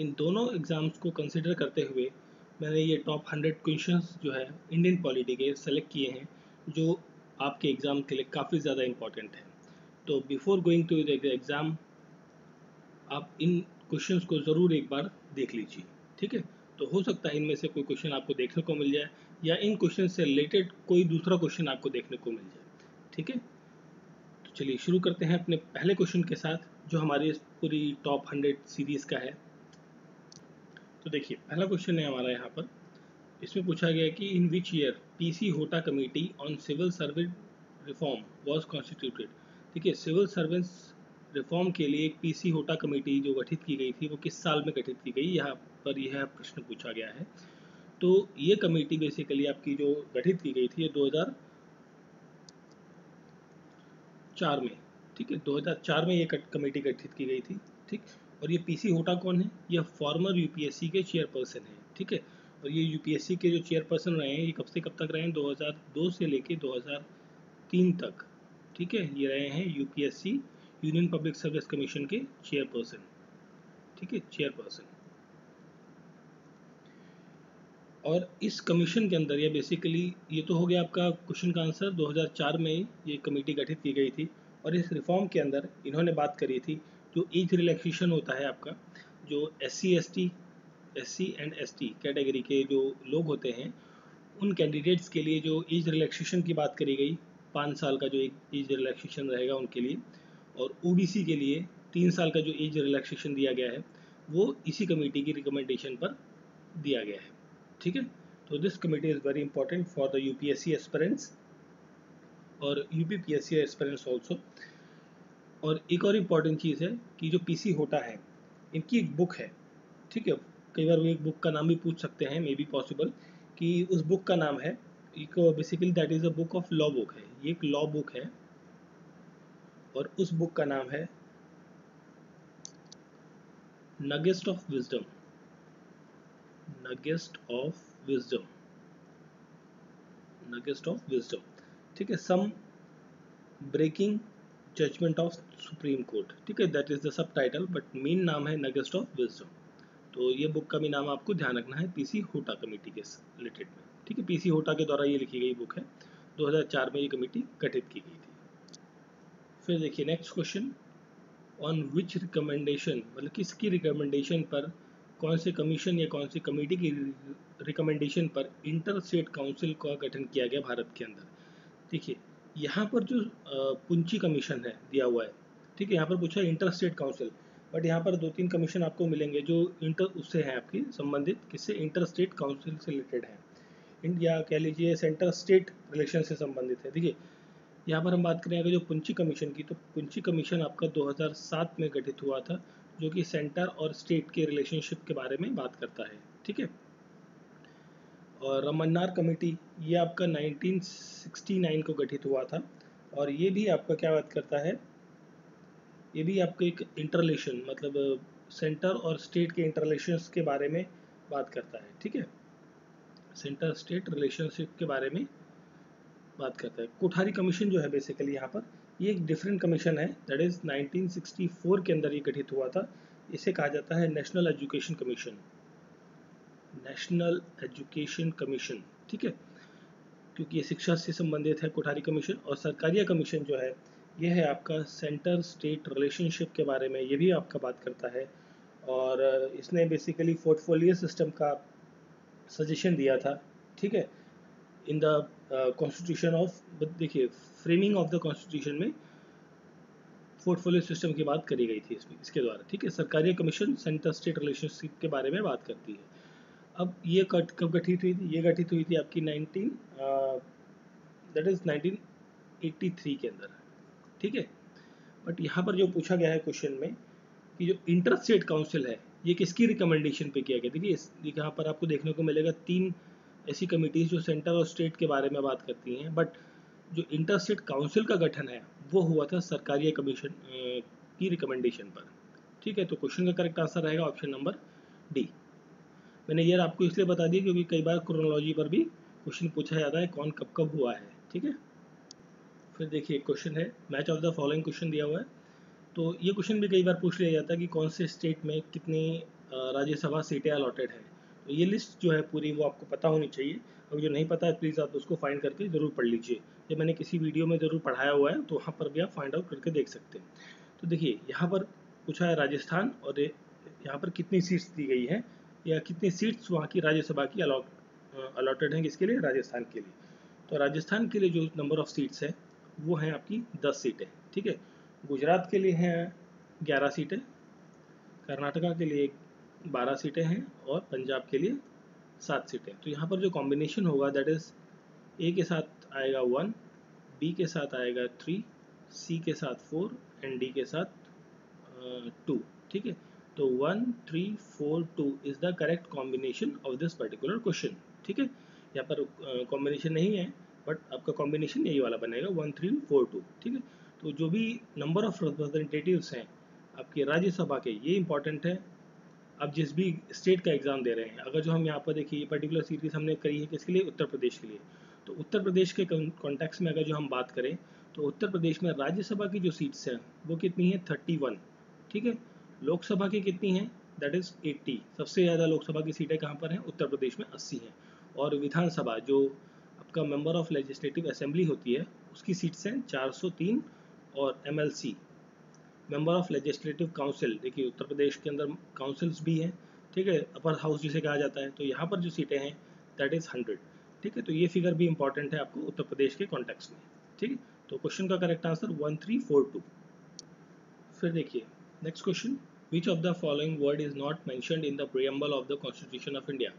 इन दोनों एग्ज़ाम्स को कंसिडर करते हुए मैंने ये टॉप 100 क्वेश्चंस जो है इंडियन पॉलिटी के सेलेक्ट किए हैं, जो आपके एग्ज़ाम के लिए काफ़ी ज़्यादा इम्पॉर्टेंट है। तो before going to the exam आप इन क्वेश्चंस को ज़रूर एक बार देख लीजिए, ठीक है। तो हो सकता है इनमें से कोई क्वेश्चन आपको देखने को मिल जाए या इन क्वेश्चन से रिलेटेड कोई दूसरा क्वेश्चन आपको देखने को मिल जाए, ठीक है। तो चलिए शुरू करते हैं अपने पहले क्वेश्चन के साथ, जो हमारी पूरी टॉप 100 सीरीज़ का है। तो देखिए पहला क्वेश्चन है हमारा यहाँ पर, इसमें पूछा गया कि in which year PC Hota committee on civil service reform was constituted. देखिए सिविल सर्विस रिफॉर्म के लिए एक पीसी होटा कमेटी जो गठित की गई थी वो किस साल में गठित की गई, यहाँ पर यह प्रश्न पूछा गया है। तो ये कमेटी बेसिकली आपकी जो गठित की गई थी ये 2004 में, ठीक है, 2004 में ये कमेटी गठित की गई थी, ठीक। और ये पीसी होटा कौन है, ये फॉर्मर यूपीएससी के चेयरपर्सन हैं, ठीक है। और ये यूपीएससी के जो चेयरपर्सन रहे हैं ये कब से कब तक रहे हैं, 2002 से लेके 2003 तक, ठीक है। ये रहे हैं UPSC union public service commission के चेयरपर्सन, ठीक है, चेयरपर्सन। और इस कमीशन के अंदर ये बेसिकली, ये तो हो गया आपका क्वेश्चन का आंसर, 2004 में ये कमेटी गठित की गई थी। और इस रिफॉर्म के अंदर इन्होंने बात करी थी जो एज रिलैक्सेशन होता है आपका, जो एससी एंड एसटी कैटेगरी के जो लोग होते हैं उन कैंडिडेट्स के लिए जो एज रिलैक्सेशन की बात करी गई, 5 साल का जो एक एज रिलैक्सेशन रहेगा उनके लिए। और ओबीसी के लिए 3 साल का जो एज रिलैक्सेशन दिया गया है वो इसी कमेटी की रिकमेंडेशन पर दिया गया है, ठीक है। तो this committee is very important for the UPSC aspirants और यूपीपीएससी एस्पिरेंट्स ऑल्सो। और एक और इम्पॉर्टेंट चीज़ है कि जो पीसी होटा है इनकी एक बुक है, ठीक है। कई बार वो एक बुक का नाम भी पूछ सकते हैं, मे बी पॉसिबल कि उस बुक का नाम है, एक basically that is a book of law book है, ये एक लॉ बुक है। और उस बुक का नाम है nuggets of wisdom, nuggets of wisdom, nuggets of wisdom, ठीक है। Some breaking judgement of supreme court, ठीक है, that is the subtitle, but main नाम है नगेस्ट ऑफ विजडम। तो ये बुक का भी नाम आपको ध्यान रखना है पीसी होटा कमेटी के रिलेटेड में, ठीक है। पीसी होटा के द्वारा ये लिखी गई बुक है, 2004 में ये कमेटी गठित की गई थी। फिर देखिए next question, on which recommendation, मतलब किसकी रिकमेंडेशन पर, कौन से कमीशन या कौन सी कमेटी की रिकमेंडेशन पर इंटर स्टेट काउंसिल का गठन किया गया भारत के अंदर। देखिए यहाँ पर जो पुंची कमीशन है दिया हुआ है, ठीक है, यहाँ पर पूछा है इंटर स्टेट काउंसिल, बट यहाँ पर 2-3 कमीशन आपको मिलेंगे जो इंटर उससे हैं आपकी संबंधित, किससे, इंटर स्टेट काउंसिल से रिलेटेड है, इंडिया कह लीजिए सेंटर स्टेट रिलेशन से संबंधित है। देखिए यहाँ पर हम बात करें अगर जो पुंची कमीशन की, तो पुंची कमीशन आपका 2007 में गठित हुआ था, जो कि सेंटर और स्टेट के रिलेशनशिप के बारे में बात करता है, ठीक है। और रमन्नार कमेटी ये आपका 1969 को गठित हुआ था, और ये भी आपका क्या बात करता है, ये भी आपको एक इंटरलेशन, मतलब सेंटर और स्टेट के इंटरलेशंस के बारे में बात करता है, ठीक है, सेंटर स्टेट रिलेशनशिप के बारे में बात करता है। कोठारी कमीशन जो है बेसिकली यहाँ पर ये एक डिफरेंट कमीशन है, दैट इज़ 1964 के अंदर ये गठित हुआ था। इसे कहा जाता है national education commission, national education commission, ठीक है, क्योंकि ये शिक्षा से संबंधित है कोठारी कमीशन। और सरकारिया कमीशन जो है ये है आपका सेंटर स्टेट रिलेशनशिप के बारे में, ये भी आपका बात करता है। और इसने बेसिकली पोर्टफोलियो सिस्टम का सजेशन दिया था, ठीक है, इन द कॉन्स्टिट्यूशन ऑफ, देखिए फ्रेमिंग ऑफ द कॉन्स्टिट्यूशन में पोर्टफोलियो सिस्टम की बात करी गई थी इसके द्वारा, ठीक है। सरकारी कमीशन सेंटर स्टेट रिलेशनशिप के बारे में बात करती है। अब ये कब गठित हुई थी, ये गठित हुई थी आपकी 1983 के अंदर, ठीक है। बट यहाँ पर जो पूछा गया है क्वेश्चन में कि जो इंटर स्टेट काउंसिल है ये किसकी रिकमेंडेशन पे किया गया, देखिए यहाँ पर आपको देखने को मिलेगा 3 ऐसी कमिटीज़ जो सेंटर और स्टेट के बारे में बात करती हैं, बट जो इंटर स्टेट काउंसिल का गठन है वो हुआ था सरकारी कमीशन की रिकमेंडेशन पर, ठीक है। तो क्वेश्चन का करेक्ट आंसर रहेगा ऑप्शन नंबर डी। मैंने ये आपको इसलिए बता दिया क्योंकि कई बार क्रोनोलॉजी पर भी क्वेश्चन पूछा जाता है कौन कब कब हुआ है, ठीक है। फिर देखिए क्वेश्चन है match of the following question दिया हुआ है। तो ये क्वेश्चन भी कई बार पूछ लिया जाता है कि कौन से स्टेट में कितनी राज्यसभा सीटें अलॉटेड हैं। तो ये लिस्ट जो है पूरी वो आपको पता होनी चाहिए। अगर जो नहीं पता है प्लीज़ आप उसको फाइंड करके ज़रूर पढ़ लीजिए। ये मैंने किसी वीडियो में ज़रूर पढ़ाया हुआ है, तो वहाँ पर भी आप फाइंड आउट करके देख सकते हैं। तो देखिए यहाँ पर पूछा है राजस्थान, और यहाँ पर कितनी सीट्स दी गई हैं या कितनी सीट्स वहाँ की राज्यसभा की अलॉटेड हैं, किसके लिए, राजस्थान के लिए। तो राजस्थान के लिए जो नंबर ऑफ सीट्स है वो हैं आपकी 10 सीटें, ठीक है। गुजरात के लिए हैं 11 सीटें, कर्नाटका के लिए 12 सीटें हैं, और पंजाब के लिए 7 सीटें। तो यहाँ पर जो कॉम्बिनेशन होगा दैट इज़ ए के साथ आएगा 1, बी के साथ आएगा 3, सी के साथ 4 एंड डी के साथ 2, ठीक है। तो 1 3 4 2 is the correct combination of this particular question, ठीक है। यहाँ पर कॉम्बिनेशन नहीं है, बट आपका कॉम्बिनेशन यही वाला बनेगा 1 3 4 2, ठीक है। तो जो भी नंबर ऑफ रिप्रेजेंटेटिव्स हैं आपकी राज्यसभा के, ये इंपॉर्टेंट है। आप जिस भी स्टेट का एग्जाम दे रहे हैं, अगर जो हम यहाँ पर देखिए पर्टिकुलर सीरीज हमने करी है किसके लिए, उत्तर प्रदेश के लिए। तो उत्तर प्रदेश के कॉन्टेक्स्ट में अगर जो हम बात करें, तो उत्तर प्रदेश में राज्यसभा की जो सीट्स हैं वो कितनी है, 31, ठीक है। लोकसभा की कितनी है, दैट इज़ 80। सबसे ज़्यादा लोकसभा की सीटें कहाँ पर हैं, उत्तर प्रदेश में 80 हैं। और विधानसभा जो आपका मेंबर ऑफ लेजिस्लेटिव असेंबली होती है, उसकी सीट्स हैं 403। और MLC member of legislative council, देखिए उत्तर प्रदेश के अंदर काउंसिल्स भी हैं, ठीक है, अपर हाउस जिसे कहा जाता है। तो यहाँ पर जो सीटें हैं दैट इज़ 100, ठीक है। तो ये फिगर भी इंपॉर्टेंट है आपको उत्तर प्रदेश के कॉन्टेक्स्ट में, ठीक है। तो क्वेश्चन का करेक्ट आंसर 1342। फिर देखिए next question, which of the following word is not mentioned in the preamble of the constitution of India.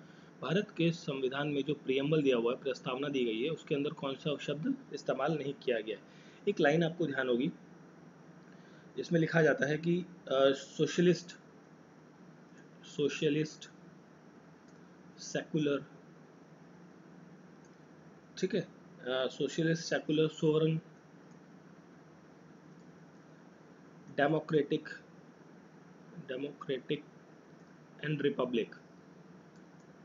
Bharat के संविधान में जो प्रियम्बल दिया हुआ है, प्रस्तावना दी गई है, उसके अंदर कौन सा शब्द इस्तेमाल नहीं किया गया है। एक लाइन आपको ध्यान होगी, इसमें लिखा जाता है कि सोशलिस्ट सोशलिस्ट सेकुलर, ठीक है, socialist secular sovereign democratic democratic and Republic.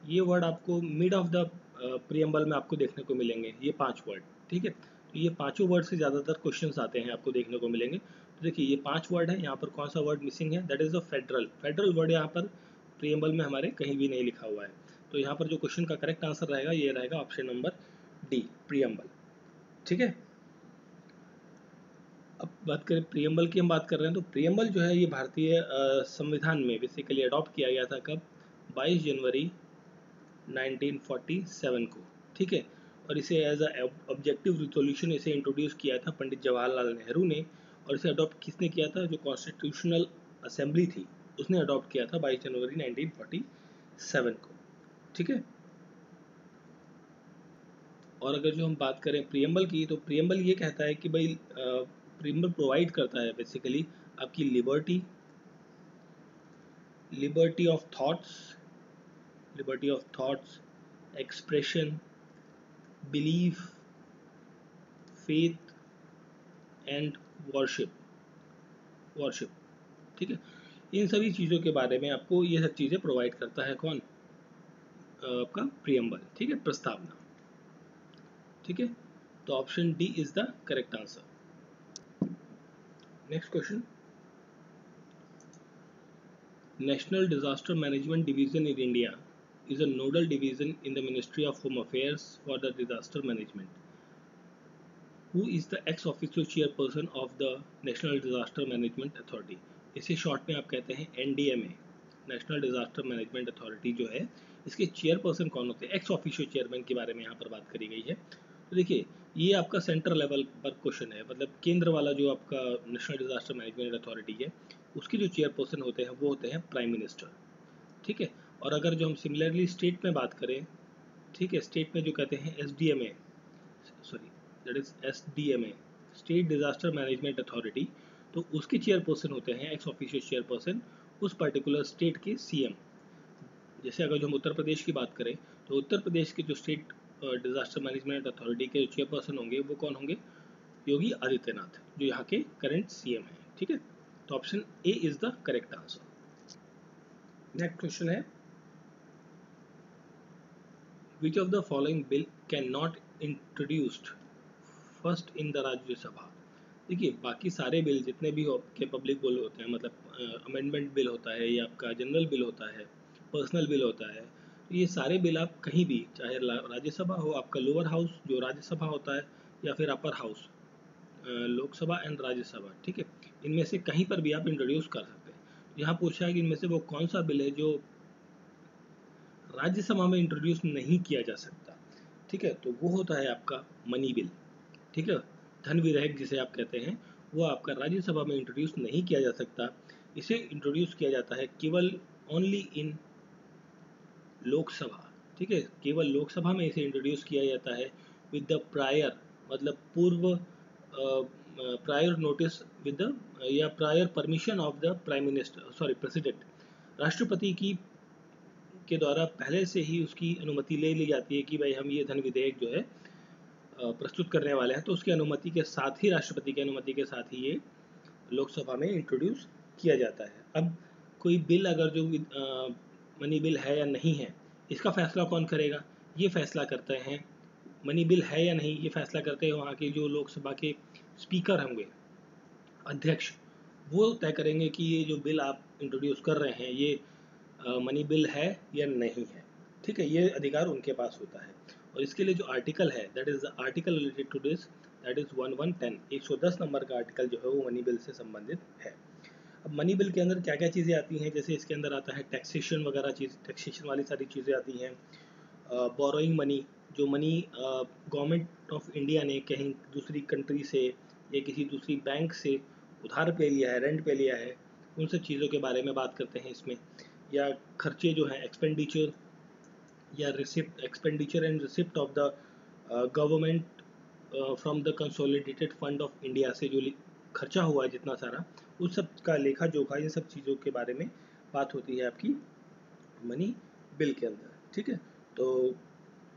ये वर्ड आपको मिड ऑफ द प्रियम्बल में आपको देखने को मिलेंगे, ये 5 वर्ड, ठीक है। तो ये पांचों वर्ड से ज़्यादातर क्वेश्चंस आते हैं आपको देखने को मिलेंगे। तो देखिए ये 5 वर्ड है, यहाँ पर कौन सा वर्ड मिसिंग है, that is the federal. Federal word यहाँ पर प्रियम्बल में हमारे कहीं भी नहीं लिखा हुआ है। तो यहाँ पर जो क्वेश्चन का करेक्ट आंसर रहेगा ये रहेगा ऑप्शन नंबर डी, प्रियम्बल, ठीक है। अब बात करें प्रियम्बल की, हम बात कर रहे हैं तो प्रियम्बल जो है ये भारतीय संविधान में बेसिकली अडॉप्ट किया गया था कब, 22 जनवरी 1947 को, ठीक है। और इसे एज अ ऑब्जेक्टिव रिजोल्यूशन इसे इंट्रोड्यूस किया था पंडित जवाहरलाल नेहरू ने। और इसे अडॉप्ट किसने किया था, जो कॉन्स्टिट्यूशनल असेंबली थी उसने अडॉप्ट किया था 22 जनवरी 1947 को, ठीक है। और अगर जो हम बात करें प्रियम्बल की, तो प्रियम्बल ये कहता है कि भाई प्रियम्बल प्रोवाइड करता है बेसिकली आपकी liberty of thoughts, expression, belief, faith and worship, ठीक है। इन सभी चीज़ों के बारे में आपको ये सब चीज़ें प्रोवाइड करता है कौन, आपका प्रियम्बल, ठीक है, प्रस्तावना, ठीक है। तो option D is the correct answer. Next question, national disaster management division in India is a nodal division in the Ministry of Home Affairs for the disaster management. Who is the ex officio chairperson of the National Disaster Management Authority? इसे short में आप कहते हैं NDMA, national disaster management authority जो है, इसके chairperson कौन होते हैं, एक्स ऑफिशियो चेयरमैन के बारे में यहाँ पर बात करी गई है। तो देखिए ये आपका सेंट्रल लेवल पर क्वेश्चन है, मतलब केंद्र वाला जो आपका नेशनल डिजास्टर मैनेजमेंट अथॉरिटी है उसके जो चेयरपर्सन होते हैं वो होते हैं प्राइम मिनिस्टर, ठीक है। और अगर जो हम सिमिलरली स्टेट में बात करें, ठीक है, स्टेट में जो कहते हैं SDMA, sorry that is SDMA, state disaster management authority, तो उसके चेयरपर्सन होते हैं एक्स ऑफिशियल चेयरपर्सन उस पर्टिकुलर स्टेट के CM। जैसे अगर जो हम उत्तर प्रदेश की बात करें, तो उत्तर प्रदेश के जो स्टेट डिजास्टर मैनेजमेंट अथॉरिटी के चेयरपर्सन होंगे वो कौन होंगे, योगी आदित्यनाथ, जो यहाँ के करंट CM हैं, ठीक है। तो option A is the correct answer. Next question है, which of the following bill cannot introduced first in the Rajya Sabha? देखिए बाकी सारे बिल जितने भी आपके पब्लिक बिल होते हैं, मतलब अमेंडमेंट बिल होता है या आपका जनरल बिल होता है, पर्सनल बिल होता है, तो ये सारे बिल आप कहीं भी, चाहे राज्यसभा हो, आपका लोअर हाउस जो राज्यसभा होता है, या फिर upper house Lok Sabha and Rajya Sabha, ठीक है, इनमें से कहीं पर भी आप इंट्रोड्यूस कर सकते हैं। तो यहाँ पूछा है कि इनमें से वो कौन सा बिल है जो राज्यसभा में इंट्रोड्यूस नहीं किया जा सकता, ठीक है, तो वो होता है आपका मनी बिल, ठीक है, धन विधेयक जिसे आप कहते हैं, वो आपका राज्यसभा में इंट्रोड्यूस नहीं किया जा सकता। इसे इंट्रोड्यूस किया जाता है केवल ओनली इन लोकसभा, ठीक है, केवल लोकसभा में इसे इंट्रोड्यूस किया जाता है विद द प्रायर, मतलब पूर्व प्रायर नोटिस विद द या prior permission of the prime minister, sorry president, राष्ट्रपति की के द्वारा पहले से ही उसकी अनुमति ले ली जाती है कि भाई हम ये धन विधेयक जो है प्रस्तुत करने वाले हैं, तो उसकी अनुमति के साथ ही, राष्ट्रपति की अनुमति के साथ ही ये लोकसभा में इंट्रोड्यूस किया जाता है। अब कोई बिल अगर जो मनी बिल है या नहीं है, इसका फैसला कौन करेगा? ये फैसला करते हैं, मनी बिल है या नहीं ये फैसला करते हैं वहाँ के जो लोकसभा के स्पीकर होंगे, अध्यक्ष, वो तय करेंगे कि ये जो बिल आप इंट्रोड्यूस कर रहे हैं ये मनी बिल है या नहीं है, ठीक है, ये अधिकार उनके पास होता है। और इसके लिए जो आर्टिकल है, that is the article related to this, that is 1110, 110 number का आर्टिकल जो है वो मनी बिल से संबंधित है। अब मनी बिल के अंदर क्या क्या चीज़ें आती हैं, जैसे इसके अंदर आता है टैक्सेशन वगैरह चीज़, टैक्सेशन वाली सारी चीज़ें आती हैं, बोरोइंग मनी, जो मनी गवर्नमेंट ऑफ इंडिया ने कहीं दूसरी कंट्री से या किसी दूसरी बैंक से उधार पे लिया है, रेंट पे लिया है, उन सब चीज़ों के बारे में बात करते हैं इसमें। या खर्चे जो हैं, एक्सपेंडिचर या receipt, expenditure and receipt of the government from the consolidated fund of India, से जो खर्चा हुआ है जितना सारा, उस सब का लेखा जोखा, इन सब चीज़ों के बारे में बात होती है आपकी मनी बिल के अंदर, ठीक है। तो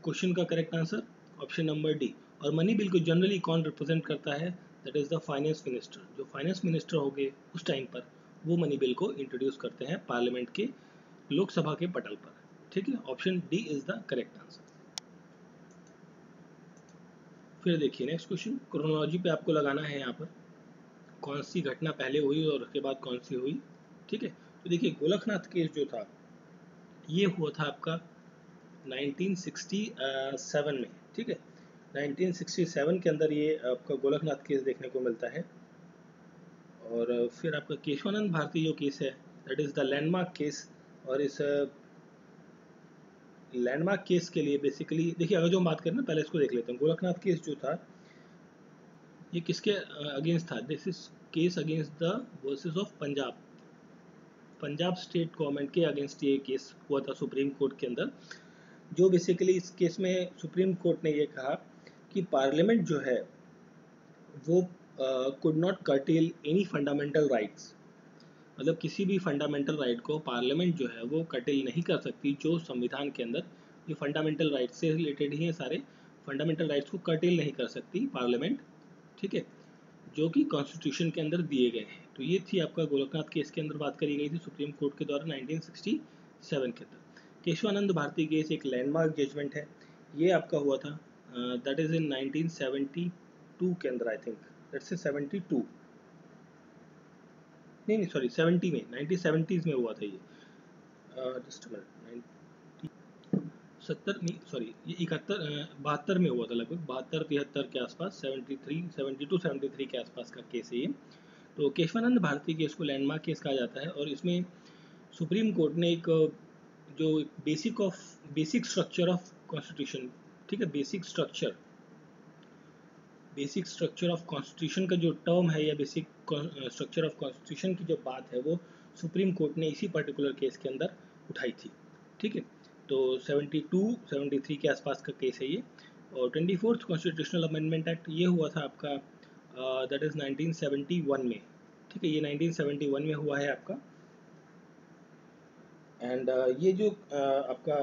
क्वेश्चन का correct answer option number D. और मनी बिल को जनरली कौन रिप्रेजेंट करता है? That is the finance minister. जो फाइनेंस मिनिस्टर होंगे उस टाइम पर वो मनी बिल को इंट्रोड्यूस करते हैं पार्लियामेंट के, लोकसभा के पटल पर, ठीक है। Option D is the correct answer. फिर देखिए नेक्स्ट क्वेश्चन, क्रोनोलॉजी पे आपको लगाना है यहाँ पर कौन सी घटना पहले हुई और उसके बाद कौन सी हुई, ठीक है। तो देखिए गोलकनाथ केस जो था ये हुआ था आपका 1967 में, ठीक है। 1967 के अंदर ये आपका गोलकनाथ केस देखने को मिलता है। और फिर आपका केशवानंद भारती जो केस है, that is the landmark case. और इस लैंडमार्क केस के लिए बेसिकली देखिए, अगर जो हम बात करें ना, पहले इसको देख लेते हैं। गोलकनाथ केस जो था ये किसके अगेंस्ट था? This is case against the versus of Punjab, Punjab state government के अगेंस्ट ये केस हुआ था सुप्रीम कोर्ट के अंदर। जो बेसिकली इस केस में सुप्रीम कोर्ट ने ये कहा कि पार्लियामेंट जो है वो could not cartel any fundamental rights, मतलब किसी भी फंडामेंटल राइट को पार्लियामेंट जो है वो कर्टेल नहीं कर सकती। जो संविधान के अंदर ये फंडामेंटल राइट्स से रिलेटेड ही है, सारे फंडामेंटल राइट्स को कर्टेल नहीं कर सकती पार्लियामेंट, ठीक है, जो कि कॉन्स्टिट्यूशन के अंदर दिए गए हैं। तो ये थी आपका गोलकनाथ केस के अंदर बात करी गई थी सुप्रीम कोर्ट के द्वारा 1967 के अंदर। केशवानंद भारती केस एक लैंडमार्क जजमेंट है, ये आपका हुआ था दैट इज इन 1972 के अंदर, आई थिंक दैट्स 72, नहीं सॉरी 70 में, 1970s में हुआ था ये, जस्ट मिनट, 70 नहीं सॉरी, ये 72 में हुआ था, लगभग 72-73 के आसपास, 73 72 73 के आसपास का केस है ये। तो केशवानंद भारती केस को लैंडमार्क केस कहा जाता है। और इसमें सुप्रीम कोर्ट ने एक जो बेसिक स्ट्रक्चर ऑफ कॉन्स्टिट्यूशन, ठीक है, बेसिक स्ट्रक्चर ऑफ कॉन्स्टिट्यूशन का जो टर्म है या बेसिक स्ट्रक्चर ऑफ कॉन्स्टिट्यूशन की जो बात है वो सुप्रीम कोर्ट ने इसी पर्टिकुलर केस के अंदर उठाई थी, ठीक है। तो 72-73 के आसपास का केस है ये। और 24th कॉन्स्टिट्यूशनल अमेंडमेंट एक्ट ये हुआ था आपका दैट इज़ 1971 में, ठीक है, ये 1971 में हुआ है आपका। एंड ये जो आपका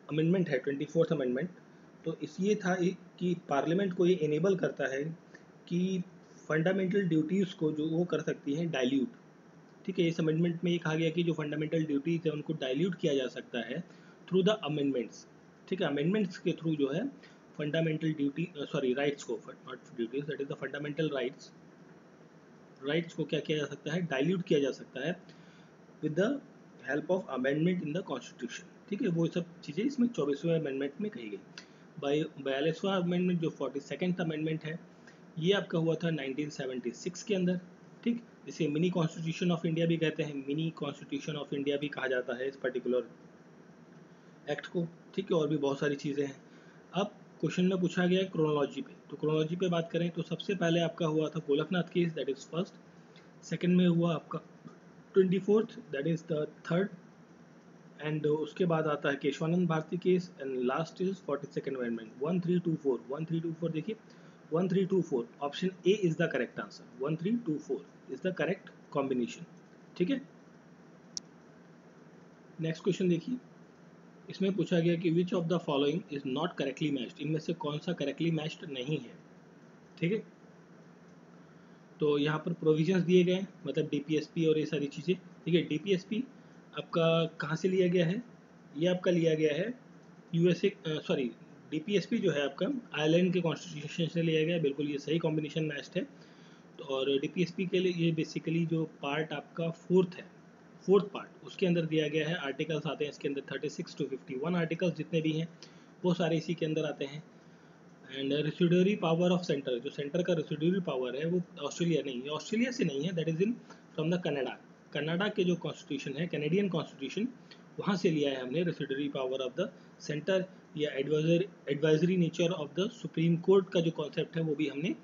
अमेंडमेंट है 24th अमेंडमेंट, तो इस ये था कि पार्लियामेंट को ये इनेबल करता है कि फंडामेंटल ड्यूटीज़ को जो वो कर सकती हैं डाइल्यूट, ठीक है। इस अमेंडमेंट में ये कहा गया कि जो फंडामेंटल ड्यूटीज़ है उनको डाइल्यूट किया जा सकता है थ्रू द अमेंडमेंट्स, ठीक है। अमेंडमेंट्स के थ्रू जो है फंडामेंटल ड्यूटी राइट्स को, not duties, that is the fundamental rights को क्या किया जा सकता है, डाइल्यूट किया जा सकता है with the help of amendment in the constitution. ठीक है, वो सब चीज़ें इसमें 24वें अमेंडमेंट में कही गई। 42वां अमेंडमेंट जो 42nd अमेंडमेंट है, ये आपका हुआ था 1976 के अंदर। ठीक, इसे मिनी कॉन्स्टिट्यूशन ऑफ इंडिया भी कहते हैं, मिनी कॉन्स्टिट्यूशन ऑफ इंडिया भी कहा जाता है इस पर्टिकुलर एक्ट को। ठीक है, और भी बहुत सारी चीज़ें हैं। अब क्वेश्चन में पूछा गया है क्रोनोलॉजी पे, तो क्रोनोलॉजी पे बात करें तो सबसे पहले आपका हुआ था Golaknath case, that is first. Second में हुआ आपका 24th, that is the third. And उसके बाद आता है Kesavananda Bharati case, and last is 42nd amendment. 1324, 1324 देखिए, 1324 option A is the correct answer. 1324 is the correct combination. ठीक है, नेक्स्ट क्वेश्चन देखिए, इसमें पूछा गया कि which of the following is not correctly matched, इनमें से कौन सा करेक्टली मैच्ड नहीं है। ठीक है, तो यहाँ पर प्रोविजंस दिए गए हैं, मतलब डीपीएसपी और ये सारी चीज़ें। ठीक है, डीपीएसपी आपका कहाँ से लिया गया है, ये आपका लिया गया है यूएसए, सॉरी, डीपीएसपी जो है आपका आयरलैंड के कॉन्स्टिट्यूशन से लिया गया है। बिल्कुल ये सही कॉम्बिनेशन मैच्ड है। तो और डीपीएसपी के लिए ये बेसिकली जो पार्ट आपका फोर्थ पार्ट, उसके अंदर दिया गया है। आर्टिकल्स आते हैं इसके अंदर 36 to 51 आर्टिकल्स जितने भी हैं वो सारे इसी के अंदर आते हैं। And residuary power of centre, जो सेंटर का रेसिड्यूरी पावर है वो ऑस्ट्रेलिया नहीं है, ऑस्ट्रेलिया से नहीं है, that is in from the Canada. Canada के जो कॉन्स्टिट्यूशन है, कैनेडियन कॉन्स्टिट्यूशन, वहाँ से लिया है हमने residuary power of the centre, या advisory nature of the supreme court का जो कॉन्सेप्ट है वो भी हमने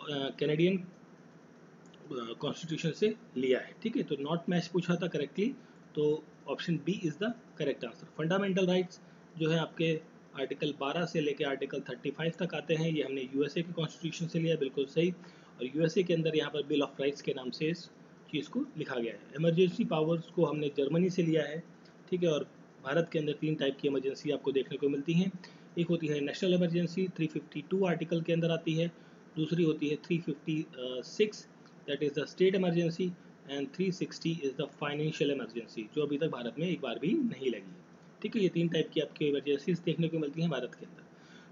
कैनेडियन कॉन्स्टिट्यूशन से लिया है। ठीक है, तो नॉट मैच पूछा था करेक्टली, तो option B is the correct answer. Fundamental rights जो है आपके आर्टिकल 12 से लेकर आर्टिकल 35 तक आते हैं, ये हमने यूएसए के कॉन्स्टिट्यूशन से लिया, बिल्कुल सही। और यूएसए के अंदर यहाँ पर बिल ऑफ राइट्स के नाम से इस चीज़ को लिखा गया है। इमरजेंसी पावर्स को हमने जर्मनी से लिया है। ठीक है, और भारत के अंदर 3 टाइप की इमरजेंसी आपको देखने को मिलती हैं। एक होती है नेशनल इमरजेंसी, 352 आर्टिकल के अंदर आती है। दूसरी होती है 356, that is the state emergency, and 360 is the financial emergency, जो अभी तक भारत में एक बार भी नहीं लगी है। ठीक है, ये 3 टाइप की आपकी इमरजेंसीज देखने को मिलती हैं भारत के अंदर।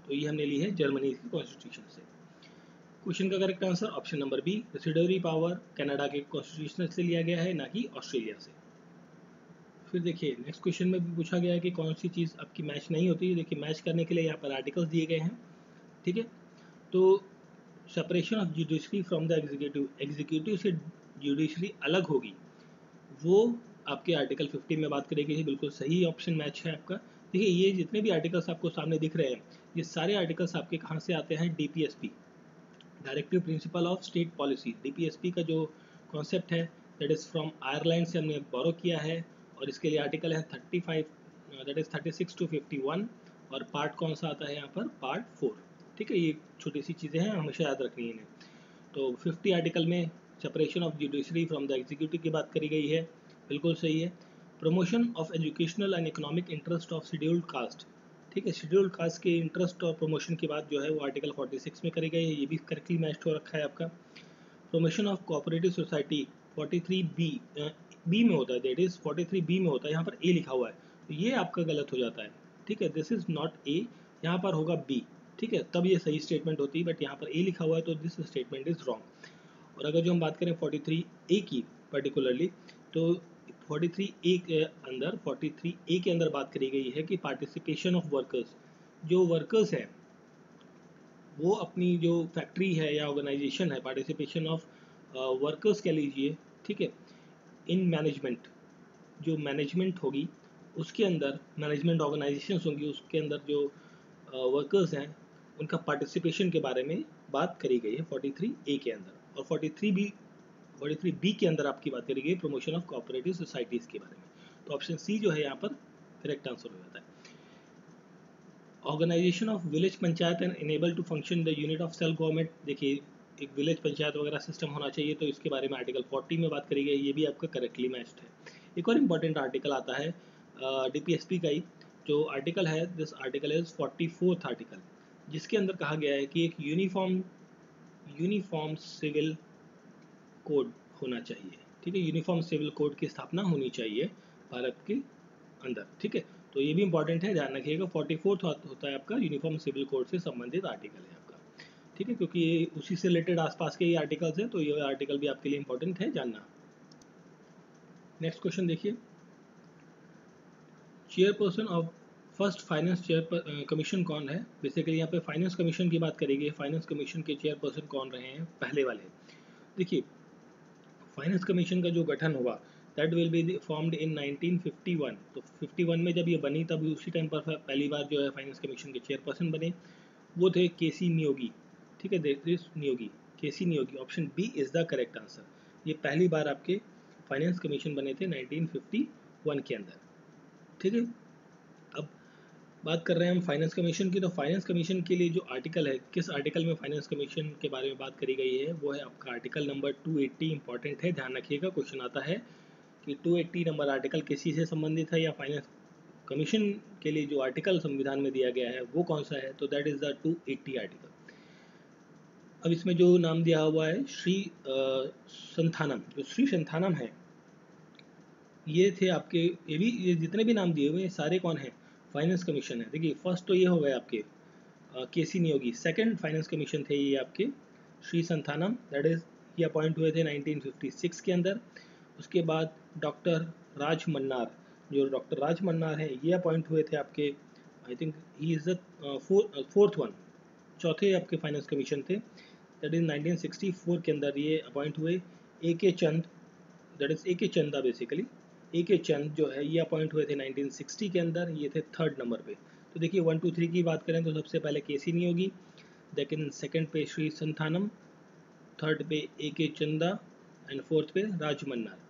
तो ये हमने ली है जर्मनी की कॉन्स्टिट्यूशन से। क्वेश्चन का correct answer option number B, residuary power Canada के कॉन्स्टिट्यूशन से लिया गया है, ना कि ऑस्ट्रेलिया से। फिर देखिए नेक्स्ट क्वेश्चन में भी पूछा गया है कि कौन सी चीज़ आपकी मैच नहीं होती है। देखिए, मैच करने के लिए यहाँ पर आर्टिकल्स दिए गए हैं। ठीक है, तो separation of judiciary from the executive, executive से जुडिशरी अलग होगी, वो आपके आर्टिकल 50 में बात करेगी। बिल्कुल सही ऑप्शन मैच है आपका। देखिए, ये जितने भी आर्टिकल्स आपको सामने दिख रहे हैं, ये सारे आर्टिकल्स आपके कहाँ से आते हैं, DPSP, directive principle of state policy. DPSP का जो कॉन्सेप्ट है दैट इज़ फ्रॉम आयरलैंड से हमने बोरो किया है, और इसके लिए आर्टिकल है 35, दैट इज़ 36 to 51, और पार्ट कौन सा आता है यहाँ पर, पार्ट 4। ठीक है, ये छोटी सी चीज़ें हैं, हमेशा याद रखनी है इन्हें। तो 50 आर्टिकल में separation of judiciary from the executive की बात करी गई है, बिल्कुल सही है। Promotion of educational and economic interest of scheduled caste. ठीक है, शेड्यूल्ड कास्ट के इंटरेस्ट और प्रमोशन की बात जो है वो आर्टिकल 46 में करी गई है, ये भी करेक्टली मैच हो रखा है आपका। Promotion of cooperative society 43B B में होता है, दैट इज 43B में होता है, यहाँ पर ए लिखा हुआ है, तो ये आपका गलत हो जाता है। ठीक है, दिस इज नॉट ए, यहाँ पर होगा बी। ठीक है, तब ये सही स्टेटमेंट होती है, बट यहाँ पर ए लिखा हुआ है तो दिस स्टेटमेंट इज रॉन्ग। और अगर जो हम बात करें 43A की पर्टिकुलरली, तो 43A के अंदर, 43A के अंदर बात करी गई है कि पार्टिसिपेशन ऑफ वर्कर्स, जो वर्कर्स हैं वो अपनी जो फैक्ट्री है या ऑर्गेनाइजेशन है, पार्टिसिपेशन ऑफ वर्कर्स कह लीजिए। ठीक है, इन मैनेजमेंट, जो मैनेजमेंट होगी उसके अंदर, मैनेजमेंट ऑर्गेनाइजेशंस होंगी उसके अंदर, जो वर्कर्स हैं उनका पार्टिसिपेशन के बारे में बात करी गई है 43A के अंदर। और 43B के अंदर आपकी बात करी गई प्रमोशन ऑफ कोऑपरेटिव सोसाइटीज़ के बारे में। तो ऑप्शन सी जो है यहाँ पर करेक्ट आंसर हो जाता है। Organisation of village panchayat and enable to function the unit of self government. देखिए, एक विलेज पंचायत वगैरह सिस्टम होना चाहिए, तो इसके बारे में आर्टिकल 40 में बात करी गई, ये भी आपका करेक्टली मैच्ड है। एक और इम्पॉर्टेंट आर्टिकल आता है डीपीएसपी का ही, जो आर्टिकल है, this article is 44th article, जिसके अंदर कहा गया है कि एक यूनिफॉर्म सिविल कोड होना चाहिए। ठीक है, यूनिफॉर्म सिविल कोड की स्थापना होनी चाहिए भारत के अंदर। ठीक है, तो ये भी इंपॉर्टेंट है, ध्यान रखिएगा। 44 होता है आपका यूनिफॉर्म सिविल कोड से संबंधित आर्टिकल है आपका, ठीक है, क्योंकि ये उसी से रिलेटेड आसपास के ये आर्टिकल्स हैं, तो ये आर्टिकल भी आपके लिए इंपॉर्टेंट है जानना। नेक्स्ट क्वेश्चन देखिए, chairperson of first finance chair commission कौन है? बेसिकली यहाँ पे फाइनेंस कमीशन की बात करेंगे। फाइनेंस कमीशन के चेयरपर्सन कौन रहे हैं पहले वाले? देखिए, फाइनेंस कमीशन का जो गठन हुआ that will be formed in 1951। तो 51 में जब ये बनी तब उसी टाइम पर पहली बार जो है फाइनेंस कमीशन के चेयरपर्सन बने, वो थे केसी नियोगी, ठीक है, Desh Niyogi, KC Niyogi. Option B is the correct answer. ये पहली बार आपके फाइनेंस कमीशन बने थे 1951 के अंदर, ठीक है। अब बात कर रहे हैं हम फाइनेंस कमीशन की, तो फाइनेंस कमीशन के लिए जो आर्टिकल है, किस आर्टिकल में फाइनेंस कमीशन के बारे में बात करी गई है, वो है आपका आर्टिकल नंबर 280। इंपॉर्टेंट है, ध्यान रखिएगा, क्वेश्चन आता है कि 280 नंबर आर्टिकल किसी से संबंधित है या फाइनेंस कमीशन के लिए जो आर्टिकल संविधान में दिया गया है वो कौन सा है, तो दैट इज द 280 आर्टिकल। अब इसमें जो नाम दिया हुआ है श्री संथानम, जो श्री संथानम है, ये थे आपके, ये जितने भी नाम दिए हुए हैं सारे कौन है? फाइनेंस कमीशन है। देखिए, फर्स्ट तो ये हो गए आपके केसी नियोगी, सेकंड फाइनेंस कमीशन थे ये आपके श्री संथानम, दैट इज ये अपॉइंट हुए थे 1956 के अंदर। उसके बाद डॉक्टर राज मन्नार, जो डॉक्टर राज मन्नार हैं ये अपॉइंट हुए थे आपके, I think he is the fourth one, चौथे आपके फाइनेंस कमीशन थे, दैट इज 1964 के अंदर ये अपॉइंट हुए। ए के चंद, दैट इज ए के चंदा बेसिकली, ए के चंद जो है ये अपॉइंट हुए थे 1960 के अंदर, ये थे थर्ड नंबर पे। तो देखिए 1 2 3 की बात करें तो सबसे पहले केसी नियोगी, लेकिन सेकंड पे श्री संथानम, थर्ड पे ए के चंदा एंड फोर्थ पे राज मन्नार।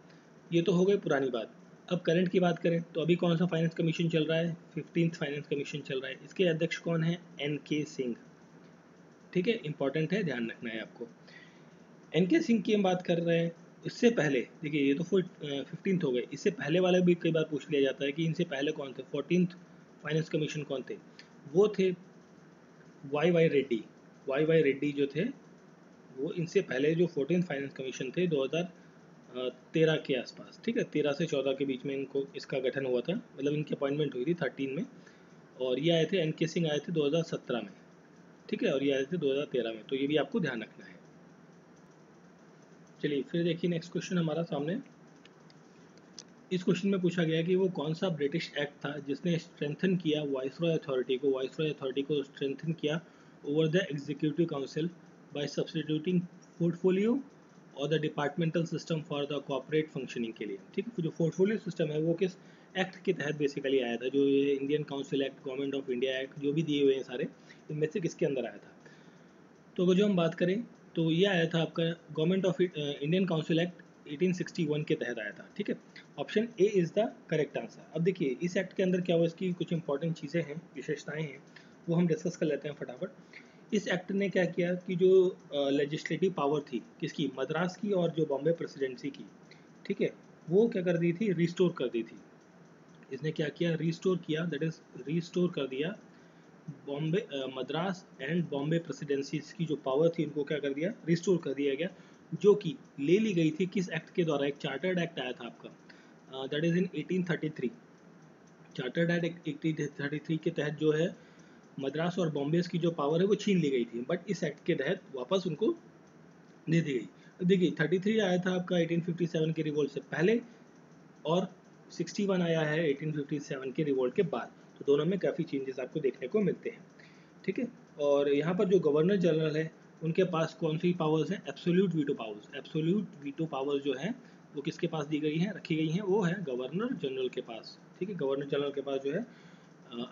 ये तो हो गई पुरानी बात। अब करंट की बात करें तो अभी कौन सा फाइनेंस कमीशन चल रहा है? 15th फाइनेंस कमीशन चल रहा है। इसके अध्यक्ष कौन है? एन के सिंह, ठीक है, इंपॉर्टेंट है, ध्यान रखना है आपको। एन के सिंह की हम बात कर रहे हैं। इससे पहले देखिए, ये तो 15th हो गए, इससे पहले वाले भी कई बार पूछ लिया जाता है कि इनसे पहले कौन थे, 14th फाइनेंस कमीशन कौन थे? वो थे Y Y Reddy. Y Y Reddy जो थे वो इनसे पहले जो 14th फाइनेंस कमीशन थे 2013 के आसपास, ठीक है, 13 से 14 के बीच में इनको इसका गठन हुआ था, मतलब इनकी अपॉइंटमेंट हुई थी 13 में, और ये आए थे, एन के सिंह आए थे 2017 में, ठीक है, और ये आए थे 2013 में, तो ये भी आपको ध्यान रखना है। चलिए फिर देखिए नेक्स्ट क्वेश्चन हमारा सामने। इस क्वेश्चन में पूछा गया कि वो कौन सा ब्रिटिश एक्ट था जिसने स्ट्रेंथन किया वाइसरॉय अथॉरिटी को स्ट्रेंथन किया over the executive council by substituting portfolio और the departmental system for the corporate functioning के लिए, ठीक है। जो पोर्टफोलियो सिस्टम है वो किस एक्ट के तहत बेसिकली आया था? जो ये Indian council act, government of India act, जो भी दिए हुए हैं सारे, इनमें से किसके अंदर आया था? तो अगर जो हम बात करें तो ये आया था आपका government of Indian council act 1861 के तहत आया था, ठीक है। Option A is the correct answer. अब देखिए इस एक्ट के अंदर क्या हुआ, इसकी कुछ इंपॉर्टेंट चीज़ें हैं, विशेषताएं हैं, वो हम डिस्कस कर लेते हैं फटाफट। इस एक्ट ने क्या किया कि जो लेजिस्लेटिव पावर थी किसकी, मद्रास की और जो बॉम्बे प्रेसिडेंसी की, ठीक है, वो क्या कर दी थी, रिस्टोर कर दी थी। इसने क्या किया, रिस्टोर किया, दैट इज रिस्टोर कर दिया बॉम्बे, मद्रास एंड बॉम्बे प्रेसिडेंसी की जो पावर थी इनको क्या कर दिया, रिस्टोर कर दिया गया, जो कि ले ली गई थी किस एक्ट के द्वारा? एक चार्टर्ड एक्ट आया था आपका, that is in 1833। Chartered act 1833 के तहत जो है मद्रास और बॉम्बे की जो पावर है वो छीन ली गई थी, बट इस एक्ट के तहत वापस उनको दे दी गई। देखिए 33 आया था आपका 1857 के रिवोल्ट से पहले, और 61 आया है 1857 के रिवोल्ट के बाद, तो दोनों में काफ़ी चेंजेस आपको देखने को मिलते हैं, ठीक है। और यहाँ पर जो गवर्नर जनरल है उनके पास कौन सी पावर्स हैं? Absolute veto powers. Absolute veto powers जो हैं वो किसके पास दी गई हैं, रखी गई हैं? वो है गवर्नर जनरल के पास, ठीक है। गवर्नर जनरल के पास जो है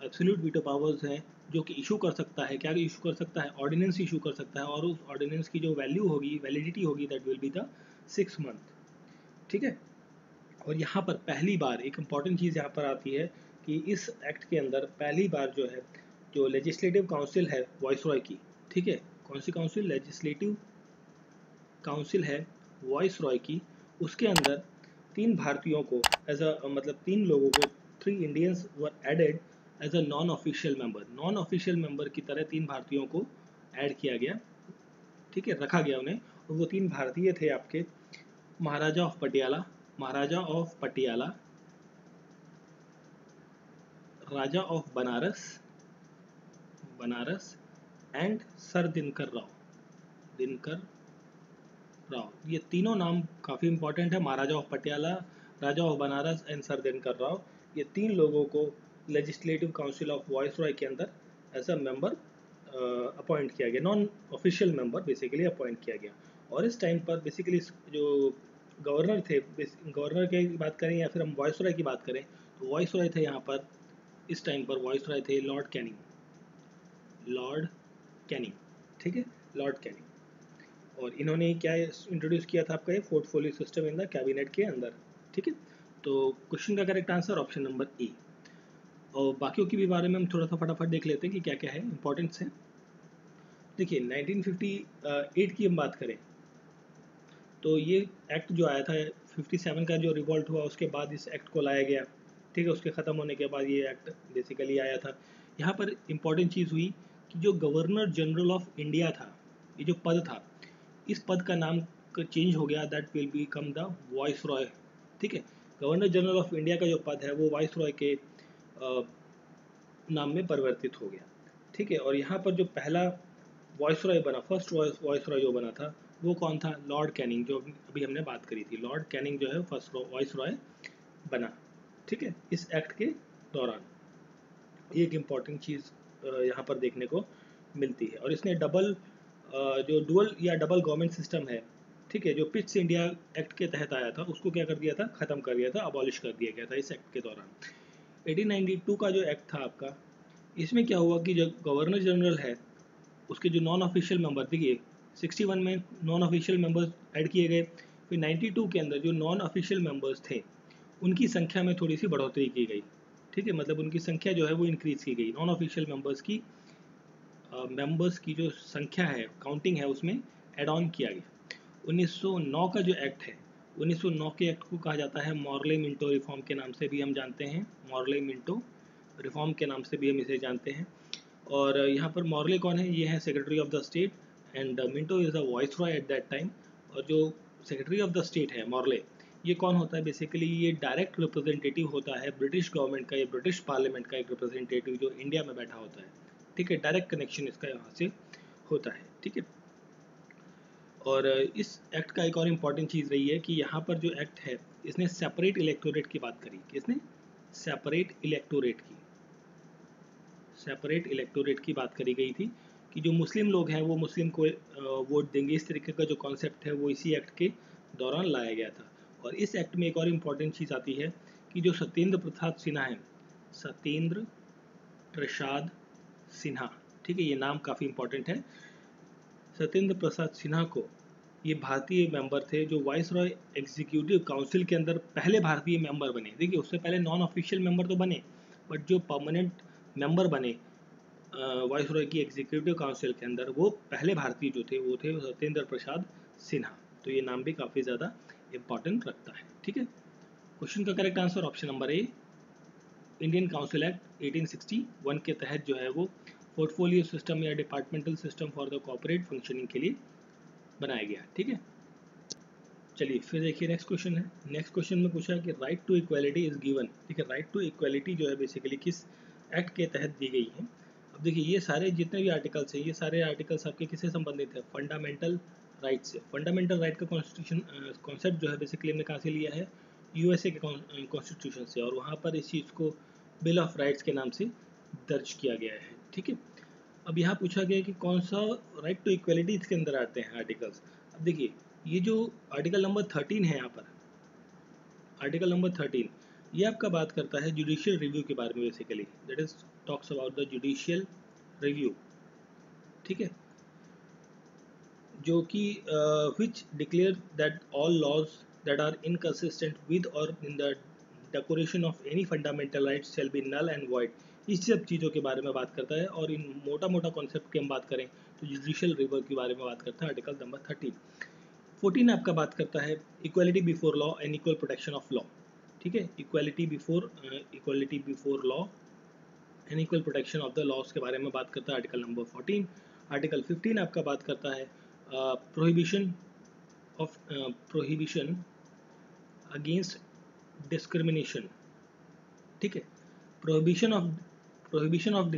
एब्सोल्यूट वीटो पावर्स हैं, जो कि इशू कर सकता है, क्या इशू कर सकता है? ऑर्डिनेंस इशू कर सकता है, और उस ऑर्डिनेंस की जो वैल्यू होगी, वैलिडिटी होगी, that will be the 6 month, ठीक है। और यहाँ पर पहली बार एक इम्पॉर्टेंट चीज़ यहाँ पर आती है कि इस एक्ट के अंदर पहली बार जो है जो लेजिस्लेटिव काउंसिल है वाइसरॉय की, ठीक है, कौन सी काउंसिल? लेजिस्लेटिव काउंसिल है वाइसरॉय की, उसके अंदर 3 भारतीयों को एज अ, मतलब 3 लोगों को, 3 Indians were added as a non official member. Non official member की तरह 3 भारतीयों को ऐड किया गया, ठीक है, रखा गया उन्हें, और वो 3 भारतीय थे आपके Maharaja of Patiala, Maharaja of Patiala, Raja of Banaras and sir Dinkar Rao. ये तीनों नाम काफ़ी इंपॉर्टेंट है। Maharaja of Patiala, Raja of Banaras and sir Dinkar Rao, ये तीन लोगों को लेजिस्लेटिव काउंसिल ऑफ वॉइसरॉय के अंदर एज अ मेंबर अपॉइंट किया गया, non official member basically appoint किया गया। और इस टाइम पर बेसिकली जो गवर्नर थे, गवर्नर की बात करें या फिर हम वॉइसरॉय की बात करें, तो वॉइसरॉय थे यहाँ पर इस टाइम पर वॉइसरॉय थे लॉर्ड कैनिंग, ठीक है, लॉर्ड कैनिंग। और इन्होंने क्या इंट्रोड्यूस किया था आपका ये portfolio system in the cabinet के अंदर, ठीक है। तो क्वेश्चन का करेक्ट आंसर ऑप्शन नंबर ए। और बाकियों के भी बारे में हम थोड़ा सा फटाफट देख लेते हैं कि क्या क्या है इंपॉर्टेंस है। देखिए 1958 की हम बात करें तो ये एक्ट जो आया था 57 का जो रिवॉल्ट हुआ उसके बाद इस एक्ट को लाया गया, ठीक है। उसके ख़त्म होने के बाद ये एक्ट बेसिकली आया था। यहाँ पर इम्पॉर्टेंट चीज़ हुई कि जो गवर्नर जनरल ऑफ इंडिया था, ये जो पद था, इस पद का नाम चेंज हो गया, that will become the viceroy, ठीक है। गवर्नर जनरल ऑफ इंडिया का जो पद है वो वॉइसरॉय के नाम में परिवर्तित हो गया, ठीक है। और यहाँ पर जो पहला वॉइसरॉय बना, फर्स्ट वॉइसरॉय जो बना था वो कौन था? लॉर्ड कैनिंग, जो अभी हमने बात करी थी। लॉर्ड कैनिंग जो है फर्स्ट वॉइसरॉय बना, ठीक है, इस एक्ट के दौरान। एक इम्पॉर्टेंट चीज़ यहाँ पर देखने को मिलती है। और इसने जो डुअल या डबल गवर्नमेंट सिस्टम है, ठीक है, जो पिट्स इंडिया एक्ट के तहत आया था, उसको क्या कर दिया था? ख़त्म कर दिया था, अबॉलिश कर दिया गया था इस एक्ट के दौरान। 1892 का जो एक्ट था आपका, इसमें क्या हुआ कि जो गवर्नर जनरल है उसके जो नॉन ऑफिशियल मेंबर, देखिए 61 में नॉन ऑफिशियल मेंबर्स ऐड किए गए, फिर 92 के अंदर जो नॉन ऑफिशियल मेंबर्स थे उनकी संख्या में थोड़ी सी बढ़ोतरी की गई, ठीक है, मतलब उनकी संख्या जो है वो इंक्रीज़ की गई। नॉन ऑफिशियल मेंबर्स की जो संख्या है, काउंटिंग है, उसमें एड ऑन किया गया। 1909 का जो एक्ट है, 1909 के एक्ट को कहा जाता है मॉर्ले मिंटो रिफॉर्म के नाम से भी हम जानते हैं, मॉर्ले मिंटो रिफॉर्म के नाम से भी हम इसे जानते हैं। और यहाँ पर मॉर्ले कौन है? ये है secretary of the state and Minto is the viceroy at that time. और जो सेक्रेटरी ऑफ द स्टेट है मॉर्ले, ये कौन होता है? बेसिकली ये डायरेक्ट रिप्रेजेंटेटिव होता है ब्रिटिश गवर्नमेंट का, या ब्रिटिश पार्लियामेंट का एक रिप्रेजेंटेटिव जो इंडिया में बैठा होता है, ठीक है। डायरेक्ट कनेक्शन इसका यहाँ से होता है, ठीक है। और इस एक्ट का एक और इम्पॉर्टेंट चीज़ रही है कि यहाँ पर जो एक्ट है इसने सेपरेट इलेक्टोरेट की बात करी, किसने? सेपरेट इलेक्टोरेट की बात करी गई थी कि जो मुस्लिम लोग हैं वो मुस्लिम को वोट देंगे, इस तरीके का जो कॉन्सेप्ट है वो इसी एक्ट के दौरान लाया गया था। और इस एक्ट में एक और इम्पॉर्टेंट चीज़ आती है कि जो सत्येंद्र प्रसाद सिन्हा है, सत्येंद्र प्रसाद सिन्हा, ठीक है, ये नाम काफ़ी इम्पॉर्टेंट है। सत्येंद्र प्रसाद सिन्हा को, ये भारतीय मेंबर थे जो वाइसरॉय एग्जीक्यूटिव काउंसिल के अंदर पहले भारतीय मेंबर बने। देखिए उससे पहले नॉन ऑफिशियल मेंबर तो बने, बट जो परमानेंट मेंबर बने वाइसरॉय की एग्जीक्यूटिव काउंसिल के अंदर, वो पहले भारतीय जो थे वो थे सत्येंद्र प्रसाद सिन्हा। तो ये नाम भी काफ़ी ज़्यादा इम्पॉर्टेंट रखता है, ठीक है। क्वेश्चन का correct answer option number A, Indian council act 1861 के तहत जो है वो पोर्टफोलियो सिस्टम या departmental system for the corporate functioning के लिए बनाया गया, ठीक है। चलिए फिर देखिए नेक्स्ट क्वेश्चन है। नेक्स्ट क्वेश्चन में पूछा कि right to equality is given, ठीक है। राइट टू इक्वालिटी जो है बेसिकली किस एक्ट के तहत दी गई है? अब देखिए ये सारे जितने भी आर्टिकल्स हैं, ये सारे आर्टिकल्स आपके किससे संबंधित है? फंडामेंटल राइट से। फंडामेंटल राइट का कॉन्स्टिट्यूशन कॉन्सेप्ट जो है बेसिकली हमने कहाँ से लिया है? यूएसए के कॉन्स्टिट्यूशन से, और वहाँ पर इस चीज़ को बिल ऑफ राइट्स के नाम से दर्ज किया गया है, ठीक है। अब यहाँ पूछा गया कि कौन सा राइट टू इक्वालिटी इसके अंदर आते हैं आर्टिकल्स। अब देखिए ये जो आर्टिकल नंबर 13 है, यहाँ पर आर्टिकल नंबर 13, ये आपका बात करता है जुडिशियल रिव्यू के बारे में, basically that is talks about the judicial review, ठीक है, जो कि which declare that all laws that are inconsistent with और in the derogation of any fundamental rights shall be null and void. इस सब चीज़ों के बारे में बात करता है। और इन मोटा मोटा कॉन्सेप्ट की हम बात करें तो जुडिशियल रिव्यू के बारे में बात करता है आर्टिकल नंबर 13। 14 आपका बात करता है equality before law and equal protection of law, ठीक है। Equality before law and equal protection of the laws के बारे में बात करता है आर्टिकल नंबर 14। आर्टिकल 15 आपका बात करता है प्रोहिबिशन अगेंस्ट डिस्क्रिमिनेशन, ठीक है। Prohibition of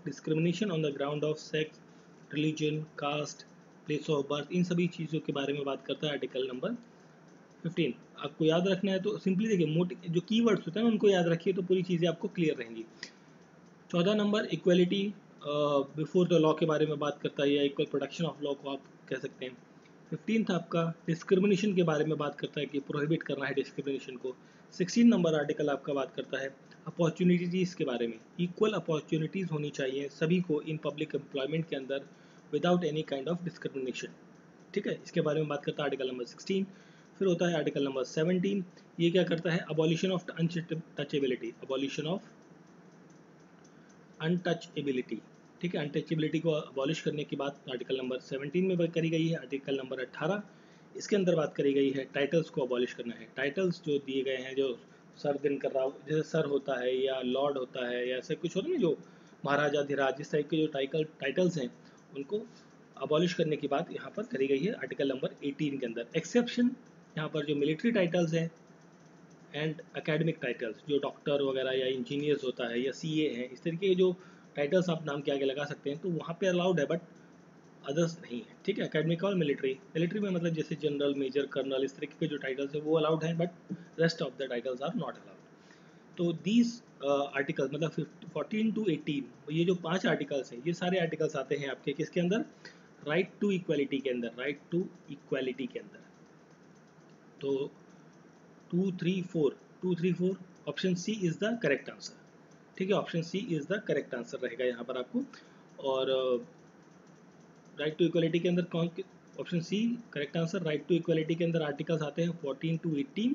discrimination on the ground of sex, religion, caste, place of birth, इन सभी चीज़ों के बारे में बात करता है आर्टिकल नंबर 15। आपको याद रखना है तो सिंपली देखिए, मोटे जो कीवर्ड्स होते हैं उनको याद रखिए तो पूरी चीज़ें आपको क्लियर रहेंगी। 14 number equality before the law के बारे में बात करता है, या इक्वल प्रोटेक्शन ऑफ लॉ को आप कह सकते हैं। 15 आपका डिस्क्रिमिनेशन के बारे में बात करता है कि प्रोहिबिट करना है डिस्क्रिमिनेशन को। 16 नंबर आर्टिकल आपका बात करता है अपॉर्चुनिटीज़ के बारे में, इक्वल अपॉर्चुनिटीज़ होनी चाहिए सभी को इन पब्लिक एम्प्लॉयमेंट के अंदर without any kind of discrimination. ठीक है, इसके बारे में बात करता है आर्टिकल नंबर 16। फिर होता है आर्टिकल नंबर 17, ये क्या करता है, abolition of untouchability, abolition of untouchability. ठीक है, अनटचेबिलिटी को अबॉलिश करने की बात आर्टिकल नंबर 17 में करी गई है। आर्टिकल नंबर 18 इसके अंदर बात करी गई है टाइटल्स को अबॉलिश करना है। टाइटल्स जो दिए गए हैं, जो सर दिनकर राव जैसे सर होता है या लॉर्ड होता है या ऐसे कुछ होता है ना, जो महाराजा धीराज, इस टाइप के जो टाइटल्स हैं उनको अबॉलिश करने की बात यहाँ पर करी गई है आर्टिकल नंबर 18 के अंदर। एक्सेप्शन यहाँ पर जो मिलिट्री टाइटल्स हैं एंड एकेडमिक टाइटल्स, जो डॉक्टर वगैरह या इंजीनियर्स होता है या सीए हैं, इस तरीके के जो टाइटल्स आप नाम के आगे लगा सकते हैं तो वहाँ पे अलाउड है, बट अदर्स नहीं है। ठीक है, एकेडमिक और मिलिट्री में मतलब जैसे जनरल, मेजर, कर्नल, इस तरीके के जो टाइटल्स है वो अलाउड हैं, but rest of the titles are not allowed. तो दीज आर्टिकल्स मतलब 14 to 18, ये जो 5 आर्टिकल्स हैं, ये सारे आर्टिकल्स आते हैं आपके किसके अंदर, राइट टू इक्वालिटी के अंदर, राइट टू इक्वालिटी के अंदर। तो 2, 3, 4 option C is the correct answer. ठीक है, option C is the correct answer रहेगा यहाँ पर आपको। और राइट टू इक्वालिटी के अंदर कौन, option C correct answer. Right to equality के अंदर आर्टिकल्स आते हैं 14 to 18।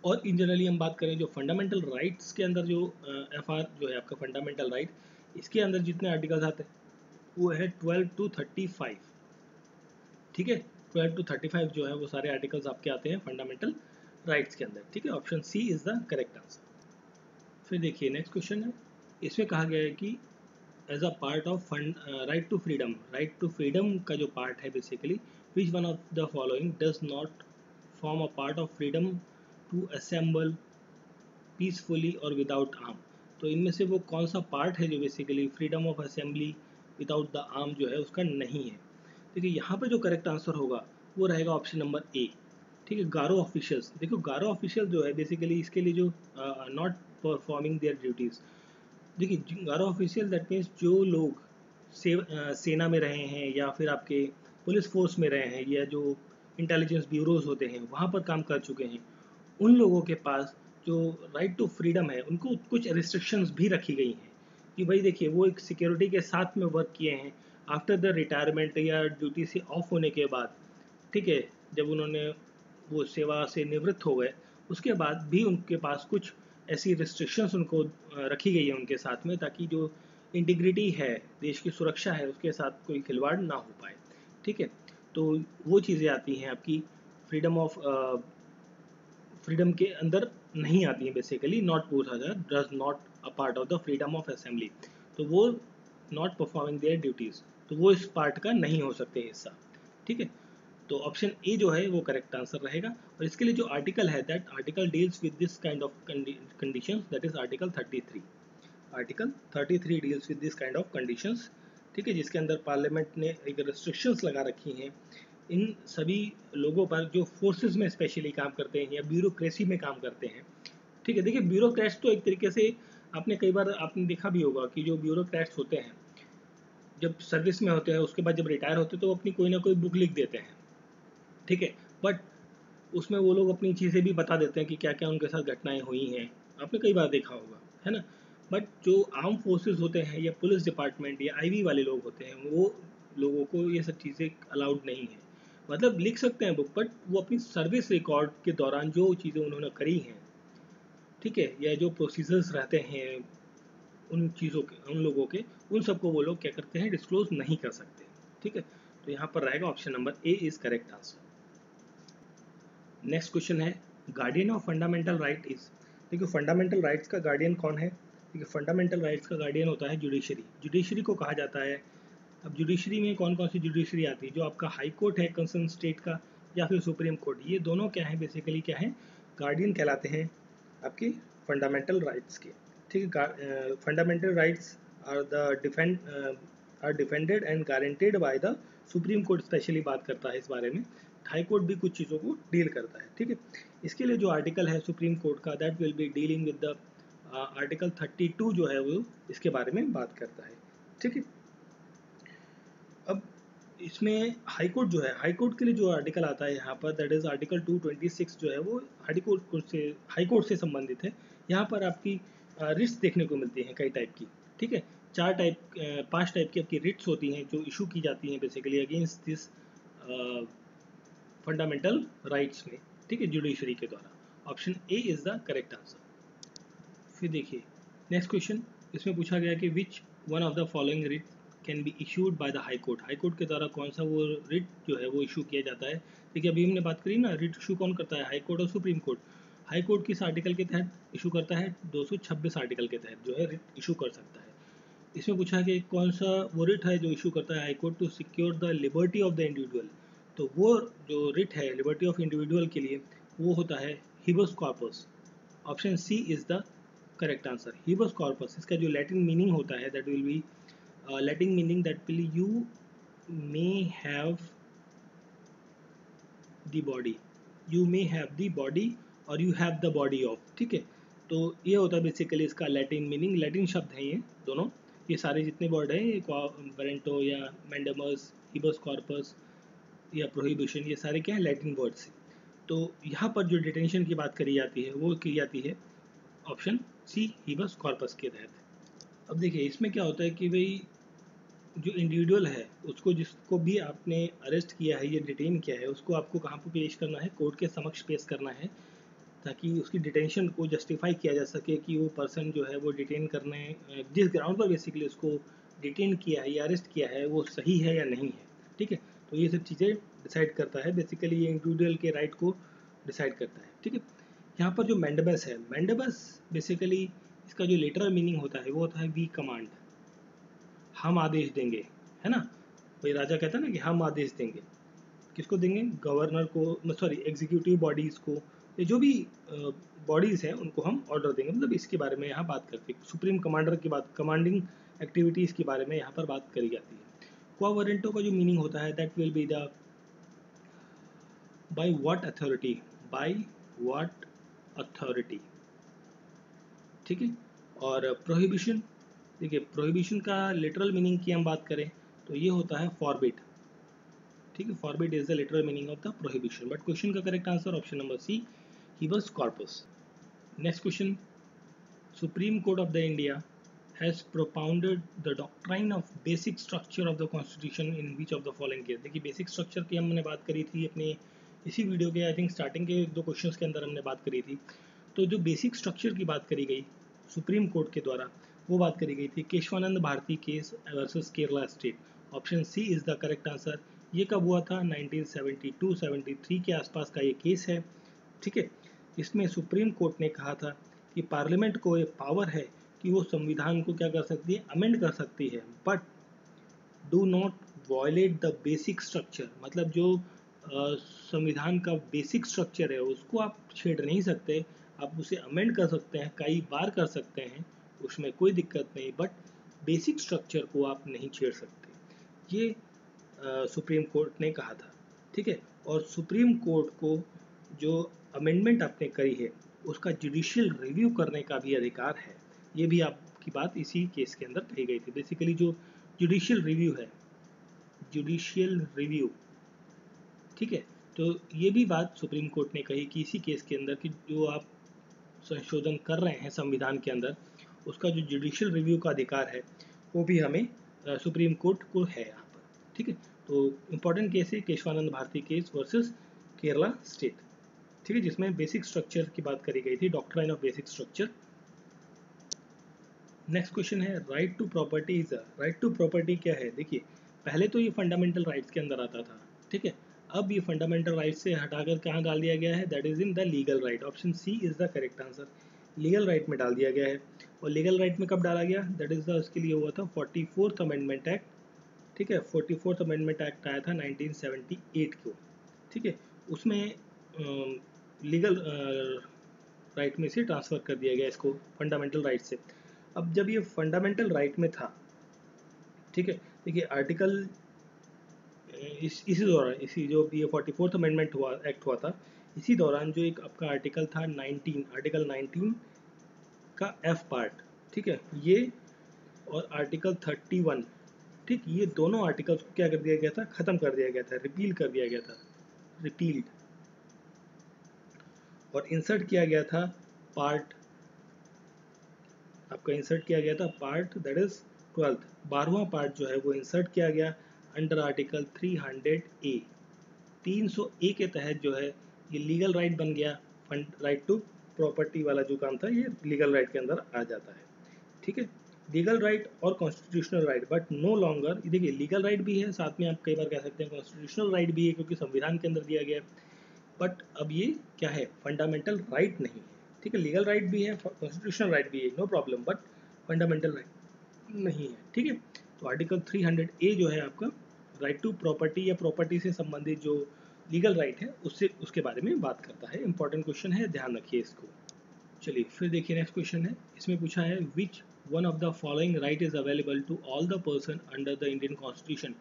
और इन जनरली हम बात करें जो फंडामेंटल राइट्स के अंदर जो FR जो है आपका फंडामेंटल राइट, इसके अंदर जितने आर्टिकल्स आते हैं वो है 12 to 35। ठीक है, 12 to 35 जो है वो सारे आर्टिकल्स आपके आते हैं फंडामेंटल राइट्स के अंदर। ठीक है, option C is the correct answer. फिर देखिए नेक्स्ट क्वेश्चन है, इसमें कहा गया है कि as a part of right to freedom, right to freedom का जो पार्ट है basically, which one of the following does not form a part of freedom to assemble peacefully और विदाउट आर्म। तो इनमें से वो कौन सा पार्ट है जो basically freedom of assembly without the arm जो है उसका नहीं है। देखिए यहाँ पे जो करेक्ट आंसर होगा वो रहेगा ऑप्शन नंबर ए। ठीक है, गारो ऑफिशियल्स, देखो गारो ऑफिशियल जो है बेसिकली इसके लिए जो नॉट परफॉर्मिंग देयर ड्यूटीज़। देखिए गारो ऑफिशियल दैट मीन्स जो लोग सेना में रहे हैं या फिर आपके पुलिस फोर्स में रहे हैं या जो इंटेलिजेंस ब्यूरोज होते हैं वहाँ पर काम कर चुके हैं, उन लोगों के पास जो राइट टू फ्रीडम है उनको कुछ रिस्ट्रिक्शंस भी रखी गई हैं कि भाई देखिए वो एक सिक्योरिटी के साथ में वर्क किए हैं आफ्टर द रिटायरमेंट या ड्यूटी से ऑफ होने के बाद। ठीक है, जब उन्होंने वो सेवा से निवृत्त हो गए उसके बाद भी उनके पास कुछ ऐसी रिस्ट्रिक्शंस उनको रखी गई है उनके साथ में, ताकि जो इंटीग्रिटी है, देश की सुरक्षा है, उसके साथ कोई खिलवाड़ ना हो पाए। ठीक है, तो वो चीज़ें आती हैं आपकी फ्रीडम के अंदर नहीं आती हैं बेसिकली। नॉट पूछा जाए does not a part of the freedom of assembly, तो वो नॉट परफॉर्मिंग देयर ड्यूटीज़, तो वो इस पार्ट का नहीं हो सकते हिस्सा। ठीक है, तो ऑप्शन ए जो है वो करेक्ट आंसर रहेगा। और इसके लिए जो आर्टिकल है that article deals with this kind of conditions, that is article 33। Article 33 deals with this kind of conditions. ठीक है, जिसके अंदर पार्लियामेंट ने एक रिस्ट्रिक्शंस लगा रखी हैं इन सभी लोगों पर जो फोर्सेस में स्पेशली काम करते हैं या ब्यूरोक्रेसी में काम करते हैं। ठीक है, देखिए ब्यूरोक्रेट्स तो एक तरीके से आपने कई बार आपने देखा भी होगा कि जो ब्यूरोक्रेट्स होते हैं जब सर्विस में होते हैं उसके बाद जब रिटायर होते हैं तो वो अपनी कोई ना कोई बुक लिख देते हैं। ठीक है, बट उसमें वो लोग अपनी चीज़ें भी बता देते हैं कि क्या क्या उनके साथ घटनाएं हुई हैं, आपने कई बार देखा होगा, है ना। बट जो आर्म फोर्सेस होते हैं या पुलिस डिपार्टमेंट या आईवी वाले लोग होते हैं वो लोगों को ये सब चीज़ें अलाउड नहीं है। मतलब लिख सकते हैं बुक, बट वो अपनी सर्विस रिकॉर्ड के दौरान जो चीज़ें उन्होंने करी हैं, ठीक है, या जो प्रोसीजर्स रहते हैं उन चीज़ों के, उन लोगों के, उन सबको वो लोग क्या करते हैं, डिस्क्लोज नहीं कर सकते। ठीक है, तो यहाँ पर रहेगा option number A is correct answer. Next question है, guardian of fundamental right is. देखिए फंडामेंटल राइट्स का गार्डियन कौन है। देखिए फंडामेंटल राइट्स का गार्डियन होता है जुडिशरी। जुडिशरी को कहा जाता है, अब जुडिशरी में कौन कौन सी जुडिशरी आती है, जो आपका हाई कोर्ट है कंसर्न स्टेट का या फिर सुप्रीम कोर्ट, ये दोनों क्या है बेसिकली, क्या है, गार्डियन कहलाते हैं आपके फंडामेंटल राइट्स के। ठीक है, fundamental rights are defended and guaranteed by the supreme court, specially बात करता है इस बारे में। हाई कोर्ट भी कुछ चीज़ों को डील करता है। ठीक है, इसके लिए जो आर्टिकल है सुप्रीम कोर्ट का, that will be dealing with the article 32 जो है वो इसके बारे में बात करता है। ठीक है, अब इसमें हाई कोर्ट जो है, हाई कोर्ट के लिए जो आर्टिकल आता है यहाँ पर, दैट इज आर्टिकल 226 जो है वो हाई कोर्ट से संबंधित है। यहाँ पर आपकी रिट्स देखने को मिलती हैं कई टाइप की। ठीक है, 5 टाइप की आपकी रिट्स होती हैं जो इशू की जाती हैं basically against this fundamental rights में। ठीक है, जुडिशरी के द्वारा। Option A is the correct answer. फिर देखिए नेक्स्ट क्वेश्चन, इसमें पूछा गया कि विच one of the following writ can be issued by the high court. High court के द्वारा कौन सा वो रिट जो है वो इशू किया जाता है। देखिए अभी हमने बात करी ना, रिट इशू कौन करता है, हाई कोर्ट और सुप्रीम कोर्ट। हाई कोर्ट किस आर्टिकल के तहत इशू करता है, 226 आर्टिकल के तहत जो है रिट इशू कर सकता है। इसमें पूछा है कि कौन सा वो रिट है जो इशू करता है high court to secure the liberty of the individual. तो वो जो रिट है लिबर्टी ऑफ इंडिविजुअल के लिए वो होता है habeas corpus. Option C is the correct answer, habeas corpus. इसका जो लैटिन मीनिंग होता है that will be Latin meaning that will you may have the body, you may have the body और you have the body of. ठीक है, तो ये होता है बेसिकली इसका लैटिन मीनिंग। लैटिन शब्द हैं ये दोनों, ये सारे जितने वर्ड हैं, ये वारंटो या मैंडेमस, हिबस कॉर्पस या प्रोहिबिशन, ये सारे क्या है, लैटिन वर्ड्स हैं। तो यहाँ पर जो डिटेंशन की बात करी जाती है वो की जाती है ऑप्शन सी, हिबस कॉर्पस के तहत। अब देखिए इसमें क्या होता है कि भाई जो इंडिविजुअल है उसको, जिसको भी आपने अरेस्ट किया है या डिटेन किया है, उसको आपको कहाँ पर पेश करना है, कोर्ट के समक्ष पेश करना है, ताकि उसकी डिटेंशन को जस्टिफाई किया जा सके कि वो पर्सन जो है वो डिटेन करने, जिस ग्राउंड पर बेसिकली उसको डिटेन किया है या अरेस्ट किया है वो सही है या नहीं है। ठीक है, तो ये सब चीज़ें डिसाइड करता है बेसिकली, ये इंडिविजुअल के राइट को डिसाइड करता है। ठीक है, यहाँ पर जो मैंडेबस है, मैंडेबस बेसिकली इसका जो लिटरल मीनिंग होता है वो होता है वी कमांड, हम आदेश देंगे, है ना। कोई राजा कहता है ना कि हम आदेश देंगे, किसको देंगे, गवर्नर को, सॉरी एग्जीक्यूटिव बॉडीज़ को, ये जो भी बॉडीज़ हैं उनको हम ऑर्डर देंगे। मतलब इसके बारे में यहाँ बात करते हैं, सुप्रीम कमांडर की बात, कमांडिंग एक्टिविटीज़ के बारे में यहाँ पर बात करी जाती है। क्वा वारंटो का जो मीनिंग होता है that will be the by what authority, by what authority. ठीक है, और प्रोहिबिशन, देखिए प्रोहिबिशन का लिटरल मीनिंग की हम बात करें तो ये होता है फॉरबिड। ठीक है, forbid is the literal meaning of the prohibition, but question का correct answer option number C, habeas corpus. Next question, supreme court of the India has propounded the doctrine of basic structure of the constitution in which of the following case. देखिए basic structure की हमने बात करी थी अपने इसी video के, I think starting के 2 क्वेश्चंस के अंदर हमने बात करी थी। तो जो बेसिक स्ट्रक्चर की बात करी गई सुप्रीम कोर्ट के द्वारा, वो बात करी गई थी Kesavananda Bharati case versus Kerala state. Option C is the correct answer. ये कब हुआ था, 1972-73 के आसपास का ये केस है। ठीक है, इसमें सुप्रीम कोर्ट ने कहा था कि पार्लियामेंट को ये पावर है कि वो संविधान को क्या कर सकती है, अमेंड कर सकती है, but do not violate the basic structure. मतलब जो संविधान का बेसिक स्ट्रक्चर है उसको आप छेड़ नहीं सकते, आप उसे अमेंड कर सकते हैं, कई बार कर सकते हैं, उसमें कोई दिक्कत नहीं, बट बेसिक स्ट्रक्चर को आप नहीं छेड़ सकते। ये सुप्रीम कोर्ट ने कहा था। ठीक है, और सुप्रीम कोर्ट को जो अमेंडमेंट आपने करी है उसका जुडिशियल रिव्यू करने का भी अधिकार है। ये भी आपकी बात इसी केस के अंदर कही गई थी। बेसिकली जो जुडिशियल रिव्यू है, जुडिशियल रिव्यू, ठीक है, तो ये भी बात सुप्रीम कोर्ट ने कही कि इसी केस के अंदर कि जो आप संशोधन कर रहे हैं संविधान के अंदर, उसका जो जुडिशियल रिव्यू का अधिकार है वो भी हमें सुप्रीम कोर्ट को है यहाँ पर। ठीक है, तो इम्पॉर्टेंट केस है Kesavananda Bharati case versus Kerala state. ठीक है, जिसमें बेसिक स्ट्रक्चर की बात करी गई थी, doctrine of basic structure. Next question है right to property is a, right to property क्या है। देखिए पहले तो ये फंडामेंटल राइट्स के अंदर आता था। ठीक है, अब ये फंडामेंटल राइट से हटाकर कहाँ डाल दिया गया है, that is in the legal right. Option C is the correct answer, legal right में डाल दिया गया है। और लीगल राइट में कब डाला गया, दैट इज द, उसके लिए हुआ था 44th अमेंडमेंट एक्ट। ठीक है, 44th अमेंडमेंट एक्ट आया था 1978 को। ठीक है, उसमें लीगल राइट में से ट्रांसफ़र कर दिया गया इसको फंडामेंटल राइट से। अब जब ये फंडामेंटल राइट में था, ठीक है, देखिए आर्टिकल इसी दौरान, इसी जो ये 44th अमेंडमेंट हुआ, एक्ट हुआ था, इसी दौरान जो एक आपका आर्टिकल था 19, आर्टिकल 19 का एफ पार्ट, ठीक है, ये और आर्टिकल 31, ठीक, ये दोनों आर्टिकल्स को क्या कर दिया गया था, ख़त्म कर दिया गया था, रिपील कर दिया गया था, रिपील्ड, और इंसर्ट किया गया था पार्ट, आपका इंसर्ट किया गया था पार्ट दैट इज 12वां पार्ट जो है वो इंसर्ट किया गया अंडर आर्टिकल 300A। 300A के तहत जो है ये लीगल राइट बन गया, फंड राइट टू प्रॉपर्टी वाला जो काम था ये लीगल राइट के अंदर आ जाता है, ठीक है। लीगल राइट और constitutional right, but no longer, देखिए लीगल राइट भी है, साथ में आप कई बार कह सकते हैं कॉन्स्टिट्यूशनल राइट भी है, क्योंकि संविधान के अंदर दिया गया है, बट अब ये क्या है, फंडामेंटल राइट नहीं है, ठीक है। लीगल राइट भी है, कॉन्स्टिट्यूशनल राइट भी है, no problem, but fundamental right नहीं है, ठीक है। तो आर्टिकल 300A जो है आपका राइट टू प्रॉपर्टी या प्रॉपर्टी से संबंधित जो लीगल राइट है उससे, उसके बारे में बात करता है। इंपॉर्टेंट क्वेश्चन है, ध्यान रखिए इसको। चलिए फिर देखिए नेक्स्ट क्वेश्चन है, इसमें पूछा है which one of the following right is available to all the person under the Indian constitution.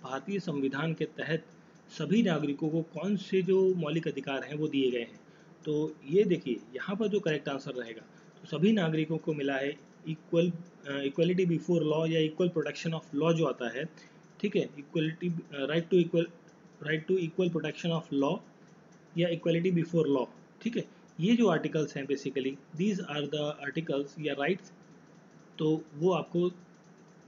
भारतीय संविधान के तहत सभी नागरिकों को कौन से जो मौलिक अधिकार हैं वो दिए गए हैं। तो ये देखिए यहाँ पर जो करेक्ट आंसर रहेगा, तो सभी नागरिकों को मिला है इक्वलिटी बिफोर लॉ या इक्वल प्रोटेक्शन ऑफ लॉ जो आता है, ठीक है, equality, right to equal protection of law या इक्वलिटी बिफोर लॉ, ठीक है। ये जो आर्टिकल्स हैं basically these are the articles या राइट्स, तो वो आपको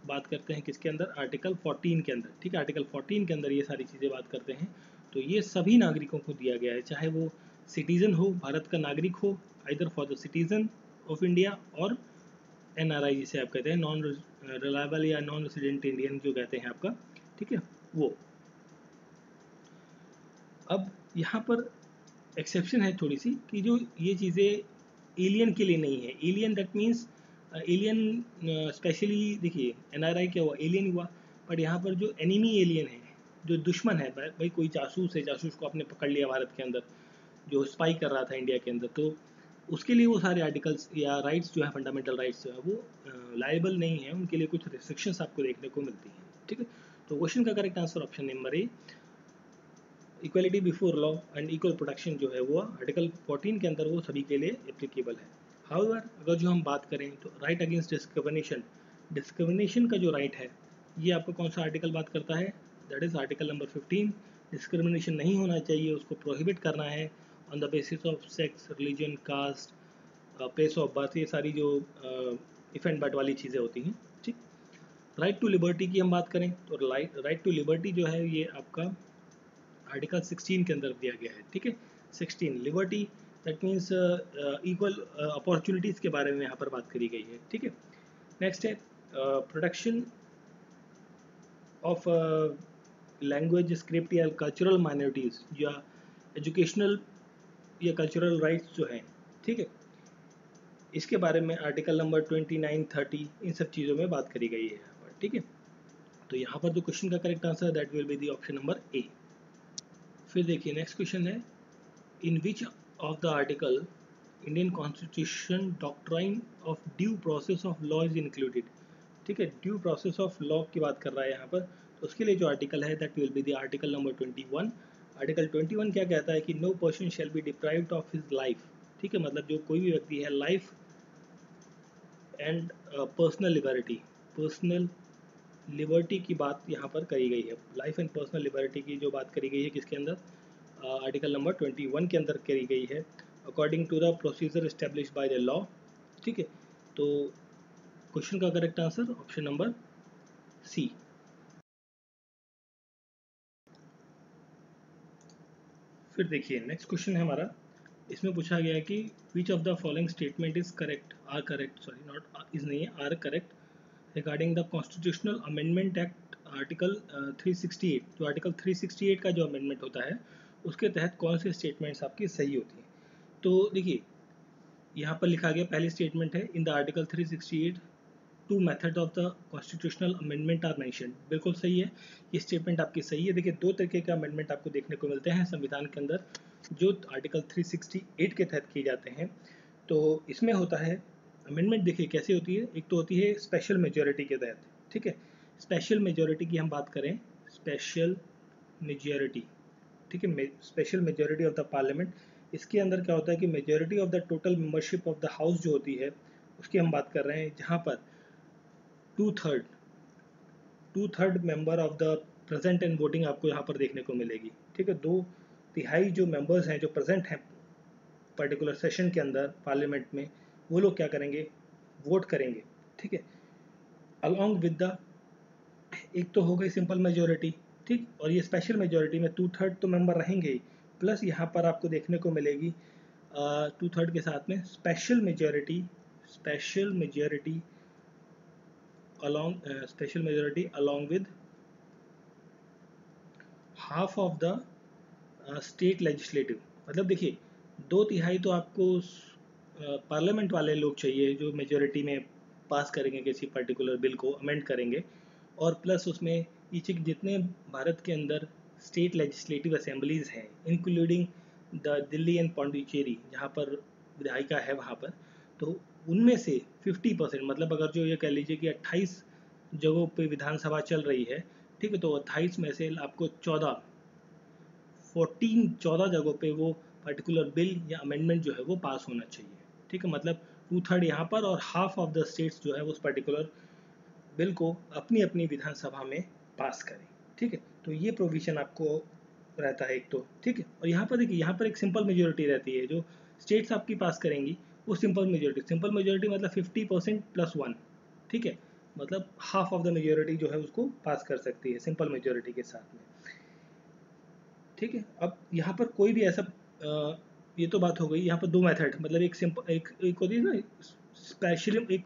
बात करते हैं किसके अंदर, आर्टिकल 14 के अंदर, ठीक है। आर्टिकल 14 के अंदर ये सारी चीज़ें बात करते हैं। तो ये सभी नागरिकों को दिया गया है, चाहे वो सिटीज़न हो, भारत का नागरिक हो, either for the citizen of India और NRI जिसे आप कहते हैं, नॉन रिलायबल या नॉन रेसिडेंट इंडियन जो कहते हैं आपका, ठीक है, वो। अब यहाँ पर एक्सेप्शन है थोड़ी सी कि जो ये चीज़ें एलियन के लिए नहीं है। Alien that means alien specially, देखिए NRI क्या हुआ, एलियन हुआ, बट यहाँ पर जो एनिमी एलियन है, जो दुश्मन है, भाई कोई जासूस है, जासूस को आपने पकड़ लिया भारत के अंदर, जो स्पाई कर रहा था इंडिया के अंदर, तो उसके लिए वो सारे आर्टिकल्स या राइट्स जो है, फंडामेंटल राइट्स जो है वो लायबल नहीं है, उनके लिए कुछ रिस्ट्रिक्शंस आपको देखने को मिलती हैं, ठीक है। तो क्वेश्चन का correct answer option number A, equality before law and equal protection जो है वो आर्टिकल 14 के अंदर वो सभी के लिए एप्लीकेबल है। हाउएवर अगर जो हम बात करें तो राइट अगेंस्ट डिस्क्रिमिनेशन, डिस्क्रिमिनेशन का जो राइट है ये आपको कौन सा आर्टिकल बात करता है, that is article number 15। Discrimination नहीं होना चाहिए, उसको प्रोहिबिट करना है on the basis of sex, religion, caste, place of birth, ये सारी जो इफ एंड बट वाली चीज़ें होती हैं, ठीक। राइट टू लिबर्टी की हम बात करें तो राइट टू लिबर्टी जो है ये आपका आर्टिकल 16 के अंदर दिया गया है, ठीक है। 16 liberty that means equal opportunities के बारे में यहाँ पर बात करी गई है, ठीक है। नेक्स्ट है प्रोटेक्शन ऑफ लैंग्वेज, स्क्रिप्ट या कल्चरल माइनॉरिटीज़ या एजुकेशनल या कल्चरल राइट्स जो हैं, ठीक है, इसके बारे में आर्टिकल नंबर 29, 30 इन सब चीज़ों में बात करी गई है यहाँ पर, ठीक है। तो यहाँ पर जो क्वेश्चन का correct answer that will be the option number A. फिर देखिए नेक्स्ट क्वेश्चन है, in which of the article Indian constitution doctrine of due process of law is included, ठीक है। ड्यू प्रोसेस ऑफ लॉ की बात कर रहा है यहाँ पर, तो उसके लिए जो आर्टिकल है that will be the article number 21। Article 21 क्या कहता है कि no person shall be deprived of his life, ठीक है, मतलब जो कोई भी व्यक्ति है life and personal liberty, personal liberty की बात यहाँ पर करी गई है। लाइफ एंड पर्सनल लिबर्टी की जो बात करी गई है किसके अंदर, आर्टिकल नंबर 21 के अंदर करी गई है, according to the procedure establish by the law, ठीक है। तो क्वेश्चन का correct answer option number C. फिर देखिए नेक्स्ट क्वेश्चन है हमारा, इसमें पूछा गया है कि which of the following statement is correct, are correct, sorry not is नहीं है, are correct regarding the constitutional amendment act article 368। जो आर्टिकल 368 का जो अमेंडमेंट होता है उसके तहत कौन से स्टेटमेंट्स आपकी सही होती हैं। तो देखिए यहाँ पर लिखा गया, पहली स्टेटमेंट है in the article 368 two method of the constitutional amendment are mention, बिल्कुल सही है, ये स्टेटमेंट आपकी सही है। देखिए दो तरीके के अमेंडमेंट आपको देखने को मिलते हैं संविधान के अंदर जो आर्टिकल 368 के तहत किए जाते हैं। तो इसमें होता है अमेंडमेंट, देखिए कैसे होती है। एक तो होती है स्पेशल मेजॉरिटी के तहत, ठीक है। स्पेशल मेजॉरिटी की हम बात करें, स्पेशल मेजॉरिटी, ठीक है, special majority of the parliament. इसके अंदर क्या होता है कि majority of the total membership of the house जो होती है उसकी हम बात कर रहे हैं, जहाँ पर two third member of the present and voting आपको यहाँ पर देखने को मिलेगी, ठीक है। 2/3 जो मेंबर्स हैं जो प्रेजेंट हैं पर्टिकुलर सेशन के अंदर पार्लियामेंट में, वो लोग क्या करेंगे, वोट करेंगे, ठीक है। अलॉन्ग विद द, एक तो हो गई सिंपल मेजोरिटी, ठीक, और ये स्पेशल मेजोरिटी में 2/3 तो मेंबर रहेंगे ही, प्लस यहाँ पर आपको देखने को मिलेगी 2/3 के साथ में special majority along with half of the state legislative. मतलब देखिए 2/3 तो आपको पार्लियामेंट वाले लोग चाहिए जो मेजोरिटी में पास करेंगे किसी पर्टिकुलर बिल को, अमेंड करेंगे, और प्लस उसमें नीचे जितने भारत के अंदर स्टेट लेजिस्लेटिव असेंबलीज हैं, including the Delhi and Pondicherry जहाँ पर विधायिका है वहाँ पर, तो उनमें से 50%, मतलब अगर जो ये कह लीजिए कि 28 जगहों पे विधानसभा चल रही है, ठीक है, तो 28 में से आपको 14 जगहों पे वो पर्टिकुलर बिल या अमेंडमेंट जो है वो पास होना चाहिए, ठीक है। मतलब 2/3 यहाँ पर और हाफ ऑफ द स्टेट्स जो है उस पर्टिकुलर बिल को अपनी अपनी विधानसभा में पास करें, ठीक है। तो ये प्रोविजन आपको रहता है एक तो, ठीक है। और यहाँ पर देखिए, यहाँ पर एक सिंपल मेजोरिटी रहती है, जो स्टेट्स आपकी पास करेंगी वो सिंपल मेजोरिटी मतलब 50% + 1, ठीक है। मतलब हाफ ऑफ द मेजोरिटी जो है उसको पास कर सकती है सिंपल मेजोरिटी के साथ में, ठीक है। अब यहाँ पर कोई भी ऐसा ये तो बात हो गई, यहाँ पर दो मेथड, मतलब एक सिंपल, एक होती है ना स्पेशल, एक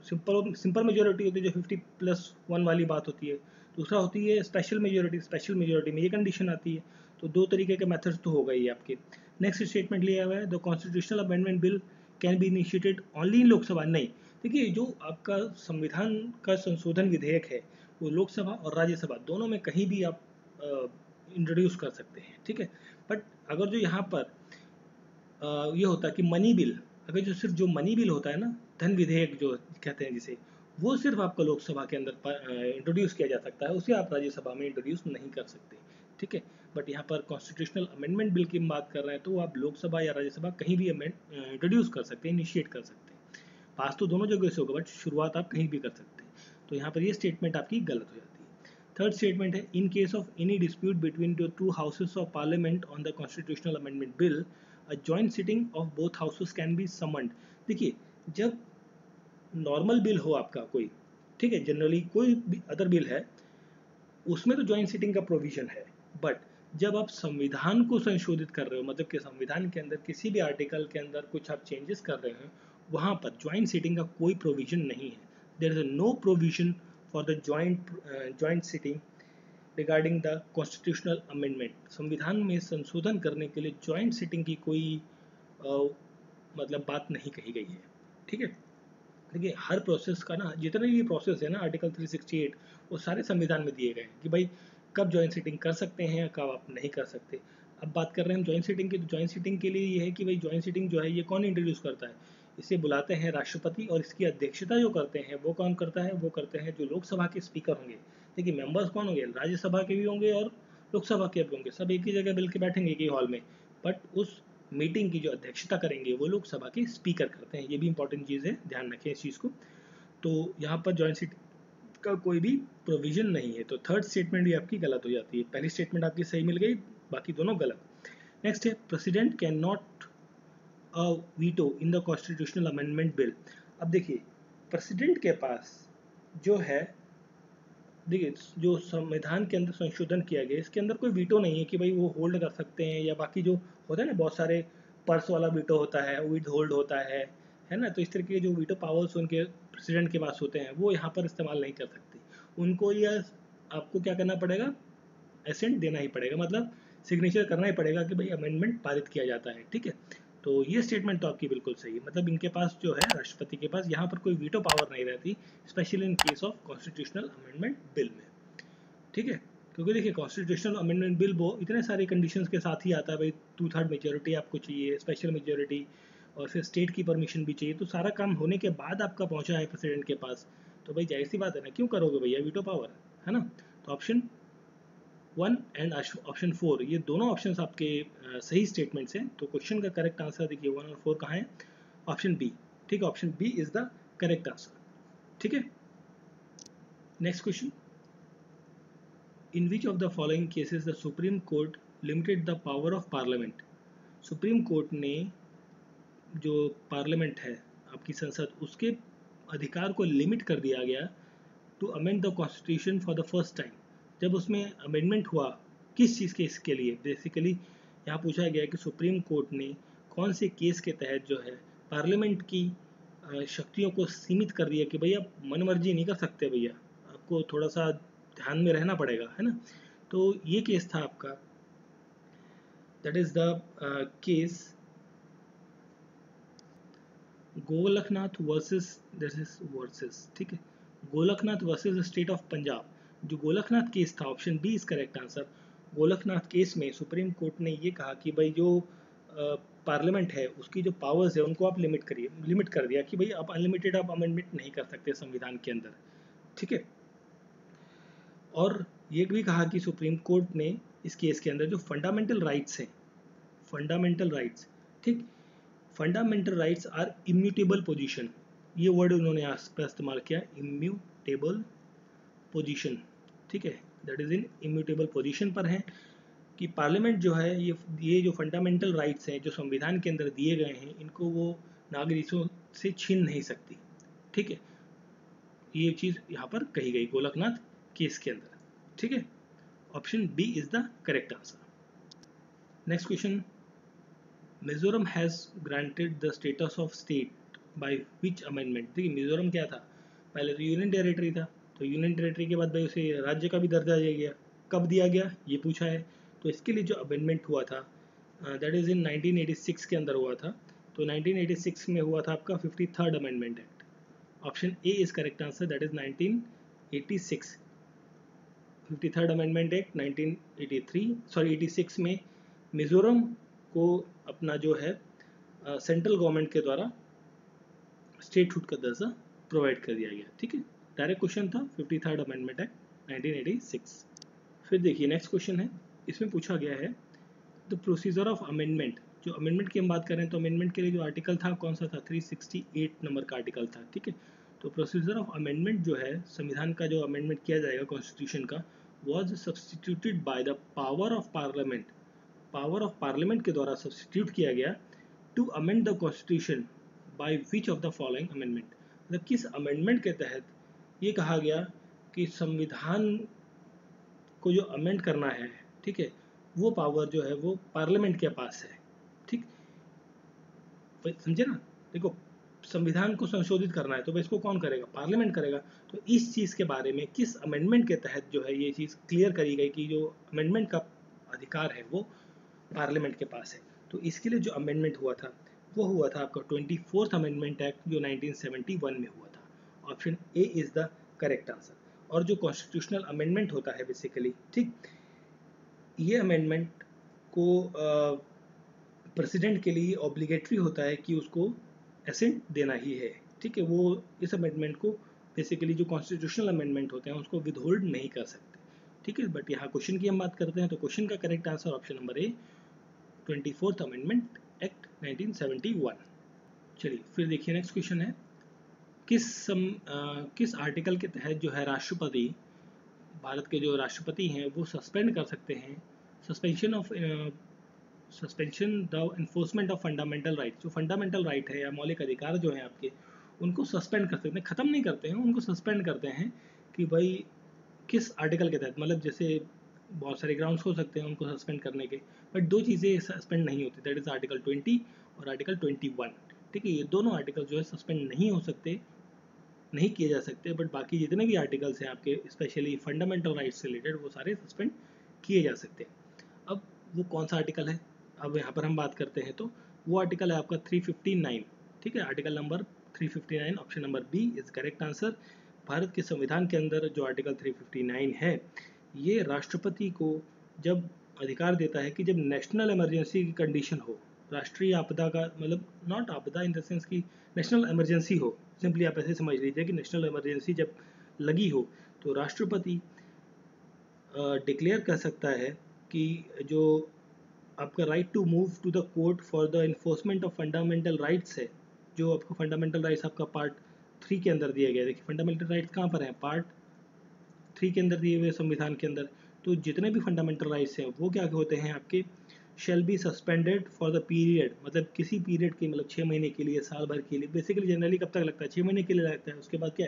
सिंपल मेजोरिटी होती है जो 50+1 वाली बात होती है, दूसरा होती है स्पेशल मेजोरिटी में ये कंडीशन आती है। तो दो तरीके के मेथड्स तो हो गई आपके। नेक्स्ट स्टेटमेंट लिया हुआ है, the constitutional amendment bill can be initiated only in Lok Sabha. नहीं, देखिए जो आपका संविधान का संशोधन विधेयक है वो लोकसभा और राज्यसभा दोनों में कहीं भी आप इंट्रोड्यूस कर सकते हैं, ठीक है। बट अगर जो यहाँ पर ये होता है कि मनी बिल, अगर जो सिर्फ जो मनी बिल होता है ना, धन विधेयक जो कहते हैं जिसे, वो सिर्फ आपको लोकसभा के अंदर इंट्रोड्यूस किया जा सकता है, उसे आप राज्यसभा में इंट्रोड्यूस नहीं कर सकते, ठीक है। बट यहाँ पर कॉन्स्टिट्यूशनल अमेंडमेंट बिल की बात कर रहे हैं तो आप लोकसभा या राज्यसभा कहीं भी इंट्रोड्यूस कर सकते हैं, इनिशिएट कर सकते हैं। पास तो दोनों जगह से होगा बट शुरुआत आप कहीं भी कर सकते हैं। तो यहाँ पर ये स्टेटमेंट आपकी गलत हो जाती है। थर्ड स्टेटमेंट है, in case of any dispute between the two houses of parliament on the constitutional amendment bill, a joint sitting of both houses can be summoned. देखिए जब नॉर्मल बिल हो आपका कोई, ठीक है, जनरली कोई भी अदर बिल है उसमें तो जॉइंट सिटिंग का प्रोविजन है, बट जब आप संविधान को संशोधित कर रहे हो, मतलब कि संविधान के अंदर किसी भी आर्टिकल के अंदर कुछ आप चेंजेस कर रहे हो, वहाँ पर जॉइंट सिटिंग का कोई प्रोविजन नहीं है। There is no provision for the joint sitting regarding the constitutional amendment. संविधान में संशोधन करने के लिए जॉइंट सिटिंग की कोई मतलब बात नहीं कही गई है, ठीक है। देखिए हर प्रोसेस का ना, जितने भी प्रोसेस है ना आर्टिकल 368 वो सारे संविधान में दिए गए हैं कि भाई कब जॉइंट सिटिंग कर सकते हैं, कब आप नहीं कर सकते। अब बात कर रहे हैं हम जॉइंट सिटिंग की, तो जॉइंट सिटिंग के लिए ये है कि भाई जॉइंट सिटिंग जो है ये कौन इंट्रोड्यूस करता है, इसे बुलाते हैं राष्ट्रपति, और इसकी अध्यक्षता जो करते हैं वो कौन करता है, वो करते हैं जो लोकसभा के स्पीकर होंगे। देखिए मेंबर्स कौन होंगे, राज्यसभा के भी होंगे और लोकसभा के भी होंगे, सब एक ही जगह मिल के बैठेंगे एक ही हॉल में, बट उस मीटिंग की जो अध्यक्षता करेंगे वो लोकसभा के स्पीकर करते हैं। ये भी इंपॉर्टेंट चीज़ है, ध्यान रखें इस चीज़ को। तो यहाँ पर जॉइंट सिटिंग का कोई भी प्रोविजन नहीं है, तो थर्ड स्टेटमेंट भी आपकी गलत हो जाती है। पहली स्टेटमेंट आपकी सही मिल गई, बाकी दोनों गलत। नेक्स्ट है, president can not veto in the constitutional amendment bill. अब देखिए प्रेसिडेंट के पास जो है, देखिए जो संविधान के अंदर संशोधन किया गया इसके अंदर कोई वीटो नहीं है कि भाई वो होल्ड कर सकते हैं, या बाकी जो होता है ना बहुत सारे पर्स वाला वीटो होता है, विद होल्ड होता है ना, तो इस तरीके के जो वीटो पावर्स उनके प्रेसिडेंट के पास होते हैं वो यहाँ पर इस्तेमाल नहीं कर सकते। उनको यह आपको क्या करना पड़ेगा, एसेंट देना ही पड़ेगा, मतलब सिग्नेचर करना ही पड़ेगा कि भाई अमेंडमेंट पारित किया जाता है, ठीक है। तो ये स्टेटमेंट तो आपकी बिल्कुल सही है, मतलब इनके पास जो है राष्ट्रपति के पास यहाँ पर कोई वीटो पावर नहीं रहती, specially in case of constitutional amendment bill में, ठीक है। क्योंकि देखिए कॉन्स्टिट्यूशनल अमेंडमेंट बिल वो इतने सारे कंडीशंस के साथ ही आता है, भाई 2/3 मेजोरिटी आपको चाहिए, स्पेशल मेजोरिटी, और फिर स्टेट की परमिशन भी चाहिए, तो सारा काम होने के बाद आपका पहुंचा है प्रेसिडेंट के पास, तो भाई जाहिर सी बात है ना, क्यों करोगे भैया वीटो पावर, है ना। तो ऑप्शन 1 एंड ऑप्शन 4 ये दोनों ऑप्शंस आपके सही स्टेटमेंट्स हैं। तो क्वेश्चन का करेक्ट आंसर देखिए 1 और 4 कहाँ है, ऑप्शन बी। ठीक है, option B is the correct answer. ठीक है, next question, in which of the following cases the supreme court limited the power of parliament. Supreme court ने जो पार्लियामेंट है आपकी संसद, उसके अधिकार को लिमिट कर दिया गया to amend the constitution for the first time. जब उसमें अमेंडमेंट हुआ, किस चीज़ के इसके लिए, बेसिकली यहाँ पूछा गया कि सुप्रीम कोर्ट ने कौन से केस के तहत जो है पार्लियामेंट की शक्तियों को सीमित कर दिया कि भैया मनमर्जी नहीं कर सकते भैया, आपको थोड़ा सा ध्यान में रहना पड़ेगा, है ना। तो ये केस था आपका, that is the case Golaknath versus, ठीक है, Golaknath versus state of Punjab. जो गोलकनाथ केस था, option B is correct answer. Golaknath case में सुप्रीम कोर्ट ने ये कहा कि भाई जो पार्लियामेंट है उसकी जो पावर्स है उनको आप लिमिट कर दिया कि भाई आप अनलिमिटेड आप अमेंडमेंट नहीं कर सकते संविधान के अंदर। ठीक है, और ये भी कहा कि सुप्रीम कोर्ट ने इस केस के अंदर जो फंडामेंटल राइट्स हैं, फंडामेंटल राइट्स, ठीक, fundamental rights are immutable position, ये वर्ड उन्होंने यहाँ पर इस्तेमाल किया, इम्यूटेबल पोजीशन। ठीक है, that is in immutable position पर है कि पार्लियामेंट जो है ये जो फंडामेंटल राइट्स हैं जो संविधान के अंदर दिए गए हैं, इनको वो नागरिकों से छीन नहीं सकती। ठीक है, ये चीज़ यहाँ पर कही गई गोलकनाथ केस के अंदर। ठीक है, option B is the correct answer. Next question, Mizoram has granted the status of state by which amendment. देखिए मिजोरम क्या था, पहले तो यूनियन टेरिटरी था, तो यूनियन टेरिटरी के बाद भाई उसे राज्य का भी दर्जा दिया गया, कब दिया गया ये पूछा है। तो इसके लिए जो अमेंडमेंट हुआ था दैट इज़ इन 1986 के अंदर हुआ था। तो 1986 में हुआ था आपका 53rd amendment act. Option A is correct answer, that is 1986। 53rd amendment act 86 में मिजोरम को अपना जो है सेंट्रल गवर्नमेंट के द्वारा स्टेटहुड का दर्जा प्रोवाइड कर दिया गया। ठीक है, डायरेक्ट क्वेश्चन था 53rd अमेंडमेंट एक्ट 1986। फिर देखिए नेक्स्ट क्वेश्चन है, इसमें पूछा गया है द प्रोसीजर ऑफ अमेंडमेंट। जो अमेंडमेंट की हम बात करें तो अमेंडमेंट के लिए जो आर्टिकल था कौन सा था, 368 नंबर का आर्टिकल था। ठीक है, तो प्रोसीजर ऑफ अमेंडमेंट जो है संविधान का जो अमेंडमेंट किया जाएगा कॉन्स्टिट्यूशन का, was substituted by the power of parliament. Power of parliament के द्वारा सब्सटीट्यूट किया गया to amend the constitution by which of the following amendment. मतलब किस अमेंडमेंट के तहत ये कहा गया कि संविधान को जो अमेंड करना है, ठीक है, वो पावर जो है वो पार्लियामेंट के पास है। ठीक, समझे ना। देखो संविधान को संशोधित करना है तो इसको कौन करेगा, पार्लियामेंट करेगा। तो इस चीज़ के बारे में किस अमेंडमेंट के तहत जो है ये चीज़ क्लियर करी गई कि जो अमेंडमेंट का अधिकार है वो पार्लियामेंट के पास है। तो इसके लिए जो अमेंडमेंट हुआ था वो हुआ था आपका 24th अमेंडमेंट एक्ट जो 1971 में हुआ था। Option A is the correct answer. और जो कॉन्स्टिट्यूशनल अमेंडमेंट होता है बेसिकली, ठीक, ये अमेंडमेंट को प्रेसिडेंट के लिए ऑब्लिगेटरी होता है कि उसको एसेंट देना ही है। ठीक है, वो इस अमेंडमेंट को बेसिकली जो कॉन्स्टिट्यूशनल अमेंडमेंट होते हैं उसको विदहोल्ड नहीं कर सकते। ठीक है, बट यहाँ क्वेश्चन की हम बात करते हैं तो क्वेश्चन का करेक्ट आंसर ऑप्शन नंबर ए, 24th अमेंडमेंट एक्ट 1971। चलिए फिर देखिए नेक्स्ट क्वेश्चन है, किस आर्टिकल के तहत जो है राष्ट्रपति, भारत के जो राष्ट्रपति हैं वो सस्पेंड कर सकते हैं, suspension the enforcement of fundamental right. जो फंडामेंटल राइट है या मौलिक अधिकार जो हैं आपके, उनको सस्पेंड कर सकते हैं, ख़त्म नहीं करते हैं, उनको सस्पेंड करते हैं कि भाई किस आर्टिकल के तहत। मतलब जैसे बहुत सारे ग्राउंड्स हो सकते हैं उनको सस्पेंड करने के, बट दो चीज़ें सस्पेंड नहीं होती, दैट इज़ आर्टिकल 20 और आर्टिकल 21। ठीक है, ये दोनों आर्टिकल जो है सस्पेंड नहीं हो सकते, नहीं किए जा सकते, बट बाकी जितने भी आर्टिकल्स हैं आपके स्पेशली फंडामेंटल राइट्स से रिलेटेड वो सारे सस्पेंड किए जा सकते हैं। अब वो कौन सा आर्टिकल है, अब यहाँ पर हम बात करते हैं तो वो आर्टिकल है आपका 359। ठीक है, article number 359, option number B is correct answer. भारत के संविधान के अंदर जो आर्टिकल 359 है ये राष्ट्रपति को जब अधिकार देता है कि जब नेशनल इमरजेंसी की कंडीशन हो, राष्ट्रीय आपदा का मतलब नॉट आपदा इन द सेंस कि नेशनल इमरजेंसी हो, सिंपली आप ऐसे समझ लीजिए कि नेशनल इमरजेंसी जब लगी हो तो राष्ट्रपति डिक्लेयर कर सकता है कि जो आपका right to move to the court for the enforcement of fundamental rights है, जो आपका फंडामेंटल राइट्स आपका पार्ट 3 के अंदर दिया गया है। देखिए फंडामेंटल राइट्स कहाँ पर हैं, पार्ट 3 के अंदर दिए हुए संविधान के अंदर। तो जितने भी फंडामेंटल राइट्स हैं वो क्या होते हैं आपके, shall be suspended for the period, मतलब किसी पीरियड के, मतलब 6 महीने के लिए, साल भर के लिए, बेसिकली जनरली कब तक लगता है, 6 महीने के लिए लगता है, उसके बाद क्या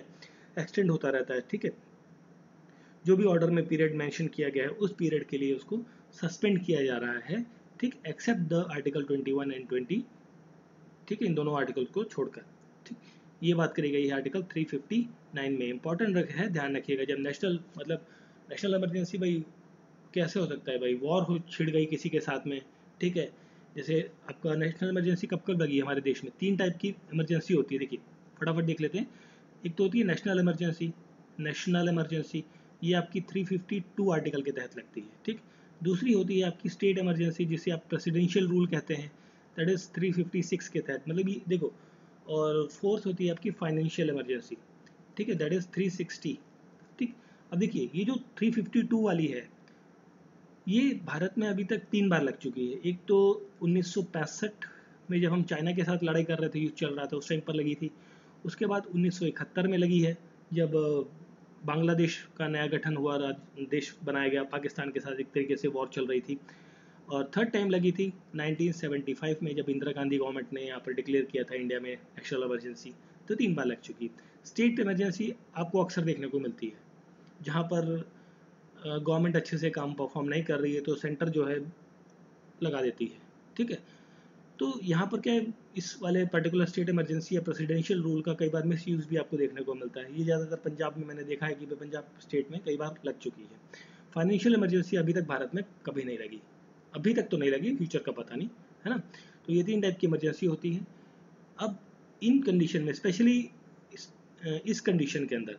एक्सटेंड होता रहता है। ठीक है, जो भी ऑर्डर में पीरियड मेंशन किया गया है उस पीरियड के लिए उसको सस्पेंड किया जा रहा है। ठीक, एक्सेप्ट द आर्टिकल 21 एंड 20, ठीक है, इन दोनों आर्टिकल को छोड़कर। ठीक, ये बात करी गई है आर्टिकल 359 में। इंपॉर्टेंट है, ध्यान रखिएगा, जब नेशनल मतलब नेशनल इमरजेंसी भाई कैसे हो सकता है भाई, वॉर हो छिड़ गई किसी के साथ में। ठीक है, जैसे आपका नेशनल इमरजेंसी कब कब लगी है हमारे देश में, 3 टाइप की इमरजेंसी होती है, देखिए फटाफट देख लेते हैं। एक तो होती है नेशनल इमरजेंसी, नेशनल इमरजेंसी ये आपकी 352 आर्टिकल के तहत लगती है। ठीक, दूसरी होती है आपकी स्टेट इमरजेंसी, जिसे आप प्रेसिडेंशियल रूल कहते हैं, दैट इज़ 356 के तहत, मतलब ये देखो। और फोर्थ होती है आपकी फाइनेंशियल इमरजेंसी, ठीक है, दैट इज़ 360। ठीक, अब देखिए ये जो 352 वाली है ये भारत में अभी तक 3 बार लग चुकी है। एक तो 1965 में जब हम चाइना के साथ लड़ाई कर रहे थे, युद्ध चल रहा था, उस टाइम पर लगी थी। उसके बाद 1971 में लगी है, जब बांग्लादेश का नया गठन हुआ, देश बनाया गया पाकिस्तान के साथ, एक तरीके से वॉर चल रही थी। और थर्ड टाइम लगी थी 1975 में, जब इंदिरा गांधी गवर्नमेंट ने यहाँ पर डिक्लेयर किया था इंडिया में नेशनल इमरजेंसी। तो 3 बार लग चुकी। स्टेट इमरजेंसी आपको अक्सर देखने को मिलती है, जहाँ पर गवर्नमेंट अच्छे से काम परफॉर्म नहीं कर रही है तो सेंटर जो है लगा देती है। ठीक है, तो यहाँ पर क्या है, इस वाले पर्टिकुलर स्टेट इमरजेंसी या प्रेसिडेंशियल रूल का कई बार मिस यूज़ भी आपको देखने को मिलता है। ये ज़्यादातर पंजाब में मैंने देखा है कि पंजाब स्टेट में कई बार लग चुकी है। फाइनेंशियल इमरजेंसी अभी तक भारत में कभी नहीं लगी, अभी तक तो नहीं लगी, फ्यूचर का पता नहीं है ना। तो ये 3 टाइप की इमरजेंसी होती है। अब इन कंडीशन में स्पेशली इस कंडीशन के अंदर,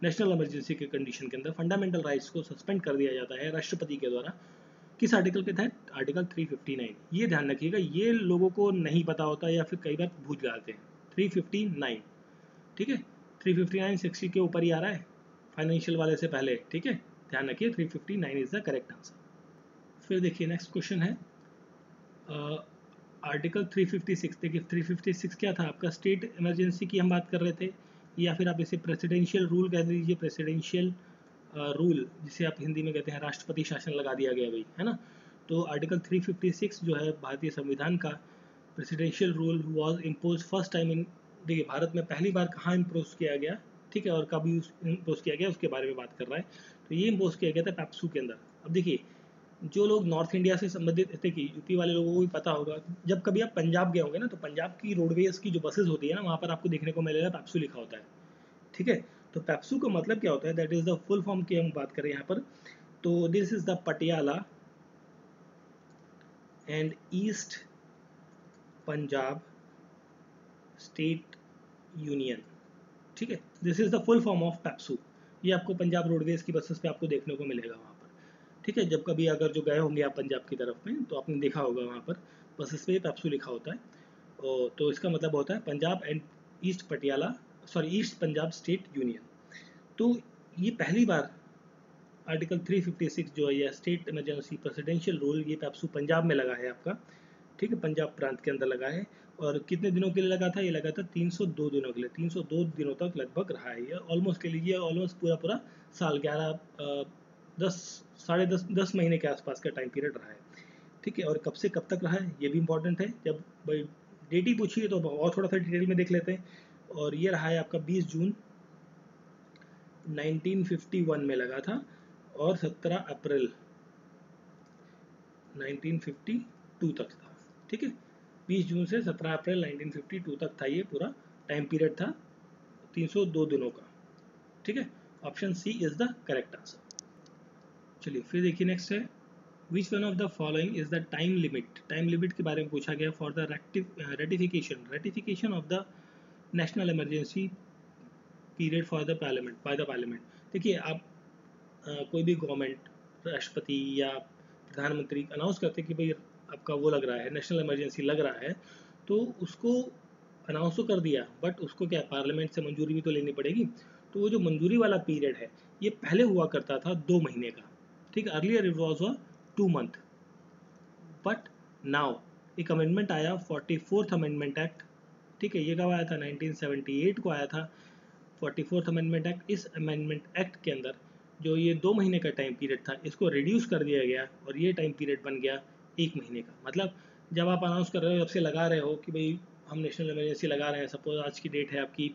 नेशनल इमरजेंसी के कंडीशन के अंदर फंडामेंटल राइट्स को सस्पेंड कर दिया जाता है राष्ट्रपति के द्वारा। किस आर्टिकल के तहत, आर्टिकल 359। ये ध्यान रखिएगा, ये लोगों को नहीं पता होता या फिर कई बार भूल जाते हैं। 359, ठीक है, 359 60 के ऊपर ही आ रहा है, फाइनेंशियल वाले से पहले। ठीक है, ध्यान रखिए 359 इज द करेक्ट आंसर। फिर देखिए नेक्स्ट क्वेश्चन है आर्टिकल 356। देखिए 356 क्या था आपका, स्टेट इमरजेंसी की हम बात कर रहे थे, या फिर आप इसे प्रेसिडेंशियल रूल कह दीजिए, प्रेसिडेंशियल रूल जिसे आप हिंदी में कहते हैं राष्ट्रपति शासन लगा दिया गया भाई, है ना। तो आर्टिकल 356 जो है भारतीय संविधान का, presidential rule was impose first time इन, देखिए भारत में पहली बार कहाँ इम्पोज किया गया, ठीक है, और कब इम्पोज किया गया उसके बारे में बात कर रहा है। तो ये इम्पोज किया गया था पैप्सू के अंदर। अब देखिए जो लोग नॉर्थ इंडिया से संबंधित थे कि यूपी वाले लोगों को भी पता होगा, जब कभी आप पंजाब गए होंगे ना, तो पंजाब की रोडवेज की जो बसेज होती है ना, वहाँ पर आपको देखने को मिलेगा पैप्सू लिखा होता है। ठीक है, तो पैप्सू का मतलब क्या होता है, that is the full form की हम बात करें यहाँ पर, तो this is the Patiala and East Punjab state union. ठीक है, this is the full form of PEPSU. ये आपको पंजाब रोडवेज की बसेस पे आपको देखने को मिलेगा वहाँ पर। ठीक है, जब कभी अगर जो गए होंगे आप पंजाब की तरफ में तो आपने देखा होगा वहाँ पर बसेस पे पैप्सू लिखा होता है। और तो इसका मतलब होता है Punjab and east Patiala, sorry east Punjab state union. तो ये पहली बार आर्टिकल 356 जो है या स्टेट इमरजेंसी प्रेसिडेंशियल रूल, ये पैप्सू पंजाब में लगा है आपका। ठीक है, पंजाब प्रांत के अंदर लगा है। और कितने दिनों के लिए लगा था, ये लगा था 302 दिनों के लिए। 302 दिनों तक लगभग रहा है ये, ऑलमोस्ट के लिए ऑलमोस्ट पूरा पूरा साल, 10 साढ़े 10 महीने के आसपास का टाइम पीरियड रहा है। ठीक है, और कब से कब तक रहा है ये भी इंपॉर्टेंट है, जब भाई डेट ही पूछिए तो और थोड़ा सा डिटेल में देख लेते हैं। और ये रहा है आपका 20 जून 1951 में लगा था, और 17 अप्रैल 1952 तक था। ठीक है, 20 जून से 17 अप्रैल 1952 तक था, ये पूरा टाइम पीरियड था 302 दिनों का। ठीक है, option C is the correct answer. चलिए फिर देखिए नेक्स्ट है, which one of the following is the time limit. Time limit के बारे में पूछा गया for the ratification of the national emergency period for the parliament by the parliament. देखिए आप कोई भी गवर्नमेंट, राष्ट्रपति या प्रधानमंत्री अनाउंस करते कि भाई आपका वो लग रहा है, नेशनल इमरजेंसी लग रहा है, तो उसको अनाउंस तो कर दिया, बट उसको क्या पार्लियामेंट से मंजूरी भी तो लेनी पड़ेगी। तो वो जो मंजूरी वाला पीरियड है ये पहले हुआ करता था 2 महीने का, ठीक है, earlier it was a 2 month, but now एक अमेंडमेंट आया 44th अमेंडमेंट एक्ट, ठीक है, ये कब आया था 1978 को आया था 44th अमेंडमेंट एक्ट। इस अमेंडमेंट एक्ट के अंदर जो ये 2 महीने का टाइम पीरियड था इसको रिड्यूस कर दिया गया और ये टाइम पीरियड बन गया 1 महीने का। मतलब जब आप अनाउंस कर रहे हो, जब से लगा रहे हो कि भाई हम नेशनल इमरजेंसी लगा रहे हैं, सपोज आज की डेट है आपकी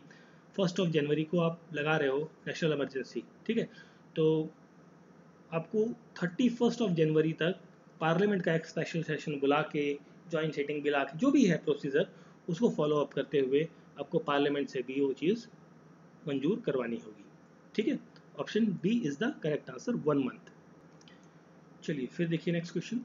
1 जनवरी को आप लगा रहे हो नेशनल इमरजेंसी, ठीक है, तो आपको 31 जनवरी तक पार्लियामेंट का एक स्पेशल सेशन बुला के, जॉइंट सेटिंग बुला के, जो भी है प्रोसीजर उसको फॉलो अप करते हुए आपको पार्लियामेंट से भी वो चीज़ मंजूर करवानी होगी, ठीक है। Option B is the correct answer, 1 month. चलिए फिर देखिए नेक्स्ट क्वेश्चन।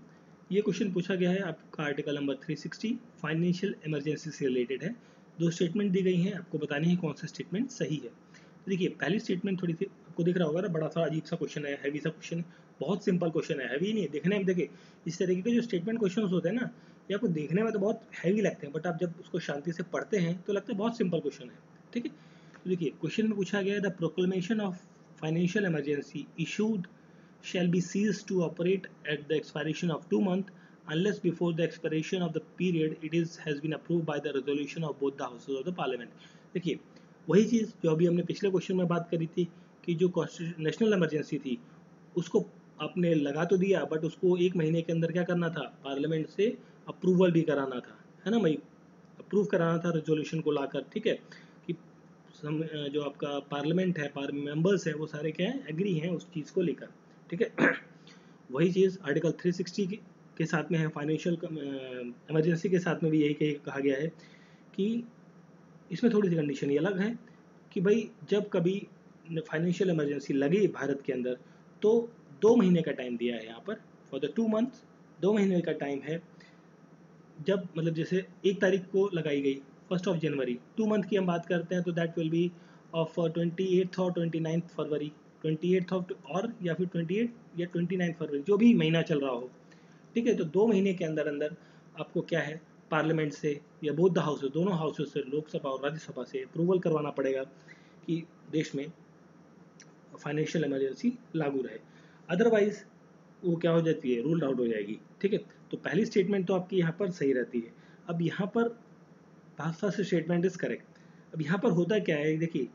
ये क्वेश्चन पूछा गया है आपका आर्टिकल नंबर 360 फाइनेंशियल इमरजेंसी से रिलेटेड है। 2 स्टेटमेंट दी गई हैं, आपको बतानी है कौन सा स्टेटमेंट सही है। तो देखिए पहली स्टेटमेंट थोड़ी सी आपको दिख रहा होगा ना, बड़ा सा अजीब सा क्वेश्चन है, हैवी सा क्वेश्चन है, बहुत सिंपल क्वेश्चन है, हैवी नहीं है देखने में। देखिए इस तरीके के जो स्टेटमेंट क्वेश्चन होते हैं ना, ये आपको देखने में तो बहुत हैवी लगते हैं, बट आप जब उसको शांति से पढ़ते हैं तो लगता है बहुत सिंपल क्वेश्चन है, ठीक है। तो देखिए क्वेश्चन में पूछा गया है the proclamation of financial emergency issued shall be ceased to operate at the expiration of 2 months unless before the expiration of the period it is has been approved by the resolution of both the houses of the parliament। देखिए वही चीज़ जो अभी हमने पिछले question में बात करी थी कि जो नेशनल इमरजेंसी थी उसको आपने लगा तो दिया, बट उसको 1 महीने के अंदर क्या करना था, पार्लियामेंट से अप्रूवल भी कराना था, है ना भाई, अप्रूव कराना था रेजोल्यूशन को लाकर, ठीक है, कि जो आपका पार्लियामेंट है, मेंबर्स हैं, वो सारे क्या हैं, एग्री हैं उस चीज़ को लेकर, ठीक है। वही चीज़ आर्टिकल 360 के साथ में है, फाइनेंशियल इमरजेंसी के साथ में भी यही कहा गया है कि इसमें थोड़ी सी कंडीशन ये अलग है कि भाई जब कभी फाइनेंशियल इमरजेंसी लगे भारत के अंदर तो 2 महीने का टाइम दिया है यहाँ पर, फॉर द 2 मंथ 2 महीने का टाइम है। जब मतलब जैसे 1 तारीख को लगाई गई 1 जनवरी, 2 मंथ की हम बात करते हैं तो दैट विल बी ऑफ 28 और 29 फरवरी, 28 ऑफ और या फिर 28 या 29 फरवरी, जो भी महीना चल रहा हो, ठीक है। तो 2 महीने के अंदर अंदर आपको क्या है, पार्लियामेंट से या बोथ द हाउसेस, दोनों हाउसेस से, लोकसभा और राज्यसभा से अप्रूवल करवाना पड़ेगा कि देश में फाइनेंशियल इमरजेंसी लागू रहे, अदरवाइज वो क्या हो जाती है, रूल्ड आउट हो जाएगी, ठीक है। तो पहली स्टेटमेंट तो आपकी यहाँ पर सही रहती है। अब यहाँ पर फर्स्ट स्टेटमेंट इज करेक्ट। अब यहाँ पर होता क्या है, देखिए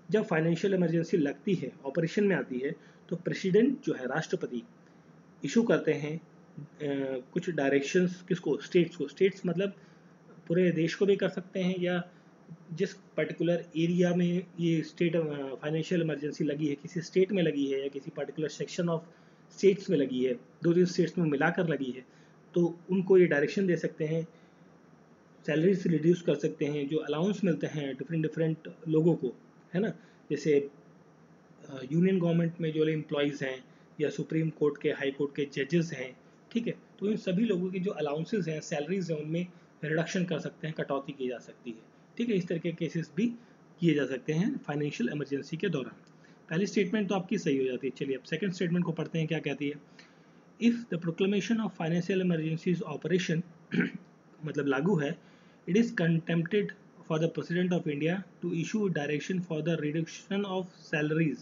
जब फाइनेंशियल इमरजेंसी लगती है, ऑपरेशन में आती है, तो प्रेसिडेंट जो है, राष्ट्रपति इशू करते हैं कुछ डायरेक्शंस, किसको, स्टेट्स को। स्टेट्स मतलब पूरे देश को भी कर सकते हैं, या जिस पर्टिकुलर एरिया में ये स्टेट फाइनेंशियल इमरजेंसी लगी है, किसी स्टेट में लगी है या किसी पर्टिकुलर सेक्शन ऑफ स्टेट्स में लगी है, 2-3 स्टेट्स में मिलाकर लगी है, तो उनको ये डायरेक्शन दे सकते हैं, सैलरीज रिड्यूस कर सकते हैं, जो अलाउंस मिलते हैं डिफरेंट लोगों को, है ना, जैसे यूनियन गवर्नमेंट में जो एम्प्लॉयज़ हैं या सुप्रीम कोर्ट के, हाई कोर्ट के जजेस हैं, ठीक है, तो इन सभी लोगों की जो अलाउंसेस हैं, सैलरीज हैं, उनमें रिडक्शन कर सकते हैं, कटौती की जा सकती है, ठीक है। इस तरह के केसेस भी किए जा सकते हैं फाइनेंशियल इमरजेंसी के दौरान। पहली स्टेटमेंट तो आपकी सही हो जाती है। चलिए अब सेकंड स्टेटमेंट को पढ़ते हैं, क्या कहती है। If the proclamation of financial emergencies operation मतलब लागू है, it is contemplated for the President of India to issue direction for the reduction of salaries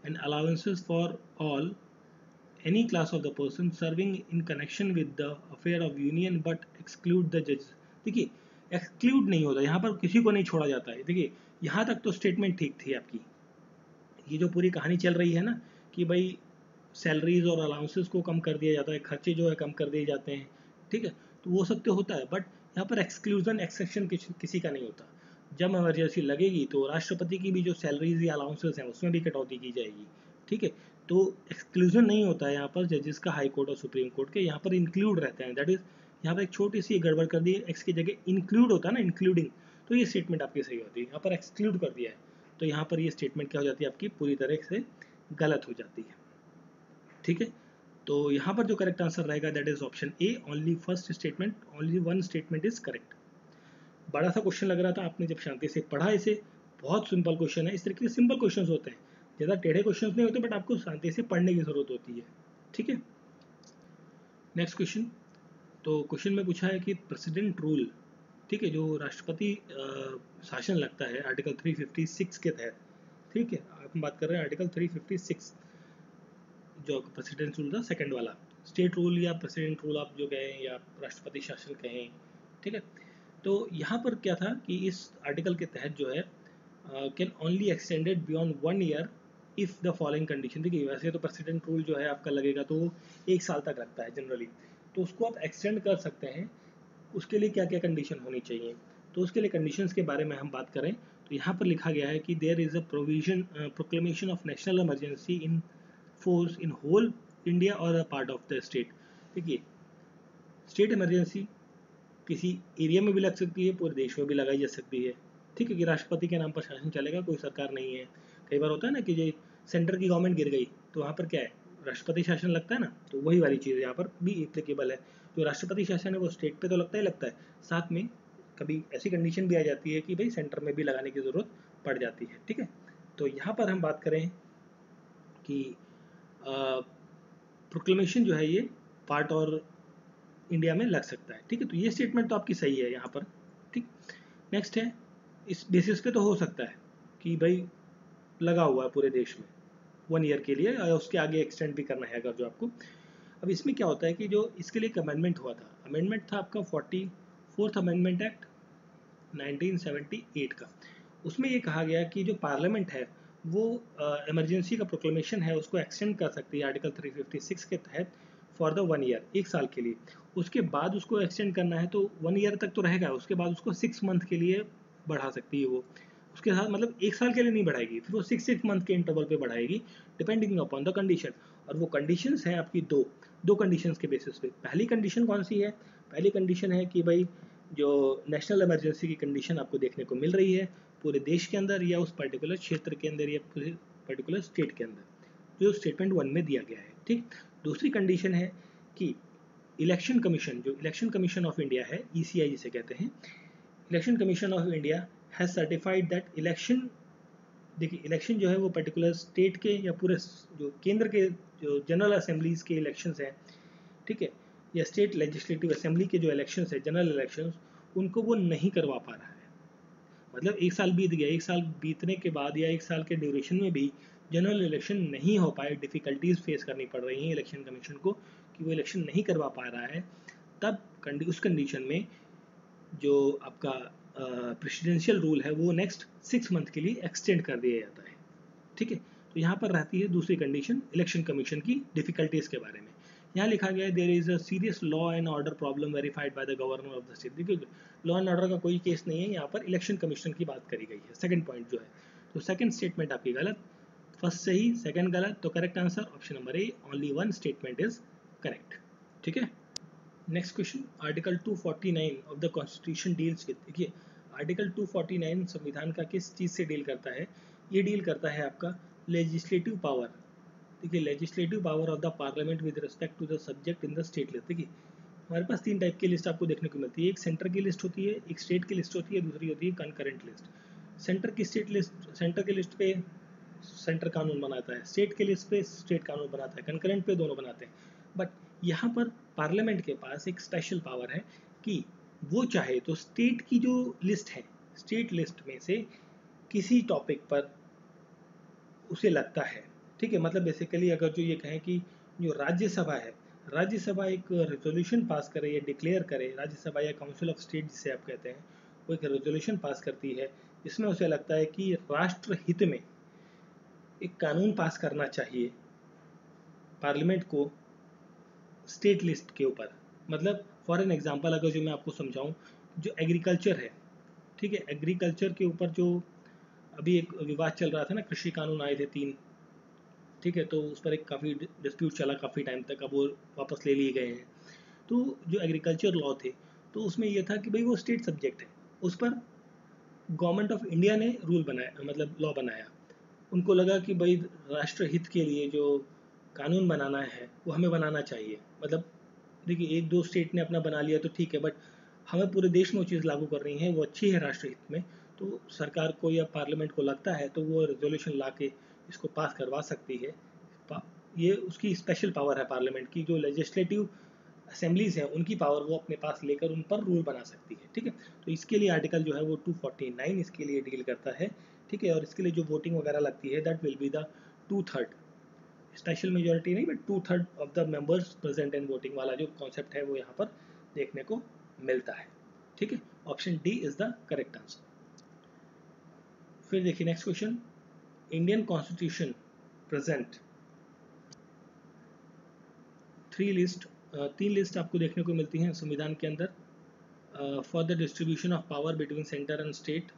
and allowances for all any class of the person serving in connection with the affair of union but exclude the judges। देखिए exclude नहीं होता यहाँ पर, किसी को नहीं छोड़ा जाता है। देखिए यहाँ तक तो स्टेटमेंट ठीक थी आपकी, ये जो पूरी कहानी चल रही है ना कि भाई सैलरीज और अलाउंसेस को कम कर दिया जाता है, खर्चे जो है कम कर दिए जाते हैं, ठीक है, तो वो सब तो होता है, बट यहाँ पर एक्सक्लूजन एक्सेप्शन किसी का नहीं होता। जब इमरजेंसी लगेगी तो राष्ट्रपति की भी जो सैलरीज या अलाउंसेस हैं उसमें भी कटौती की जाएगी, ठीक है। तो एक्सक्लूजन नहीं होता है यहाँ पर जजेस का, हाई कोर्ट और सुप्रीम कोर्ट के, यहाँ पर इंक्लूड रहते हैं। दैट इज यहाँ पर एक छोटी सी गड़बड़ कर दी है, एक्स की जगह इंक्लूड होता है ना, इंक्लूडिंग, तो ये स्टेटमेंट आपकी सही होती है। यहाँ पर एक्सक्लूड कर दिया है तो यहाँ पर ये स्टेटमेंट क्या हो जाती है आपकी, पूरी तरह से गलत हो जाती है, ठीक है। तो यहाँ पर जो करेक्ट आंसर रहेगा that is option A, only first statement, only 1 statement is correct. बड़ा सा क्वेश्चन लग रहा था, आपने जब शांति से पढ़ा इसे, बहुत सिंपल क्वेश्चन है। इस तरीके के सिंपल क्वेश्चन होते हैं, ज़्यादा टेढ़े क्वेश्चन नहीं होते, बट आपको शांति से पढ़ने की जरूरत होती है, ठीक है। नेक्स्ट क्वेश्चन, तो क्वेश्चन में पूछा है कि प्रेसिडेंट रूल, ठीक है, जो राष्ट्रपति शासन लगता है आर्टिकल 356 के तहत, ठीक है, हम बात कर रहे हैं आर्टिकल 356, जो प्रेसिडेंट रूल था सेकंड वाला, स्टेट रूल या प्रेसिडेंट रूल आप जो कहें या राष्ट्रपति शासन कहें, ठीक है। तो यहाँ पर क्या था कि इस आर्टिकल के तहत जो है can only extended beyond 1 year if the following condition. देखिए वैसे तो प्रेसिडेंट रूल जो है आपका लगेगा तो 1 साल तक लगता है जनरली, तो उसको आप एक्सटेंड कर सकते हैं। उसके लिए क्या क्या कंडीशन होनी चाहिए, तो उसके लिए कंडीशंस के बारे में हम बात करें तो यहाँ पर लिखा गया है कि there is a provision proclamation of national emergency in force in whole India और a part of the state. देखिए स्टेट इमरजेंसी किसी एरिया में भी लग सकती है, पूरे देश में भी लगाई जा सकती है, ठीक है, कि राष्ट्रपति के नाम पर शासन चलेगा, कोई सरकार नहीं है। कई बार होता है ना कि जो सेंटर की गवर्नमेंट गिर गई तो वहाँ पर क्या है, राष्ट्रपति शासन लगता है ना, तो वही वाली चीज़ यहाँ पर भी एप्लीकेबल है। जो राष्ट्रपति शासन है वो स्टेट पे तो लगता ही लगता है, साथ में कभी ऐसी कंडीशन भी आ जाती है कि भाई सेंटर में भी लगाने की ज़रूरत पड़ जाती है, ठीक है। तो यहाँ पर हम बात करें कि प्रोक्लेमेशन जो है ये पार्ट और इंडिया में लग सकता है, ठीक है। तो ये स्टेटमेंट तो आपकी सही है यहाँ पर, ठीक। नेक्स्ट है, इस बेसिस पे तो हो सकता है कि भाई लगा हुआ है पूरे देश में 1 ईयर के लिए, और उसके आगे एक्सटेंड भी करना है अगर जो आपको। अब इसमें क्या होता है कि जो इसके लिए एक अमेंडमेंट हुआ था, अमेंडमेंट था आपका 44th अमेंडमेंट एक्ट 1978 का। उसमें ये कहा गया कि जो पार्लियामेंट है वो इमरजेंसी का प्रोक्लेमेशन है उसको एक्सटेंड कर सकती है आर्टिकल 356 के तहत फॉर द 1 ईयर, 1 साल के लिए। उसके बाद उसको एक्सटेंड करना है तो 1 ईयर तक तो रहेगा, उसके बाद उसको 6 मंथ के लिए बढ़ा सकती है वो। उसके साथ मतलब 1 साल के लिए नहीं बढ़ाएगी, फिर वो 6 मंथ के इंटरवल पे बढ़ाएगी डिपेंडिंग अपॉन द कंडीशन। और वो कंडीशंस हैं आपकी दो कंडीशंस के बेसिस पे। पहली कंडीशन कौन सी है, पहली कंडीशन है कि भाई जो नेशनल इमरजेंसी की कंडीशन आपको देखने को मिल रही है पूरे देश के अंदर या उस पर्टिकुलर क्षेत्र के अंदर या पूरे पर्टिकुलर स्टेट के अंदर, जो स्टेटमेंट 1 में दिया गया है, ठीक। दूसरी कंडीशन है कि इलेक्शन कमीशन, जो इलेक्शन कमीशन ऑफ इंडिया है, ECI जिसे कहते हैं, election commission of India has certified that election, देखिए इलेक्शन जो है वो पर्टिकुलर स्टेट के या पूरे जो केंद्र के जो जनरल असेंबलीज के इलेक्शंस हैं, ठीक है, या स्टेट लेजिस्लेटिव असेंबली के जो इलेक्शंस है जनरल इलेक्शंस, उनको वो नहीं करवा पा रहा है। मतलब 1 साल बीत गया, 1 साल बीतने के बाद या 1 साल के ड्यूरेशन में भी जनरल इलेक्शन नहीं हो पाए, डिफ़िकल्टीज फेस करनी पड़ रही हैं इलेक्शन कमीशन को कि वो इलेक्शन नहीं करवा पा रहा है, तब उस कंडीशन में जो आपका प्रेसिडेंशियल रूल है वो नेक्स्ट 6 मंथ के लिए एक्सटेंड कर दिया जाता है, ठीक है। तो यहाँ पर रहती है दूसरी कंडीशन इलेक्शन कमीशन की डिफ़िकल्टीज़ के बारे में। यहाँ लिखा गया है there is a serious law and order problem verified by the governor of the state. देखिए लॉ एंड ऑर्डर का कोई केस नहीं है, यहाँ पर इलेक्शन कमीशन की बात करी गई है, सेकंड पॉइंट जो है। तो सेकंड स्टेटमेंट आपकी गलत, फर्स्ट सही सेकंड गलत, तो correct answer option number A, only 1 statement is correct, ठीक है। Next question, article 249 of the constitution deals with, देखिए आर्टिकल 249 संविधान का किस चीज़ से डील करता है, ये डील करता है आपका लेजिस्लेटिव पावर। देखिए legislative power of the parliament with respect to the subject in the state list. देखिए हमारे पास 3 टाइप की लिस्ट आपको देखने को मिलती है, एक सेंटर की लिस्ट होती है, एक स्टेट की लिस्ट होती है, दूसरी होती है कंकरेंट लिस्ट। सेंटर की स्टेट लिस्ट, सेंटर की लिस्ट पे सेंटर कानून बनाता है, स्टेट के लिस्ट पे स्टेट कानून बनाता है, कंकरेंट पे दोनों बनाते हैं। बट यहाँ पर पार्लियामेंट के पास एक स्पेशल पावर है कि वो चाहे तो स्टेट की जो लिस्ट है, स्टेट लिस्ट में से किसी टॉपिक पर उसे लगता है, ठीक है। मतलब बेसिकली अगर जो ये कहें कि जो राज्यसभा है, राज्यसभा एक रेजोल्यूशन पास करे या डिक्लेयर करे, राज्यसभा या काउंसिल ऑफ स्टेट जिसे आप कहते हैं, वो एक रेजोल्यूशन पास करती है जिसमें उसे लगता है कि राष्ट्र हित में एक कानून पास करना चाहिए पार्लियामेंट को स्टेट लिस्ट के ऊपर। मतलब फॉर एन एग्जांपल अगर जो मैं आपको समझाऊं, जो एग्रीकल्चर है, ठीक है, एग्रीकल्चर के ऊपर जो अभी एक विवाद चल रहा था ना, कृषि कानून आए थे 3, ठीक है, तो उस पर एक काफ़ी डिस्प्यूट चला काफ़ी टाइम तक, अब वो वापस ले लिए गए हैं। तो जो एग्रीकल्चर लॉ थे तो उसमें ये था कि भाई वो स्टेट सब्जेक्ट है, उस पर गवर्नमेंट ऑफ इंडिया ने रूल बनाया, मतलब लॉ बनाया। उनको लगा कि भाई राष्ट्रहित के लिए जो कानून बनाना है वो हमें बनाना चाहिए। मतलब देखिए एक दो स्टेट ने अपना बना लिया तो ठीक है, बट हमें पूरे देश में वो चीज़ लागू करनी है, वो अच्छी है राष्ट्रहित में, तो सरकार को या पार्लियामेंट को लगता है तो वो रेजोल्यूशन ला के इसको पास करवा सकती है। ये उसकी स्पेशल पावर है पार्लियामेंट की, जो लेजिस्लेटिव असेंबलीज हैं उनकी पावर वो अपने पास लेकर उन पर रूल बना सकती है। ठीक है, तो इसके लिए आर्टिकल जो है वो 249 इसके लिए डील करता है। ठीक है, और इसके लिए जो वोटिंग वगैरह लगती है that will be the 2/3, special majority नहीं but 2/3 of the members present and voting वाला जो कॉन्सेप्ट है वो यहाँ पर देखने को मिलता है। ठीक है, option D is the correct answer. फिर देखिए next question, Indian constitution present तीन लिस्ट आपको देखने को मिलती हैं संविधान के अंदर for the distribution of power between centre and state,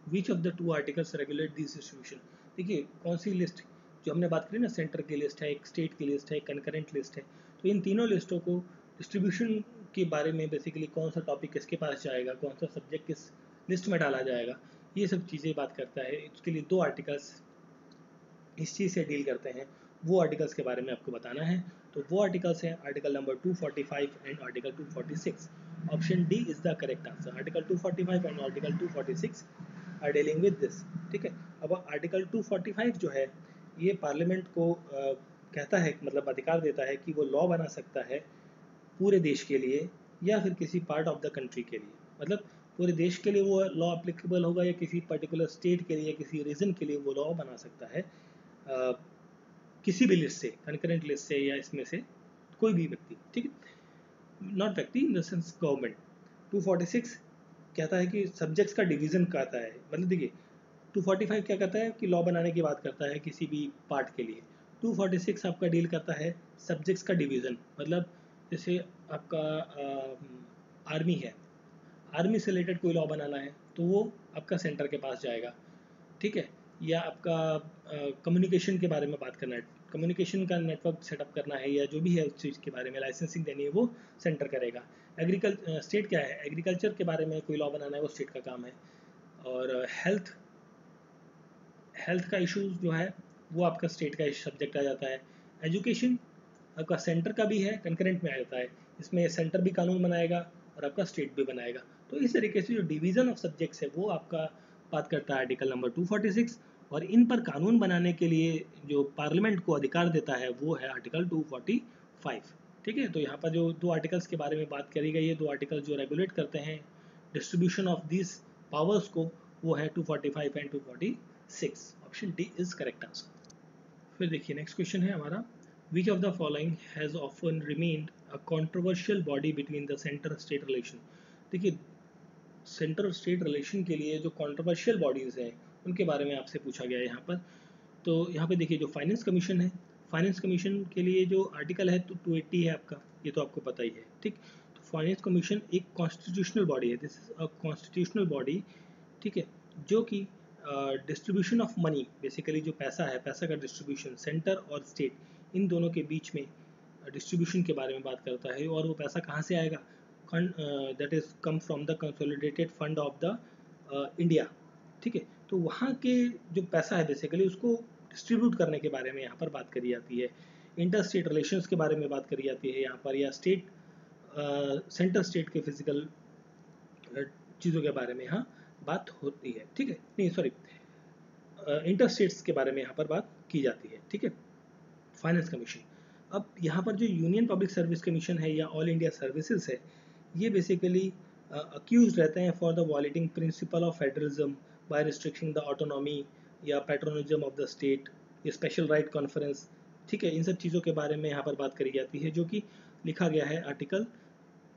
which of the two articles regulate this distribution. देखिए कौन सी लिस्ट जो हमने बात करी ना, सेंटर की लिस्ट है, एक स्टेट की लिस्ट है, एक कंकरेंट लिस्ट है, तो इन तीनों लिस्टों को डिस्ट्रीब्यूशन के बारे में बेसिकली कौन सा टॉपिक किसके पास जाएगा, कौन सा सब्जेक्ट किस लिस्ट में डाला जाएगा, ये सब चीज़ें बात करता है। इसके लिए दो आर्टिकल्स इस चीज़ से डील करते हैं, वो आर्टिकल्स के बारे में आपको बताना है। तो वो आर्टिकल्स हैं article number 245 and article 246। Option D is the correct answer. Article 245 and article 246 are dealing with this. ठीक है, अब आर्टिकल 245 जो है ये पार्लियामेंट को कहता है, मतलब अधिकार देता है कि वो लॉ बना सकता है पूरे देश के लिए या फिर किसी पार्ट ऑफ द कंट्री के लिए। मतलब पूरे देश के लिए वो लॉ अप्लीकेबल होगा या किसी पर्टिकुलर स्टेट के लिए या किसी रीजन के लिए वो लॉ बना सकता है किसी भी लिस्ट से, कंकरेंट लिस्ट से या इसमें से कोई भी व्यक्ति। ठीक है, नॉट व्यक्ति इन द सेंस गवर्नमेंट। 246 कहता है कि सब्जेक्ट्स का डिवीजन कहता है, मतलब देखिए 245 क्या कहता है कि लॉ बनाने की बात करता है किसी भी पार्ट के लिए। 246 आपका डील करता है सब्जेक्ट्स का डिवीजन, मतलब जैसे आपका आर्मी है, आर्मी से रिलेटेड कोई लॉ बनाना है तो वो आपका सेंटर के पास जाएगा। ठीक है, या आपका कम्युनिकेशन के बारे में बात करना है, कम्युनिकेशन का नेटवर्क सेटअप करना है या जो भी है उस चीज़ के बारे में लाइसेंसिंग देनी है वो सेंटर करेगा। स्टेट क्या है, एग्रीकल्चर के बारे में कोई लॉ बनाना है वो स्टेट का काम है। और हेल्थ का इशू जो है वो आपका स्टेट का सब्जेक्ट आ जाता है। एजुकेशन आपका सेंटर का भी है, कंकरेंट में आ जाता है, इसमें सेंटर भी कानून बनाएगा और आपका स्टेट भी बनाएगा। तो इस तरीके से जो डिवीज़न ऑफ सब्जेक्ट्स है वो आपका बात करता है आर्टिकल नंबर 246, और इन पर कानून बनाने के लिए जो पार्लियामेंट को अधिकार देता है वो है आर्टिकल 245। ठीक है, तो यहाँ पर जो दो आर्टिकल्स के बारे में बात करी गई है, दो आर्टिकल जो रेगुलेट करते हैं डिस्ट्रीब्यूशन ऑफ दिस पावर्स को, वो है 245 and 246। Option D is correct answer. फिर देखिए नेक्स्ट क्वेश्चन है हमारा, विच of the following has often remained a controversial body between the centre state relation. देखिए सेंटर स्टेट रिलेशन के लिए जो कंट्रोवर्शियल बॉडीज़ हैं उनके बारे में आपसे पूछा गया है यहाँ पर। तो यहाँ पे देखिए जो फाइनेंस कमीशन है, फाइनेंस कमीशन के लिए जो आर्टिकल है तो 280 है आपका, ये तो आपको पता ही है। ठीक, तो फाइनेंस कमीशन एक कॉन्स्टिट्यूशनल बॉडी है, this is a constitutional body. ठीक है, जो कि डिस्ट्रीब्यूशन ऑफ मनी, बेसिकली जो पैसा है, पैसा का डिस्ट्रीब्यूशन सेंटर और स्टेट इन दोनों के बीच में डिस्ट्रीब्यूशन के बारे में बात करता है। और वो पैसा कहाँ से आएगा, that is come from the consolidated fund of the India. ठीक है, तो वहाँ के जो पैसा है बेसिकली उसको डिस्ट्रीब्यूट करने के बारे में यहाँ पर बात करी जाती है। इंटर स्टेट रिलेशंस के बारे में बात करी जाती है यहाँ पर, या स्टेट सेंटर स्टेट के फिजिकल चीज़ों के बारे में यहाँ बात होती है। ठीक है, नहीं सॉरी, इंटर स्टेट्स के बारे में यहाँ पर बात की जाती है। ठीक है, फाइनेंस कमीशन। अब यहाँ पर जो यूनियन पब्लिक सर्विस कमीशन है या ऑल इंडिया सर्विसेज है, ये बेसिकली अक्यूज रहते हैं for the violating principle of federalism by restricting the autonomy या पैट्रोनिज्म ऑफ द स्टेट, या स्पेशल राइट कॉन्फ्रेंस। ठीक है, इन सब चीज़ों के बारे में यहाँ पर बात करी जाती है, जो कि लिखा गया है article,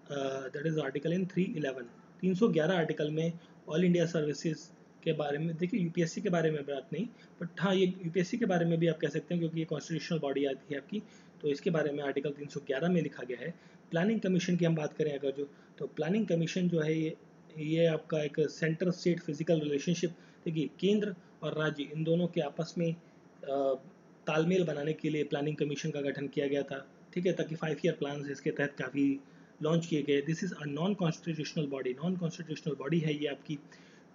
that is article in 311 article में ऑल इंडिया सर्विसेज के बारे में। देखिए यूपीएससी के बारे में बात नहीं, बट हाँ ये यूपीएससी के बारे में भी आप कह सकते हैं क्योंकि ये कॉन्स्टिट्यूशनल बॉडी आती है आपकी, तो इसके बारे में आर्टिकल 311 में लिखा गया है। प्लानिंग कमीशन की हम बात करें अगर जो, तो प्लानिंग कमीशन जो है ये आपका एक सेंटर स्टेट फिजिकल रिलेशनशिप, देखिए केंद्र और राज्य इन दोनों के आपस में तालमेल बनाने के लिए प्लानिंग कमीशन का गठन किया गया था। ठीक है, ताकि 5 ईयर प्लान इसके तहत काफ़ी लॉन्च किए गए। This is a non constitutional body, non constitutional body है ये आपकी।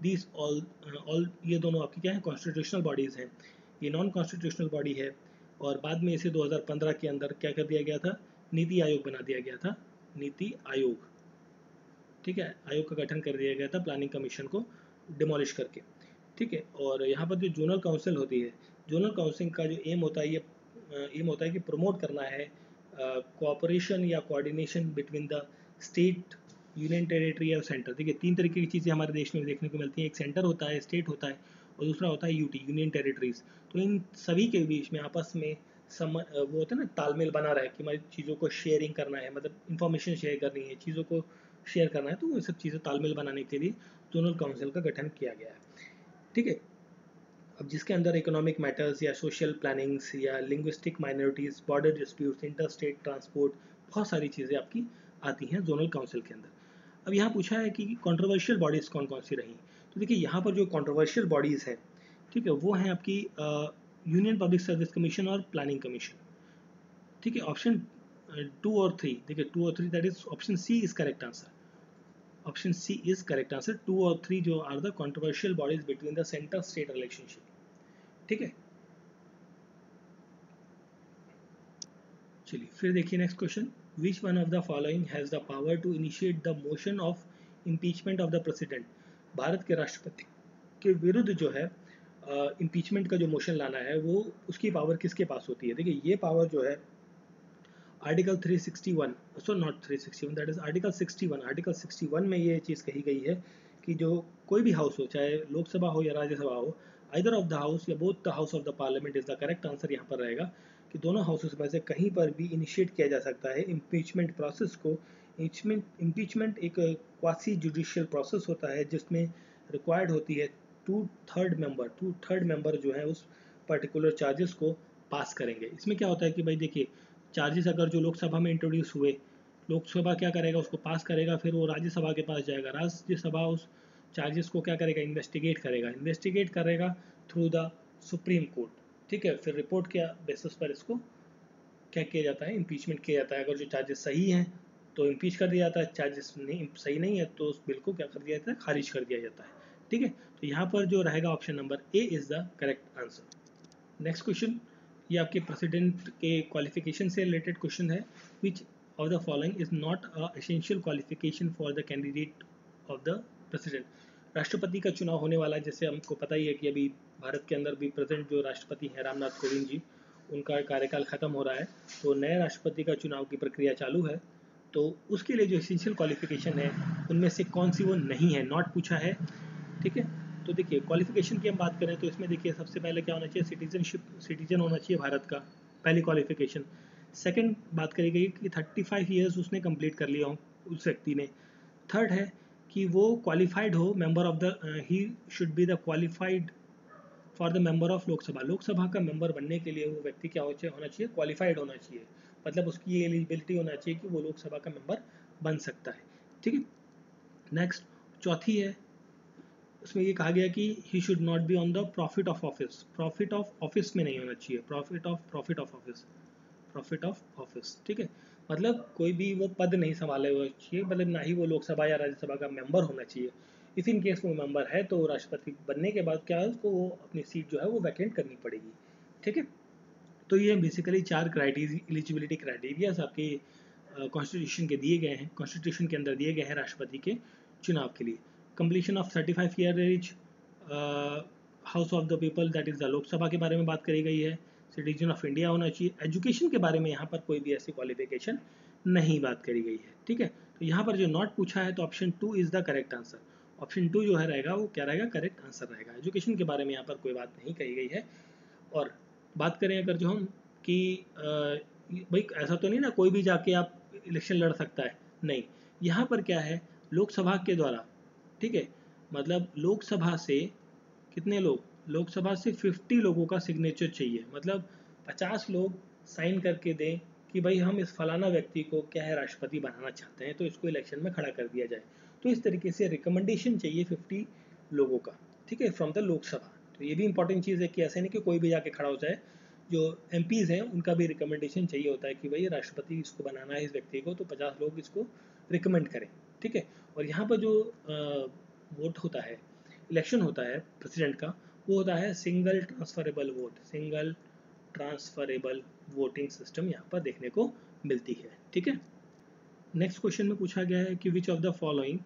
दिस ऑल ये दोनों आपकी क्या है, कॉन्स्टिट्यूशनल बॉडीज़ हैं। ये नॉन कॉन्स्टिट्यूशनल बॉडी है, और बाद में इसे 2015 के अंदर क्या कर दिया गया था, नीति आयोग बना दिया गया था, नीति आयोग। ठीक है, आयोग का गठन कर दिया गया था प्लानिंग कमीशन को डिमोलिश करके। ठीक है, और यहाँ पर जो जोनल काउंसिल होती है, जोनल काउंसिल का जो एम होता है, ये एम होता है कि प्रमोट करना है कोऑपरेशन या coordination between the state, union territory और सेंटर। देखिए 3 तरीके की चीज़ें हमारे देश में देखने को मिलती हैं, एक सेंटर होता है, स्टेट होता है, और दूसरा होता है यूटी, यूनियन टेरिटरीज। तो इन सभी के बीच में आपस में वो होता है ना, तालमेल बना रहा है कि हमारी चीज़ों को शेयरिंग करना है, मतलब इंफॉर्मेशन शेयर करनी है, चीज़ों को शेयर करना है, तो वो सब चीज़ें तालमेल बनाने के लिए जोनल काउंसिल का गठन किया गया है। ठीक है, अब जिसके अंदर इकोनॉमिक मैटर्स या सोशल प्लानिंग्स या linguistic minorities, border disputes, inter state transport, बहुत सारी चीज़ें आपकी आती हैं जोनल काउंसिल के अंदर। अब यहाँ पूछा है कि कंट्रोवर्शियल बॉडीज़ कौन कौन सी रही। तो देखिए यहाँ पर जो कंट्रोवर्शियल बॉडीज़ हैं, ठीक है, वो हैं आपकी यूनियन पब्लिक सर्विस कमीशन और प्लानिंग कमीशन। ठीक है, ऑप्शन 2 और 3, देखिए 2 और 3, that is option C is correct answer. Option C is correct answer. 2 और 3 जो are the controversial bodies between the centre state relationship. ठीक है, चलिए फिर देखिए next question, which one of the following has the power to initiate the motion of impeachment of the president. Bharat के राष्ट्रपति के विरुद्ध जो है इम्पीचमेंट का जो मोशन लाना है, वो उसकी पावर किसके पास होती है। देखिए ये पावर जो है article 361, so not 361, that is article 61, article 61 में ये चीज़ कही गई है कि जो कोई भी हाउस हो, चाहे लोकसभा हो या राज्यसभा हो, आइदर ऑफ द हाउस या both the house of the parliament is the correct answer. यहाँ पर रहेगा कि दोनों हाउसेस में से कहीं पर भी इनिशिएट किया जा सकता है इम्पीचमेंट प्रोसेस को। इम्पीचमेंट एक क्वासी जुडिशियल प्रोसेस होता है जिसमें रिक्वायर्ड होती है टू थर्ड मेंबर जो है उस पर्टिकुलर चार्जेस को पास करेंगे। इसमें क्या होता है कि भाई देखिए, चार्जेस अगर जो लोकसभा में इंट्रोड्यूस हुए, लोकसभा क्या करेगा, उसको पास करेगा, फिर वो राज्यसभा के पास जाएगा, राज्यसभा उस चार्जेस को क्या करेगा, इन्वेस्टिगेट करेगा थ्रू द सुप्रीम कोर्ट। ठीक है, फिर रिपोर्ट के बेसिस पर इसको क्या किया जाता है, इम्पीचमेंट किया जाता है। अगर जो चार्जेस सही हैं तो इम्पीच कर दिया जाता है, चार्जेस नहीं सही नहीं है तो उस बिल को क्या कर दिया जाता है, खारिज कर दिया जाता है। ठीक है, तो यहाँ पर जो रहेगा option number A is the correct answer. Next question, ये आपके प्रेसिडेंट के क्वालिफिकेशन से रिलेटेड क्वेश्चन है। Which of the following is not a essential qualification for the candidate of the president. राष्ट्रपति का चुनाव होने वाला है, जैसे हमको पता ही है कि अभी भारत के अंदर भी प्रेजेंट जो राष्ट्रपति हैं रामनाथ कोविंद जी, उनका कार्यकाल खत्म हो रहा है, तो नए राष्ट्रपति का चुनाव की प्रक्रिया चालू है। तो उसके लिए जो एसेंशियल क्वालिफिकेशन है उनमें से कौन सी वो नहीं है, नॉट पूछा है। ठीक है, तो देखिए क्वालिफिकेशन की हम बात करें तो इसमें देखिए सबसे पहले क्या होना चाहिए, सिटीजन होना चाहिए भारत का, पहली क्वालिफिकेशन। सेकंड बात करी गई कि 35 ईयर्स उसने कंप्लीट कर लिया हो उस व्यक्ति ने। थर्ड है कि वो क्वालिफाइड हो, member of the he should be the qualified for the member of Lok Sabha. Lok Sabha का मेंबर बनने के लिए वो व्यक्ति क्या होना चाहिए, क्वालिफाइड होना चाहिए, मतलब उसकी ये एलिजिबिलिटी होना चाहिए कि वो लोकसभा का मेंबर बन सकता है। ठीक है, नेक्स्ट चौथी है, उसमें ये कहा गया कि he should not be on the profit of office. Profit of office में नहीं होना चाहिए, प्रॉफिट ऑफ ऑफिस। ठीक है, मतलब कोई भी वो पद नहीं संभाले हुए चाहिए, मतलब ना ही वो लोकसभा या राज्यसभा का मेंबर होना चाहिए। इफ इन केस वो मेंबर है तो राष्ट्रपति बनने के बाद क्या है, उसको वो अपनी सीट जो है वो वैकेंट करनी पड़ेगी। ठीक है, तो ये बेसिकली 4 एलिजिबिलिटी क्राइटेरियाज आपके कॉन्स्टिट्यूशन के दिए गए हैं, कॉन्स्टिट्यूशन के अंदर दिए गए हैं राष्ट्रपति के चुनाव के लिए। Completion of 35 year age, house of the people that is the Lok Sabha के बारे में बात करी गई है, सिटीजन ऑफ इंडिया होना चाहिए। एजुकेशन के बारे में यहाँ पर कोई भी ऐसी क्वालिफिकेशन नहीं बात करी गई है। ठीक है, तो यहाँ पर जो नॉट पूछा है तो option 2 is the correct answer. Option 2 जो है रहेगा वो क्या रहेगा, करेक्ट आंसर रहेगा। एजुकेशन के बारे में यहाँ पर कोई बात नहीं कही गई है। और बात करें अगर जो हम कि भाई ऐसा तो नहीं ना कोई भी जाके आप इलेक्शन लड़ सकता है, नहीं, यहाँ पर क्या है, लोकसभा के द्वारा, ठीक है, मतलब लोकसभा से कितने लोग, लोकसभा से 50 लोगों का सिग्नेचर चाहिए, मतलब 50 लोग साइन करके दें कि भाई हम इस फलाना व्यक्ति को क्या है राष्ट्रपति बनाना चाहते हैं, तो इसको इलेक्शन में खड़ा कर दिया जाए। तो इस तरीके से रिकमेंडेशन चाहिए 50 लोगों का, ठीक है, फ्रॉम द लोकसभा। तो ये भी इंपॉर्टेंट चीज़ है कि ऐसे नहीं कि कोई भी जाके खड़ा हो जाए, जो एमपीज़ हैं उनका भी रिकमेंडेशन चाहिए होता है कि भाई राष्ट्रपति इसको बनाना है इस व्यक्ति को, तो 50 लोग इसको रिकमेंड करें। ठीक है, और यहाँ पर जो वोट होता है, इलेक्शन होता है प्रेसिडेंट का, वो होता है सिंगल ट्रांसफरेबल वोटिंग सिस्टम यहाँ पर देखने को मिलती है। ठीक है, नेक्स्ट क्वेश्चन में पूछा गया है कि which of the following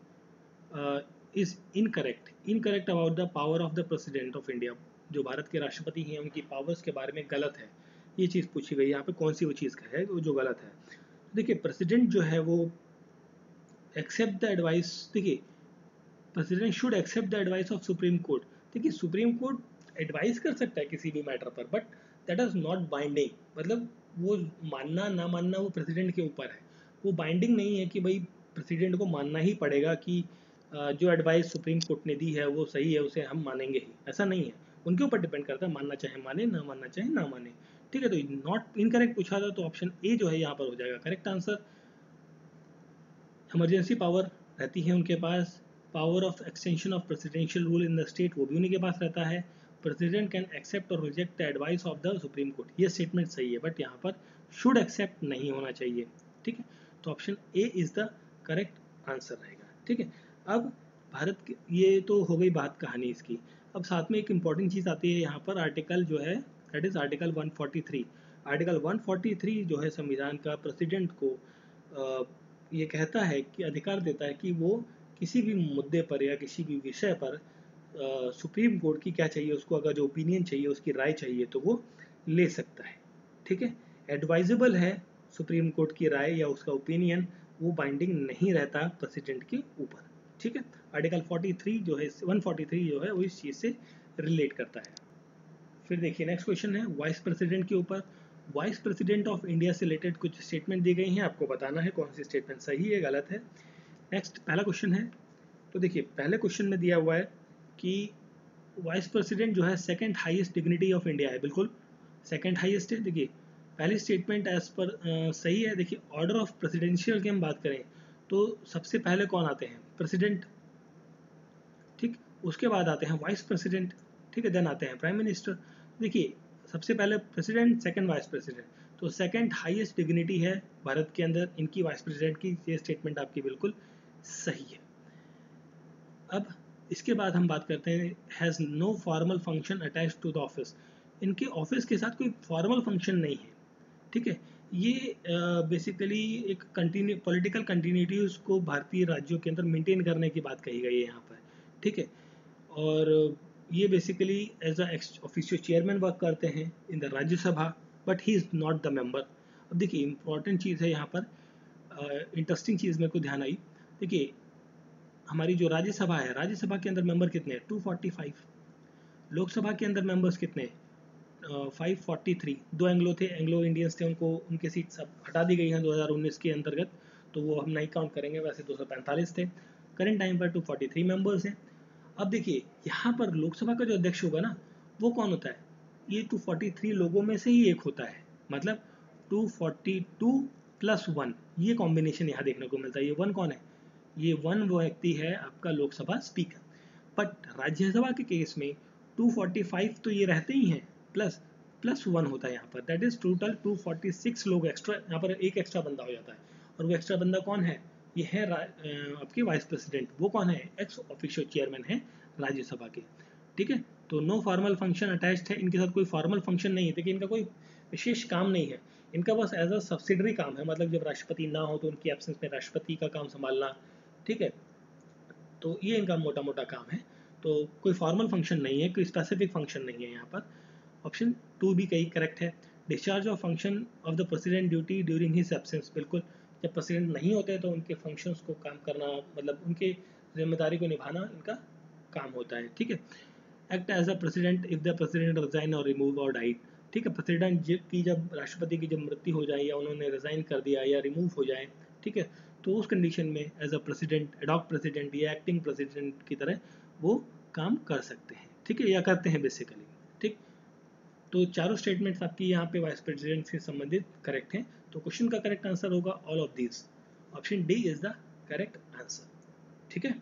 is incorrect about the power of the president of India. जो भारत के राष्ट्रपति हैं उनकी पावर्स के बारे में गलत है। ये चीज़ पूछी गई यहाँ पे, कौन सी वो चीज़ का है जो गलत है। देखिए प्रेसिडेंट जो है वो एक्सेप्ट द एडवाइस, देखिए president should accept the advice of supreme court. देखिए सुप्रीम कोर्ट एडवाइस कर सकता है किसी भी मैटर पर, but that is not binding. मतलब वो मानना ना मानना वो प्रेसिडेंट के ऊपर है, वो बाइंडिंग नहीं है कि भाई प्रेसिडेंट को मानना ही पड़ेगा कि जो एडवाइस सुप्रीम कोर्ट ने दी है वो सही है, उसे हम मानेंगे ही, ऐसा नहीं है। उनके ऊपर डिपेंड करता है, मानना चाहे माने, ना मानना चाहे ना माने। ठीक है, तो नॉट इनकरेक्ट पूछा था तो ऑप्शन ए जो है यहाँ पर हो जाएगा करेक्ट आंसर। इमरजेंसी पावर रहती है उनके पास, power of extension of presidential rule in the state वो भी उन्हीं के पास रहता है, प्रेसिडेंट कैन एक्सेप्ट और reject the advice of the supreme court, ये स्टेटमेंट सही है, बट यहाँ पर शुड एक्सेप्ट नहीं होना चाहिए। ठीक है, तो option A is the correct answer रहेगा। ठीक है, अब भारत के, ये तो हो गई बात कहानी इसकी। अब साथ में एक इम्पॉर्टेंट चीज़ आती है यहाँ पर, आर्टिकल जो है दैट इज आर्टिकल 143। आर्टिकल 143 जो है संविधान का, प्रेसिडेंट को ये कहता है कि अधिकार देता है कि वो किसी भी मुद्दे पर या किसी भी विषय पर सुप्रीम कोर्ट की क्या चाहिए उसको, अगर जो ओपिनियन चाहिए, उसकी राय चाहिए, तो वो ले सकता है। ठीक है, एडवाइजेबल है सुप्रीम कोर्ट की राय या उसका ओपिनियन, वो बाइंडिंग नहीं रहता प्रेसिडेंट के ऊपर। ठीक है, आर्टिकल 43 जो है 143 जो है वो इस चीज़ से रिलेट करता है। फिर देखिए नेक्स्ट क्वेश्चन है वाइस प्रेसिडेंट के ऊपर। वाइस प्रेसिडेंट ऑफ इंडिया से रिलेटेड कुछ स्टेटमेंट दी गई हैं, आपको बताना है कौन सी स्टेटमेंट सही है गलत है। नेक्स्ट पहला क्वेश्चन है, तो देखिए पहले क्वेश्चन में दिया हुआ है कि वाइस प्रेसिडेंट जो है second highest dignity of India है, बिल्कुल सेकंड हाईएस्ट है। देखिए पहली स्टेटमेंट एज पर सही है। देखिए ऑर्डर ऑफ प्रेसिडेंशियल की हम बात करें तो सबसे पहले कौन आते हैं, प्रेसिडेंट, ठीक, उसके बाद आते हैं वाइस प्रेसिडेंट, ठीक है, देन आते हैं प्राइम मिनिस्टर। देखिए सबसे पहले प्रेसिडेंट, सेकंड वाइस प्रेसिडेंट, तो सेकंड हाईएस्ट डिग्निटी है भारत के अंदर इनकी, वाइस प्रेसिडेंट की। ये स्टेटमेंट आपकी बिल्कुल सही है। अब इसके बाद हम बात करते हैं has no formal function attach to the office. इनके ऑफिस के साथ कोई फॉर्मल फंक्शन नहीं है। ठीक है, ये बेसिकली एक कंटिन्यू पॉलिटिकल कंटिन्यूटीज को भारतीय राज्यों के अंदर मेंटेन करने की बात कही गई है यहाँ पर। ठीक है, और ये basically as a ex official chairman work करते हैं in the Rajya Sabha, but he is not the member. अब देखिए इंपॉर्टेंट चीज़ है यहाँ पर, इंटरेस्टिंग चीज़ मेरे को ध्यान आई। देखिए हमारी जो राज्यसभा है, राज्यसभा के अंदर मेंबर कितने हैं, 245। लोकसभा के अंदर मेंबर्स कितने हैं, 543। दो एंग्लो थे, एंग्लो इंडियंस थे, उनको उनके सीट सब हटा दी गई हैं 2019 के अंतर्गत, तो वो हम नहीं काउंट करेंगे, वैसे 245 थे। करेंट टाइम पर 243 मेंबर्स हैं। अब देखिए यहाँ पर लोकसभा का जो अध्यक्ष होगा ना, वो कौन होता है, ये 243 लोगों में से ही एक होता है। मतलब 242 प्लस 1, ये कॉम्बिनेशन यहाँ देखने को मिलता है। ये 1 कौन है, ये 1 वो व्यक्ति है आपका लोकसभा स्पीकर। बट राज्यसभा के केस में 245 तो ये रहते ही हैं, प्लस प्लस 1 होता है यहाँ पर, दैट इज टोटल 246 लोग एक्स्ट्रा, यहाँ पर एक एक्स्ट्रा बंदा हो जाता है। और वो एक्स्ट्रा बंदा कौन है, ये है आपके वाइस प्रेसिडेंट। वो कौन है, एक्स ऑफिशियल चेयरमैन है राज्यसभा के। ठीक है, तो नो फॉर्मल फंक्शन अटैच्ड है, इनके साथ कोई फॉर्मल फंक्शन नहीं है। देखिए इनका कोई विशेष काम नहीं है, इनका बस एज अ सब्सिडरी काम है, मतलब जब राष्ट्रपति ना हो तो उनकी एब्सेंस में राष्ट्रपति का काम संभालना। ठीक है, तो ये इनका मोटा मोटा काम है। तो कोई फॉर्मल फंक्शन नहीं है, कोई स्पेसिफिक फंक्शन नहीं है यहाँ पर। ऑप्शन 2 भी कहीं करेक्ट है। Discharge of function of the president duty during his absence, बिल्कुल, जब प्रेसिडेंट नहीं होते तो उनके फंक्शंस को काम करना, मतलब उनके जिम्मेदारी को निभाना इनका काम होता है। ठीक है, act as a president if the president resign और रिमूव और डाइड। ठीक है, प्रेसिडेंट की जब राष्ट्रपति की जब मृत्यु हो जाए या उन्होंने रिजाइन कर दिया या रिमूव हो जाए, ठीक है, तो उस कंडीशन में as a president, ad hoc president या एक्टिंग प्रेसिडेंट की तरह वो काम कर सकते हैं। ठीक है, या करते हैं बेसिकली। ठीक, तो चारों स्टेटमेंट्स आपकी यहाँ पे वाइस प्रेसिडेंट से संबंधित करेक्ट हैं। तो क्वेश्चन का करेक्ट आंसर होगा all of these, option D is the correct answer. ठीक है,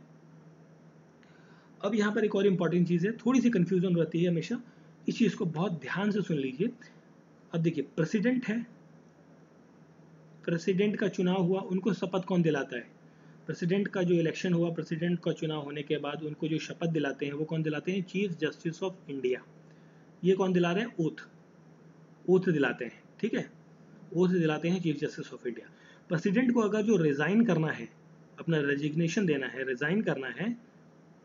अब यहाँ पर एक और इम्पॉर्टेंट चीज़ है, थोड़ी सी कंफ्यूजन रहती है हमेशा, इस चीज़ को बहुत ध्यान से सुन लीजिए। अब देखिए प्रेसिडेंट है, प्रेसिडेंट का चुनाव हुआ, उनको शपथ कौन दिलाता है, प्रेसिडेंट का जो इलेक्शन हुआ, प्रेसिडेंट का चुनाव होने के बाद उनको जो शपथ दिलाते हैं वो कौन दिलाते हैं, चीफ जस्टिस ऑफ इंडिया। ये कौन दिला रहे हैं, ओथ, ओथ दिलाते हैं। ठीक है, ओथ दिलाते हैं chief justice of India. President को अगर जो रिजाइन करना है, अपना रेजिग्नेशन देना है, रिजाइन करना है,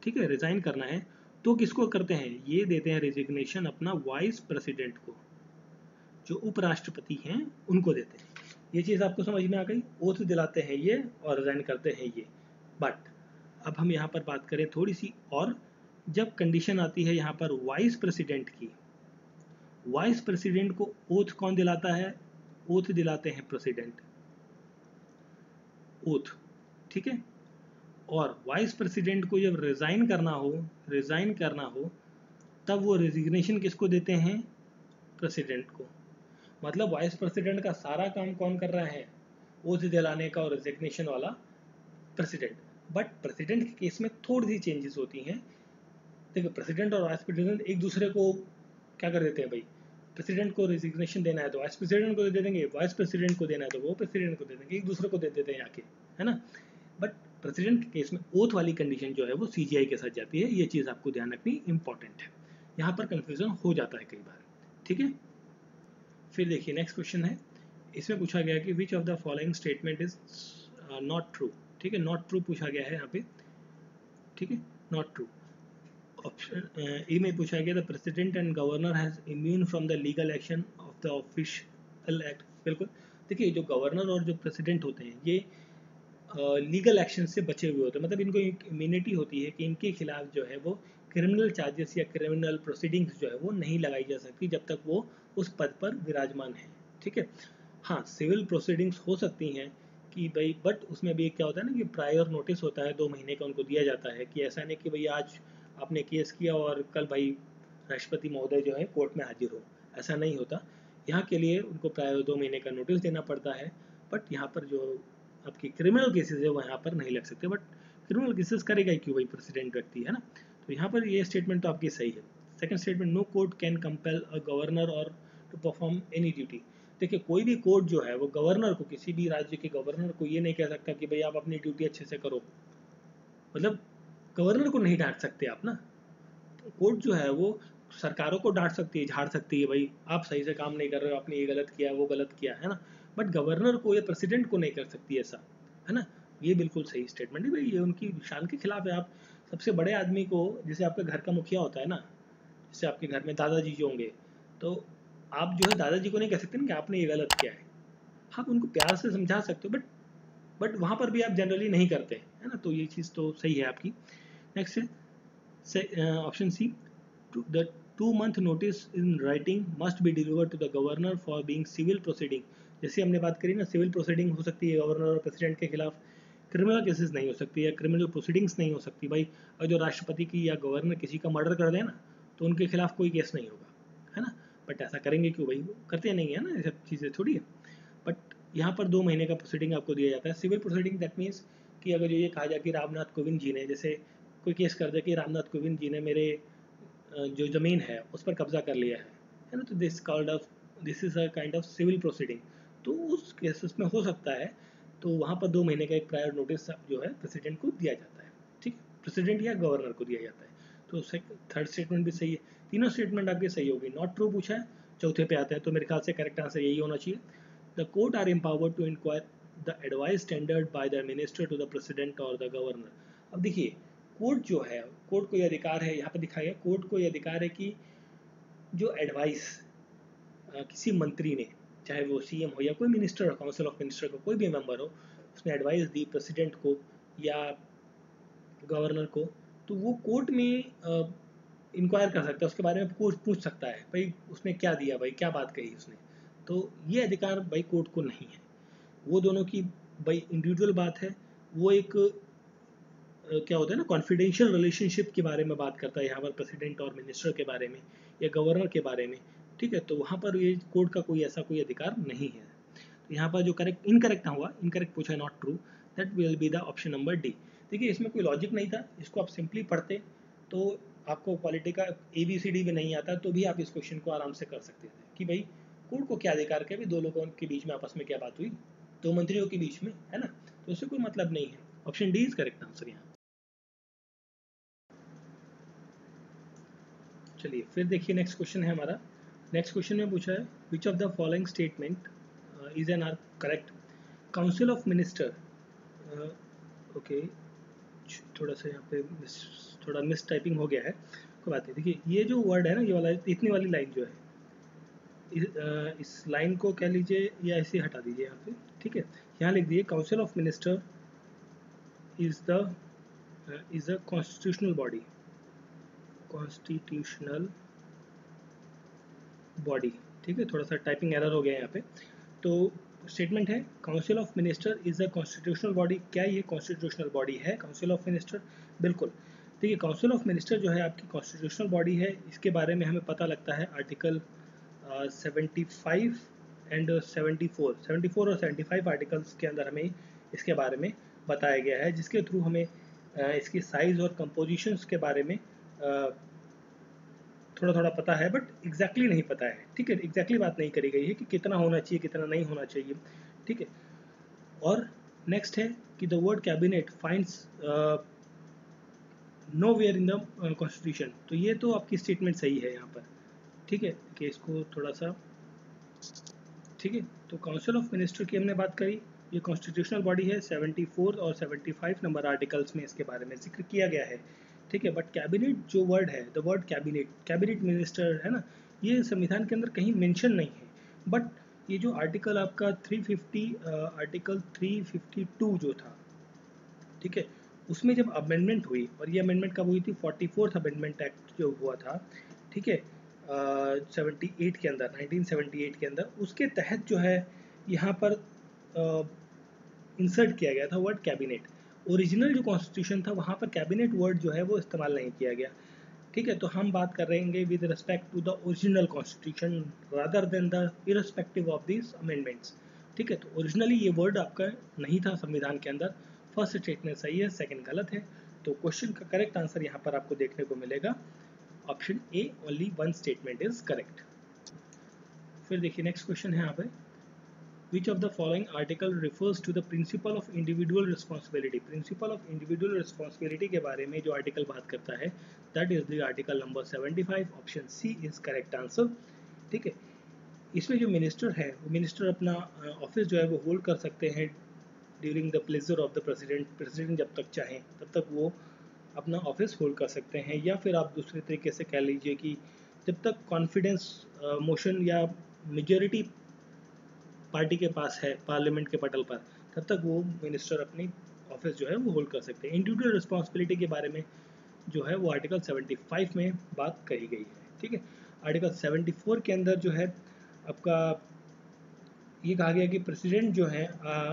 ठीक है, रिजाइन करना है, तो किसको करते हैं, ये देते हैं रेजिग्नेशन अपना वाइस प्रेसिडेंट को। जो उपराष्ट्रपति हैं उनको देते हैं। ये चीज़ आपको समझ में आ गई। ओथ दिलाते हैं ये और रिजाइन करते हैं ये। बट अब हम यहाँ पर बात करें थोड़ी सी और, जब कंडीशन आती है यहाँ पर वाइस प्रेसिडेंट की, वाइस प्रेसिडेंट को ओथ कौन दिलाता है? ओथ दिलाते हैं प्रेसिडेंट, ओथ, ठीक है। और वाइस प्रेसिडेंट को जब रिजाइन करना हो तब वो रेजिग्नेशन किसको देते हैं? प्रेसिडेंट को। मतलब वाइस प्रेसिडेंट का सारा काम कौन कर रहा है? ओथ दिलाने का और रेजिग्नेशन वाला प्रेसिडेंट। बट प्रेसिडेंट के केस में थोड़ी सी चेंजेस होती हैं। देखो, प्रेसिडेंट और वाइस प्रेसिडेंट एक दूसरे को क्या कर देते हैं भाई, प्रेसिडेंट को रेजिग्नेशन देना है तो वाइस प्रेसिडेंट को दे देंगे, वाइस प्रेसिडेंट को देना है तो वो प्रेसिडेंट को दे देंगे, एक दूसरे को दे देते हैं आके, है ना। बट प्रेसिडेंट के केस में ओथ वाली कंडीशन जो है वो सीजीआई के साथ जाती है। ये चीज़ आपको ध्यान रखनी इंपॉर्टेंट है, यहाँ पर कंफ्यूजन हो जाता है कई बार, ठीक है। फिर देखिए नेक्स्ट क्वेश्चन है, इसमें पूछा गया कि which of the following statement is not true, ठीक है। नॉट ट्रू पूछा गया है यहाँ पे, ठीक है, नॉट ट्रू। ऑप्शन ए में पूछा गया the president and governor has immune from the legal action of the official act. बिल्कुल, देखिए जो गवर्नर और जो प्रेसिडेंट होते हैं ये लीगल एक्शन से बचे हुए होते हैं। मतलब इनको एक इम्यूनिटी होती है कि इनके खिलाफ जो है वो क्रिमिनल चार्जेस या क्रिमिनल प्रोसीडिंग्स जो है वो नहीं लगाई जा सकती जब तक वो उस पद पर विराजमान है, ठीक है। हाँ, सिविल प्रोसीडिंग्स हो सकती हैं कि भाई, बट उसमें भी क्या होता है ना कि प्रायर नोटिस होता है 2 महीने का उनको दिया जाता है, कि ऐसा नहीं कि भाई आज आपने केस किया और कल भाई राष्ट्रपति महोदय जो है कोर्ट में हाजिर हो, ऐसा नहीं होता। यहाँ के लिए उनको प्रायर 2 महीने का नोटिस देना पड़ता है। बट यहाँ पर जो आपकी क्रिमिनल केसेस है वो यहाँ पर नहीं लग सकते। बट क्रिमिनल केसेस करेगा ही क्यों भाई प्रेसिडेंट व्यक्ति, है ना। तो यहाँ पर ये स्टेटमेंट तो आपकी सही है। Second statement, no court can compel a governor और टू परफॉर्म एनी ड्यूटी। देखिए कोई भी कोर्ट जो है वो गवर्नर को, किसी भी राज्य के गवर्नर को ये नहीं कह सकता कि भाई आप अपनी ड्यूटी अच्छे से करो। मतलब गवर्नर को नहीं डांट सकते आप ना। कोर्ट जो है वो सरकारों को डांट सकती है, झाड़ सकती है, भाई आप सही से काम नहीं कर रहे हो, आपने ये गलत किया वो गलत किया, है ना। बट गवर्नर को या प्रेसिडेंट को नहीं कर सकती ऐसा, है ना। ये बिल्कुल सही स्टेटमेंट है भाई, ये उनकी शान के खिलाफ है। आप सबसे बड़े आदमी को, जैसे आपके घर का मुखिया होता है ना, जैसे आपके घर में दादाजी जो होंगे, तो आप जो है दादाजी को नहीं कह सकते ना कि आपने ये गलत किया है। आप उनको प्यार से समझा सकते हो, बट वहाँ पर भी आप जनरली नहीं करते, है ना। तो ये चीज़ तो सही है आपकी। नेक्स्ट है option C, the 2 month notice in writing must be delivered to the governor for being civil proceeding. जैसे हमने बात करी ना, सिविल प्रोसीडिंग हो सकती है गवर्नर और प्रेसिडेंट के खिलाफ, क्रिमिनल केसेस नहीं हो सकती या क्रिमिनल प्रोसीडिंग्स नहीं हो सकती भाई। और जो राष्ट्रपति की या गवर्नर किसी का मर्डर कर दे ना, तो उनके खिलाफ कोई केस नहीं होगा, है ना। बट ऐसा करेंगे क्यों भाई, करते नहीं है ना, ये सब चीज़ें थोड़ी है। बट यहाँ पर 2 महीने का प्रोसीडिंग आपको दिया जाता है। सिविल प्रोसीडिंग दैट मीन्स कि अगर ये कहा जाए कि रामनाथ कोविंद जी ने, जैसे कोई केस कर दे कि रामनाथ कोविंद जी ने मेरे जो ज़मीन है उस पर कब्जा कर लिया है ना, तो this is a kind of civil proceeding. तो उस केसेस में हो सकता है, तो वहाँ पर 2 महीने का एक प्रायर नोटिस जो है प्रेसिडेंट को दिया जाता है, ठीक है, प्रेसिडेंट या गवर्नर को दिया जाता है। तो थर्ड स्टेटमेंट भी सही है, तीनों स्टेटमेंट आपकी सही होगी। नॉट ट्रू पूछा है, चौथे पे आते हैं, तो मेरे ख्याल से करेक्ट आंसर यही होना चाहिए। The court are empowered to inquire the advice tendered by the minister to the president और द गवर्नर। अब देखिए कोर्ट जो है, कोर्ट को यह अधिकार है, यहाँ पर दिखाया गया कोर्ट को यह अधिकार है कि जो एडवाइस किसी मंत्री ने, चाहे वो सीएम हो या कोई मिनिस्टर हो, काउंसिल ऑफ मिनिस्टर का कोई भी मेंबर हो, उसने एडवाइस दी प्रेसिडेंट को या गवर्नर को, तो वो कोर्ट में इंक्वायर कर सकता है, उसके बारे में कोर्ट पूछ सकता है भाई उसने क्या दिया, भाई क्या बात कही उसने। तो ये अधिकार भाई कोर्ट को नहीं है। वो दोनों की भाई इंडिविजुअल बात है। वो एक क्या होता है ना, कॉन्फिडेंशियल रिलेशनशिप के बारे में बात करता है यहाँ पर, प्रेसिडेंट और मिनिस्टर के बारे में या गवर्नर के बारे में, ठीक है। तो वहाँ पर ये कोर्ट का कोई ऐसा कोई अधिकार नहीं है। तो यहाँ पर जो इनकरेक्ट हुआ, इनकरेक्ट पूछा है not true, that will be the option number D. देखिए इसमें कोई लॉजिक नहीं था, इसको आप सिंपली पढ़ते तो आपको क्वालिटी का ABCD भी नहीं आता तो भी आप इस क्वेश्चन को आराम से कर सकते थे कि भाई कोर्ट को क्या अधिकार के, भी 2 लोगों के बीच में आपस में क्या बात हुई, 2 मंत्रियों के बीच में, है ना। तो उससे कोई मतलब नहीं है। Option D is correct answer यहाँ। चलिए फिर देखिए नेक्स्ट क्वेश्चन है हमारा। नेक्स्ट क्वेश्चन में पूछा है which of the following statement is an are correct. Council of minister, okay, थोड़ा सा यहाँ पे थोड़ा मिस टाइपिंग हो गया है, कोई बात नहीं। देखिए ये जो वर्ड है ना, ये वाला इतनी वाली लाइन जो है, इस लाइन को कह लीजिए या ऐसे हटा दीजिए यहाँ पे, ठीक है। यहाँ लिख दिए council of minister is a constitutional body, ठीक है। थोड़ा सा टाइपिंग एरर हो गया यहाँ पे। तो स्टेटमेंट है council of minister is a constitutional body. क्या ये कॉन्स्टिट्यूशनल बॉडी है काउंसिल ऑफ मिनिस्टर? बिल्कुल। देखिए काउंसिल ऑफ मिनिस्टर जो है आपकी कॉन्स्टिट्यूशनल बॉडी है। इसके बारे में हमें पता लगता है आर्टिकल 75 एंड 74 और 75 आर्टिकल्स के अंदर हमें इसके बारे में बताया गया है, जिसके थ्रू हमें इसकी साइज़ और कंपोजिशंस के बारे में थोड़ा थोड़ा पता है, बट एग्जैक्टली नहीं पता है, ठीक है। एग्जैक्टली बात नहीं करी गई है कि कितना होना चाहिए कितना नहीं होना चाहिए, ठीक है। और नेक्स्ट है कि the word cabinet finds nowhere in the constitution. तो ये तो आपकी स्टेटमेंट सही है यहाँ पर, ठीक है। कि इसको थोड़ा सा, ठीक है। तो काउंसिल ऑफ मिनिस्टर की हमने बात करी, ये कॉन्स्टिट्यूशनल बॉडी है। 74 और 75 नंबर आर्टिकल्स में इसके बारे में जिक्र किया गया है, ठीक है। बट कैबिनेट जो वर्ड है, द वर्ड कैबिनेट मिनिस्टर है ना, ये संविधान के अंदर कहीं मेंशन नहीं है। बट ये जो आर्टिकल आपका 350 आर्टिकल 352 जो था, ठीक है, उसमें जब अमेंडमेंट हुई, और ये अमेंडमेंट कब हुई थी? 44th अमेंडमेंट एक्ट जो हुआ था, ठीक है, 78 के अंदर, 1978 के अंदर, उसके तहत जो है यहाँ पर इंसर्ट किया गया था वर्ड कैबिनेट। ओरिजिनल जो कॉन्स्टिट्यूशन था वहाँ पर कैबिनेट वर्ड जो है वो इस्तेमाल नहीं किया गया, ठीक है। तो हम बात कर रहेंगे with respect to the original constitution rather than the irrespective of this amendments, ठीक है। तो ओरिजिनली ये वर्ड आपका नहीं था संविधान के अंदर। फर्स्ट स्टेटमेंट सही है, सेकंड गलत है। तो क्वेश्चन का करेक्ट आंसर यहाँ पर आपको देखने को मिलेगा option A, only one statement is correct. फिर देखिए नेक्स्ट क्वेश्चन है यहाँ पे, Which of the following article refers to the principle of individual responsibility? Principle of individual responsibility के बारे में जो आर्टिकल बात करता है, that is the article number 75, option C is correct answer, ठीक है। इसमें जो मिनिस्टर है, वो मिनिस्टर अपना ऑफिस जो है वो होल्ड कर सकते हैं during the pleasure of the president. President जब तक चाहें तब तक वो अपना ऑफिस होल्ड कर सकते हैं, या फिर आप दूसरे तरीके से कह लीजिए कि जब तक कॉन्फिडेंस मोशन या मेजॉरिटी पार्टी के पास है पार्लियामेंट के पटल पर, तब तक वो मिनिस्टर अपनी ऑफिस जो है वो होल्ड कर सकते हैं। इंडिविजुअल रिस्पॉन्सिबिलिटी के बारे में जो है वो आर्टिकल 75 में बात कही गई है, ठीक है। आर्टिकल 74 के अंदर जो है आपका ये कहा गया कि प्रेसिडेंट जो है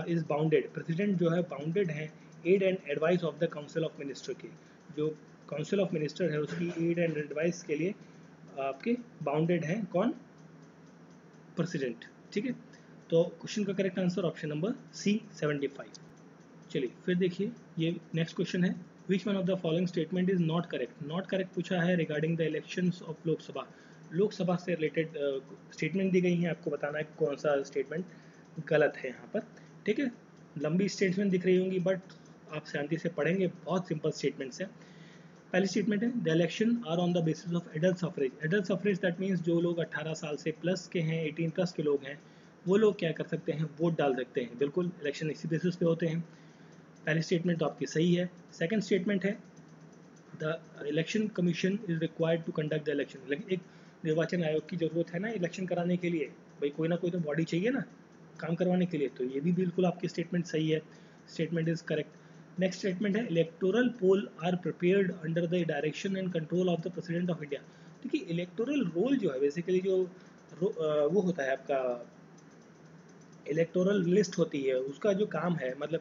इज बाउंडेड, प्रेसिडेंट जो है बाउंडेड है aid and advice of the council of minister के। जो काउंसिल ऑफ मिनिस्टर है उसकी एड एंड एडवाइस के लिए आपके बाउंडेड हैं कौन? प्रेसिडेंट, ठीक है। तो क्वेश्चन का correct answer option number C 75। चलिए फिर देखिए ये नेक्स्ट क्वेश्चन है, which one of the following statement is not correct? Not correct पूछा है regarding the elections of Lok Sabha. Lok Sabha से रिलेटेड स्टेटमेंट दी गई है, आपको बताना है कौन सा स्टेटमेंट गलत है यहाँ पर, ठीक है। लंबी स्टेटमेंट दिख रही होंगी बट आप शांति से पढ़ेंगे, बहुत सिंपल स्टेटमेंट्स है। पहली स्टेटमेंट है the election are on the basis of adult suffrage. Adult suffrage that means जो लोग 18 साल से प्लस के हैं, 18 प्लस के लोग हैं, वो लोग क्या कर सकते हैं? वोट डाल सकते हैं। बिल्कुल इलेक्शन इसी बेसिस पे होते हैं। पहली स्टेटमेंट तो आपकी सही है। सेकंड स्टेटमेंट है the election commission is required to conduct the election. लेकिन एक निर्वाचन आयोग की जरूरत है ना इलेक्शन कराने के लिए, भाई कोई ना कोई तो बॉडी चाहिए ना काम करवाने के लिए। तो ये भी बिल्कुल आपकी स्टेटमेंट सही है, statement is correct. Next statement है electoral roll are prepared under the direction and control of the president of India. देखिए इलेक्टोरल रोल जो है बेसिकली जो वो होता है आपका इलेक्टोरल लिस्ट होती है, उसका जो काम है मतलब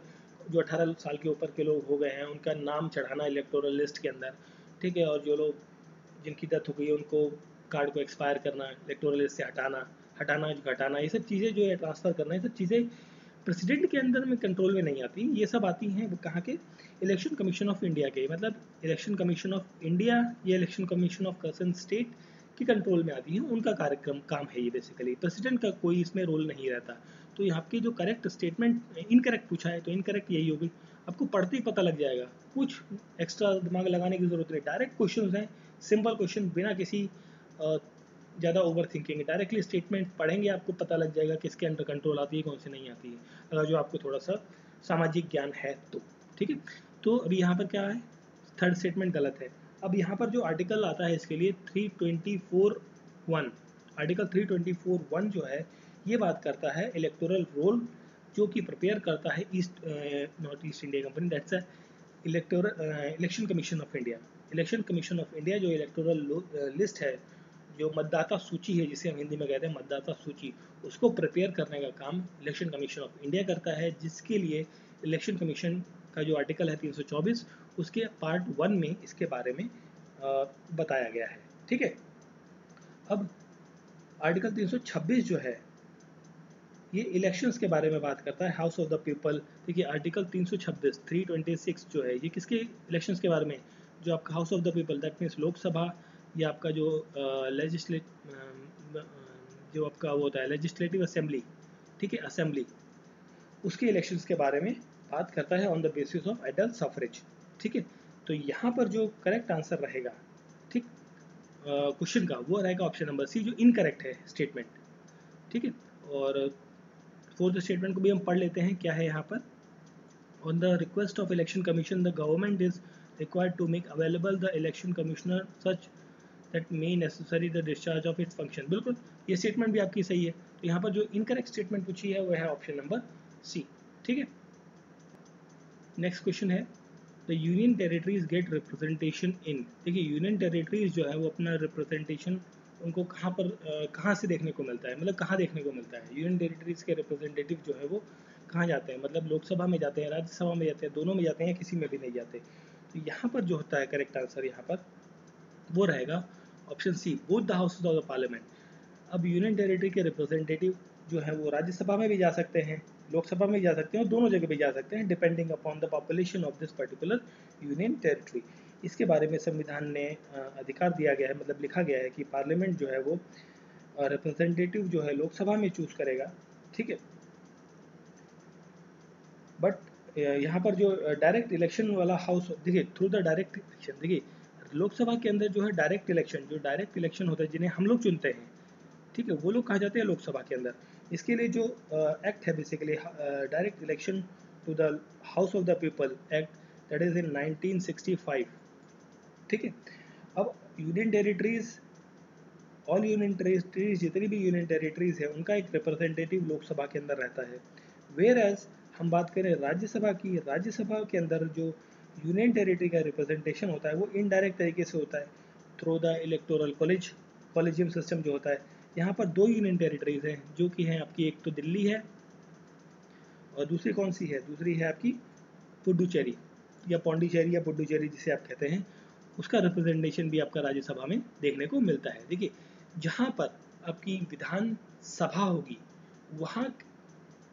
जो 18 साल के ऊपर के लोग हो गए हैं उनका नाम चढ़ाना इलेक्टोरल लिस्ट के अंदर, ठीक है। और जो लोग जिनकी डेथ हो गई है उनको कार्ड को एक्सपायर करना, इलेक्टोरल लिस्ट से हटाना घटाना, ये सब चीज़ें जो है ट्रांसफ़र करना, ये सब चीज़ें प्रेसिडेंट के अंदर में कंट्रोल में नहीं आती। ये सब आती हैं वो कहाँ के? इलेक्शन कमीशन ऑफ इंडिया के। मतलब इलेक्शन कमीशन ऑफ इंडिया या election commission of concern state की कंट्रोल में आती हैं, उनका कार्यक्रम काम है ये। बेसिकली प्रेसिडेंट का कोई इसमें रोल नहीं रहता। तो यहाँ की जो करेक्ट स्टेटमेंट इनकरेक्ट पूछा है तो इनकरेक्ट यही होगी। आपको पढ़ते ही पता लग जाएगा, कुछ एक्स्ट्रा दिमाग लगाने की जरूरत नहीं। डायरेक्ट क्वेश्चन हैं, सिंपल क्वेश्चन, बिना किसी ज़्यादा ओवर थिंकिंग। डायरेक्टली स्टेटमेंट पढ़ेंगे आपको पता लग जाएगा किसके अंडर कंट्रोल आती है कौन सी नहीं आती है, अगर जो आपको थोड़ा सा सामाजिक ज्ञान है तो, ठीक है। तो अभी यहाँ पर क्या है? थर्ड स्टेटमेंट गलत है। अब यहाँ पर जो आर्टिकल आता है इसके लिए 324(1), आर्टिकल 324(1) जो है ये बात करता है इलेक्टोरल रोल जो कि प्रिपेयर करता है not east India company, that's election commission of India. Election commission of India जो इलेक्टोरल लिस्ट है, जो मतदाता सूची है जिसे हम हिंदी में कहते हैं मतदाता सूची, उसको प्रिपेयर करने का काम इलेक्शन कमीशन ऑफ इंडिया करता है, जिसके लिए इलेक्शन कमीशन का जो आर्टिकल है 324 उसके पार्ट 1 में इसके बारे में बताया गया है। ठीक है, अब आर्टिकल 326 जो है ये इलेक्शंस के बारे में बात करता है, हाउस ऑफ द पीपल। देखिए आर्टिकल 326 326 जो है ये किसके इलेक्शंस के बारे में, जो आपका house of the people that means Lok Sabha या आपका जो जो आपका वो होता है लेजिस्लेटिव असेंबली, ठीक है असेंबली, उसके इलेक्शंस के बारे में बात करता है on the basis of adult suffrage. ठीक है, तो यहाँ पर जो करेक्ट आंसर रहेगा ठीक क्वेश्चन का वो रहेगा ऑप्शन नंबर सी, जो इनकरेक्ट है स्टेटमेंट। ठीक है, और फोर्थ स्टेटमेंट को भी हम पढ़ लेते हैं, क्या है यहाँ पर। On the request of election commission the government is required to make available the election commissioner such that may necessary the discharge of its function. बिल्कुल ये स्टेटमेंट भी आपकी सही है, तो यहाँ पर जो इनकरेक्ट स्टेटमेंट पूछी है वो है ऑप्शन नंबर सी। ठीक है, नेक्स्ट क्वेश्चन है the union territories get representation in. देखिए यूनियन टेरिटरीज जो है वो अपना रिप्रेजेंटेशन उनको कहाँ पर कहाँ से देखने को मिलता है, मतलब कहाँ देखने को मिलता है। यूनियन टेरिटरीज के रिप्रेजेंटेटिव जो है वो कहाँ जाते हैं, मतलब लोकसभा में जाते हैं, राज्यसभा में जाते हैं, दोनों में जाते हैं, किसी में भी नहीं जाते। तो यहाँ पर जो होता है करेक्ट आंसर यहाँ पर वो रहेगा option C, both the houses of the parliament. अब यूनियन टेरिटरी के रिप्रेजेंटेटिव जो है वो राज्यसभा में भी जा सकते हैं, लोकसभा में जा सकते हैं, और दोनों जगह भी जा सकते हैं depending upon the population of this particular union territory. इसके बारे में संविधान ने अधिकार दिया गया है, मतलब लिखा गया है कि पार्लियामेंट जो है वो रिप्रेजेंटेटिव जो है लोकसभा में चूज करेगा। ठीक है, बट यहाँ पर जो डायरेक्ट इलेक्शन वाला हाउस, देखिए थ्रू द डायरेक्ट इलेक्शन, देखिए लोकसभा के अंदर जो है डायरेक्ट इलेक्शन, जो डायरेक्ट इलेक्शन होता है जिन्हें हम लोग चुनते हैं, ठीक है, वो लोग कहा जाते हैं लोकसभा के अंदर। इसके लिए जो एक्ट है basically direct election to the house of the people act, that is in 1965। ठीक है, अब union territories, all union territories, जितनी भी यूनियन टेरिटरीज है उनका एक रिप्रेजेंटेटिव लोकसभा के अंदर रहता है। वेयर एज हम बात करें राज्यसभा की, राज्यसभा के अंदर जो यूनियन टेरिटरी का रिप्रेजेंटेशन होता है वो इनडायरेक्ट तरीके से होता है through the electoral collegium system जो होता है। यहाँ पर दो यूनियन टेरिटरीज हैं जो कि हैं आपकी, एक तो दिल्ली है और दूसरी कौन सी है, दूसरी है आपकी पुडुचेरी या पौंडीचेरी या पुडुचेरी जिसे आप कहते हैं, उसका रिप्रेजेंटेशन भी आपका राज्यसभा में देखने को मिलता है। देखिए जहाँ पर आपकी विधान सभा होगी वहाँ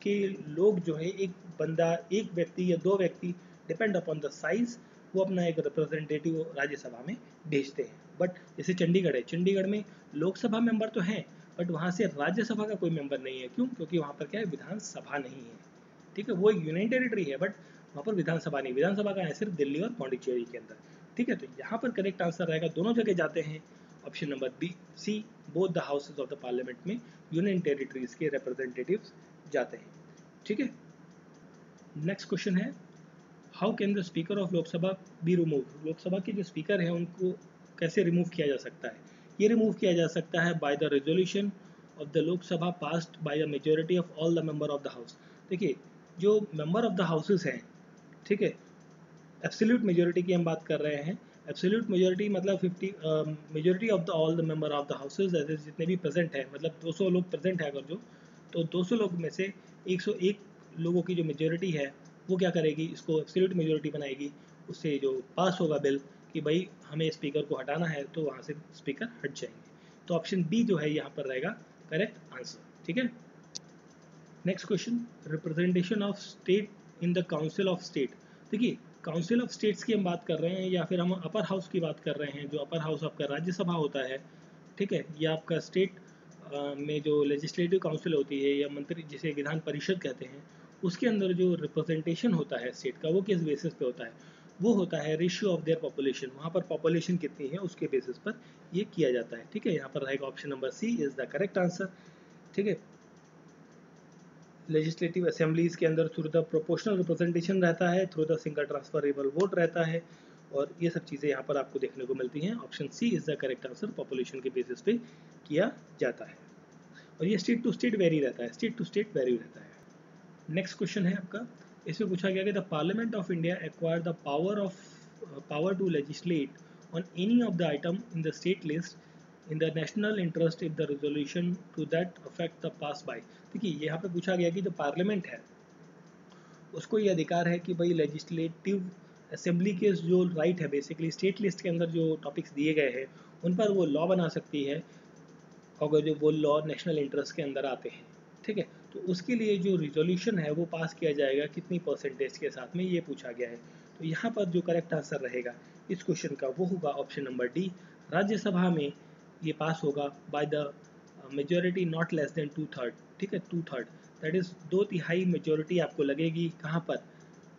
के लोग जो है एक बंदा, एक व्यक्ति या दो व्यक्ति, डिपेंड अपॉन द साइज, वो अपना एक रिप्रेजेंटेटिव राज्यसभा में भेजते हैं। बट जैसे चंडीगढ़ है, चंडीगढ़ में लोकसभा मेंबर तो हैं बट वहाँ से राज्यसभा का कोई मेंबर नहीं है। क्यों? क्योंकि वहाँ पर क्या है, विधानसभा नहीं है। ठीक है, वो एक यूनियन टेरिटरी है बट वहाँ पर विधानसभा नहीं, विधानसभा का है सिर्फ दिल्ली और पौंडीचेरी के अंदर। ठीक है, तो यहाँ पर करेक्ट आंसर रहेगा, दोनों जगह जाते हैं option number B C, both the houses of the parliament में यूनियन टेरिटरीज के रिप्रेजेंटेटिव्स जाते हैं। ठीक है, नेक्स्ट क्वेश्चन है how can the speaker of Lok Sabha be remove. Lok Sabha के जो स्पीकर हैं उनको कैसे रिमूव किया जा सकता है। ये रिमूव किया जा सकता है by the resolution of the Lok Sabha passed by a majority of all the member of the house. देखिए जो मेंबर ऑफ द हाउसेस हैं, ठीक है, एब्सोल्यूट मेजोरिटी की हम बात कर रहे हैं। एब्सोल्यूट मेजोरिटी मतलब 50 majority of the all the member of the houses, ऐसे जितने भी प्रेजेंट है, मतलब 200 लोग प्रेजेंट है अगर जो, तो 200 लोग में से 101 लोगों की जो मेजोरिटी है वो क्या करेगी, इसको एब्सोल्यूट मेजोरिटी बनाएगी। उससे जो पास होगा बिल कि भाई हमें स्पीकर को हटाना है, तो वहाँ से स्पीकर हट जाएंगे। तो ऑप्शन बी जो है यहाँ पर रहेगा करेक्ट आंसर। ठीक है, next question, representation of state in the council of state. देखिए काउंसिल ऑफ स्टेट्स की हम बात कर रहे हैं या फिर हम अपर हाउस की बात कर रहे हैं, जो अपर हाउस आपका राज्यसभा होता है। ठीक है, या आपका स्टेट में जो लेजिस्लेटिव काउंसिल होती है या मंत्री जिसे विधान परिषद कहते हैं, उसके अंदर जो रिप्रेजेंटेशन होता है स्टेट का वो किस बेसिस पे होता है, वो होता है रेशियो ऑफ देयर पॉपुलेशन। वहाँ पर पॉपुलेशन कितनी है उसके बेसिस पर ये किया जाता है। ठीक है, यहाँ पर रहेगा option number C is the correct answer. ठीक है, लेजिस्लेटिव असेंबलीज के अंदर थ्रू द प्रोपोर्शनल रिप्रेजेंटेशन रहता है, through the single transferable vote रहता है, और ये सब चीज़ें यहाँ पर आपको देखने को मिलती हैं। Option C is the correct answer, population के बेसिस पे किया जाता है। और ये स्टेट टू स्टेट वेरी रहता है, स्टेट टू स्टेट वेरी रहता है। नेक्स्ट क्वेश्चन है आपका, इसमें पूछा गया कि the parliament of India acquire the power to legislate on any of the item in the state list in the national interest if the resolution to that affect the pass by. देखिए यहाँ पे पूछा गया कि जो parliament है उसको ये अधिकार है कि भाई लेजिस्लेटिव असेंबली के जो राइट है, बेसिकली स्टेट लिस्ट के अंदर जो टॉपिक्स दिए गए हैं उन पर वो लॉ बना सकती है अगर जो वो लॉ नेशनल इंटरेस्ट के अंदर आते हैं। ठीक है, तो उसके लिए जो रिजोल्यूशन है वो पास किया जाएगा कितनी परसेंटेज के साथ में, ये पूछा गया है। तो यहाँ पर जो करेक्ट आंसर रहेगा इस क्वेश्चन का वो होगा ऑप्शन नंबर डी, राज्यसभा में ये पास होगा by the majority not less than 2/3। ठीक है, 2/3 दैट इज 2/3 मेजोरिटी आपको लगेगी कहाँ पर,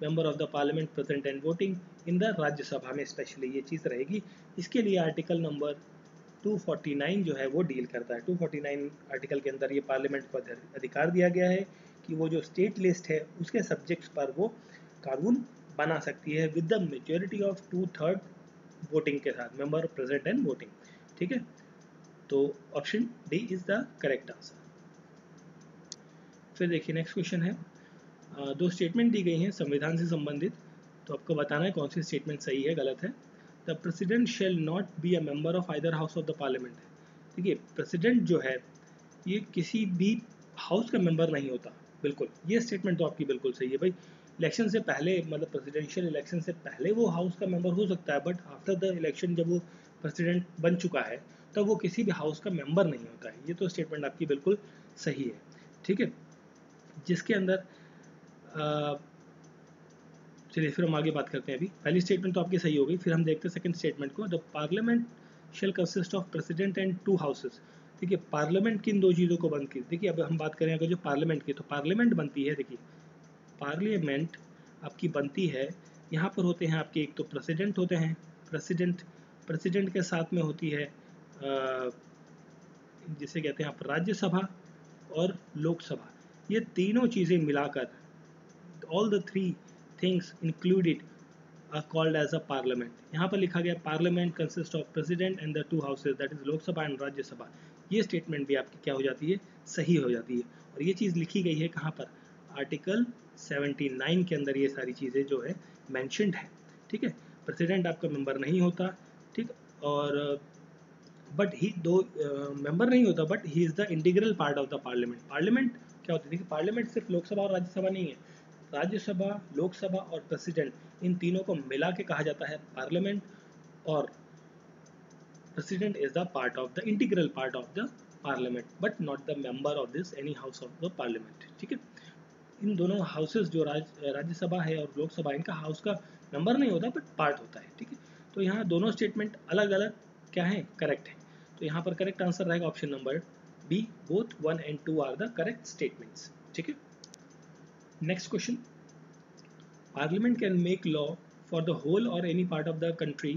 member of the parliament present and voting in the Rajya Sabha में, स्पेशली ये चीज़ रहेगी। इसके लिए आर्टिकल नंबर 249 जो है वो डील करता है। 249 आर्टिकल के अंदर ये पार्लियामेंट को अधिकार दिया गया है कि वो जो स्टेट लिस्ट है उसके सब्जेक्ट्स पर वो कानून बना सकती है with the majority of 2/3 voting के साथ, मेंबर प्रेजेंट एंड वोटिंग। ठीक है, तो option D is the correct answer. फिर देखिए नेक्स्ट क्वेश्चन है, दो स्टेटमेंट दी गई हैं संविधान से संबंधित, तो आपको बताना है कौन सी स्टेटमेंट सही है गलत है। The president shall not be a member of either house of the parliament. देखिए प्रेसिडेंट जो है ये किसी भी हाउस का मेंबर नहीं होता, बिल्कुल ये स्टेटमेंट तो आपकी बिल्कुल सही है भाई। इलेक्शन से पहले, मतलब प्रेसिडेंशियल इलेक्शन से पहले वो हाउस का मेंबर हो सकता है, बट आफ्टर द इलेक्शन जब वो प्रेसिडेंट बन चुका है तब वो किसी भी हाउस का मेंबर नहीं होता है। ये तो स्टेटमेंट आपकी बिल्कुल सही है। ठीक है, जिसके अंदर चलिए फिर हम आगे बात करते हैं। अभी पहली स्टेटमेंट तो आपकी सही हो गई, फिर हम देखते हैं सेकंड स्टेटमेंट को। The parliament shall consist of president and 2 houses. देखिए पार्लियामेंट किन दो चीज़ों को बंद की, देखिए अब हम बात करें अगर जो पार्लियामेंट की, तो पार्लियामेंट बनती है, देखिए पार्लियामेंट आपकी बनती है, यहाँ पर होते हैं आपके एक तो प्रेसिडेंट होते हैं, प्रेसिडेंट के साथ में होती है जिसे कहते हैं आप राज्यसभा और लोकसभा। ये तीनों चीज़ें मिलाकर all the three things included are called as a parliament। यहाँ पर लिखा गया parliament consists of president and the 2 houses that is Lok Sabha and Rajya Sabha. ये स्टेटमेंट भी आपकी क्या हो जाती है, सही हो जाती है। और ये चीज़ लिखी गई है कहाँ पर, आर्टिकल 79 के अंदर ये सारी चीज़ें जो है मैंशनड है। ठीक है, प्रेसिडेंट आपका मेंबर नहीं होता, ठीक, और बट ही दो मेंबर नहीं होता, but he is the integral part of the parliament. Parliament क्या होती है, देखिए पार्लियामेंट सिर्फ लोकसभा और राज्यसभा नहीं है, राज्यसभा, लोकसभा और प्रेसिडेंट इन तीनों को मिला के कहा जाता है पार्लियामेंट, और president is the part of the integral part of the parliament but not the member of this any house of the parliament. ठीक है, इन दोनों हाउसेस जो राज्यसभा है और लोकसभा, इनका हाउस का मेंबर नहीं होता बट पार्ट होता है। ठीक है, तो यहाँ दोनों स्टेटमेंट अलग अलग क्या है, करेक्ट है। तो यहाँ पर करेक्ट आंसर रहेगा option number B, both 1 and 2 are the correct statements. ठीक है, next question, Parliament can make law for the whole or any part of the country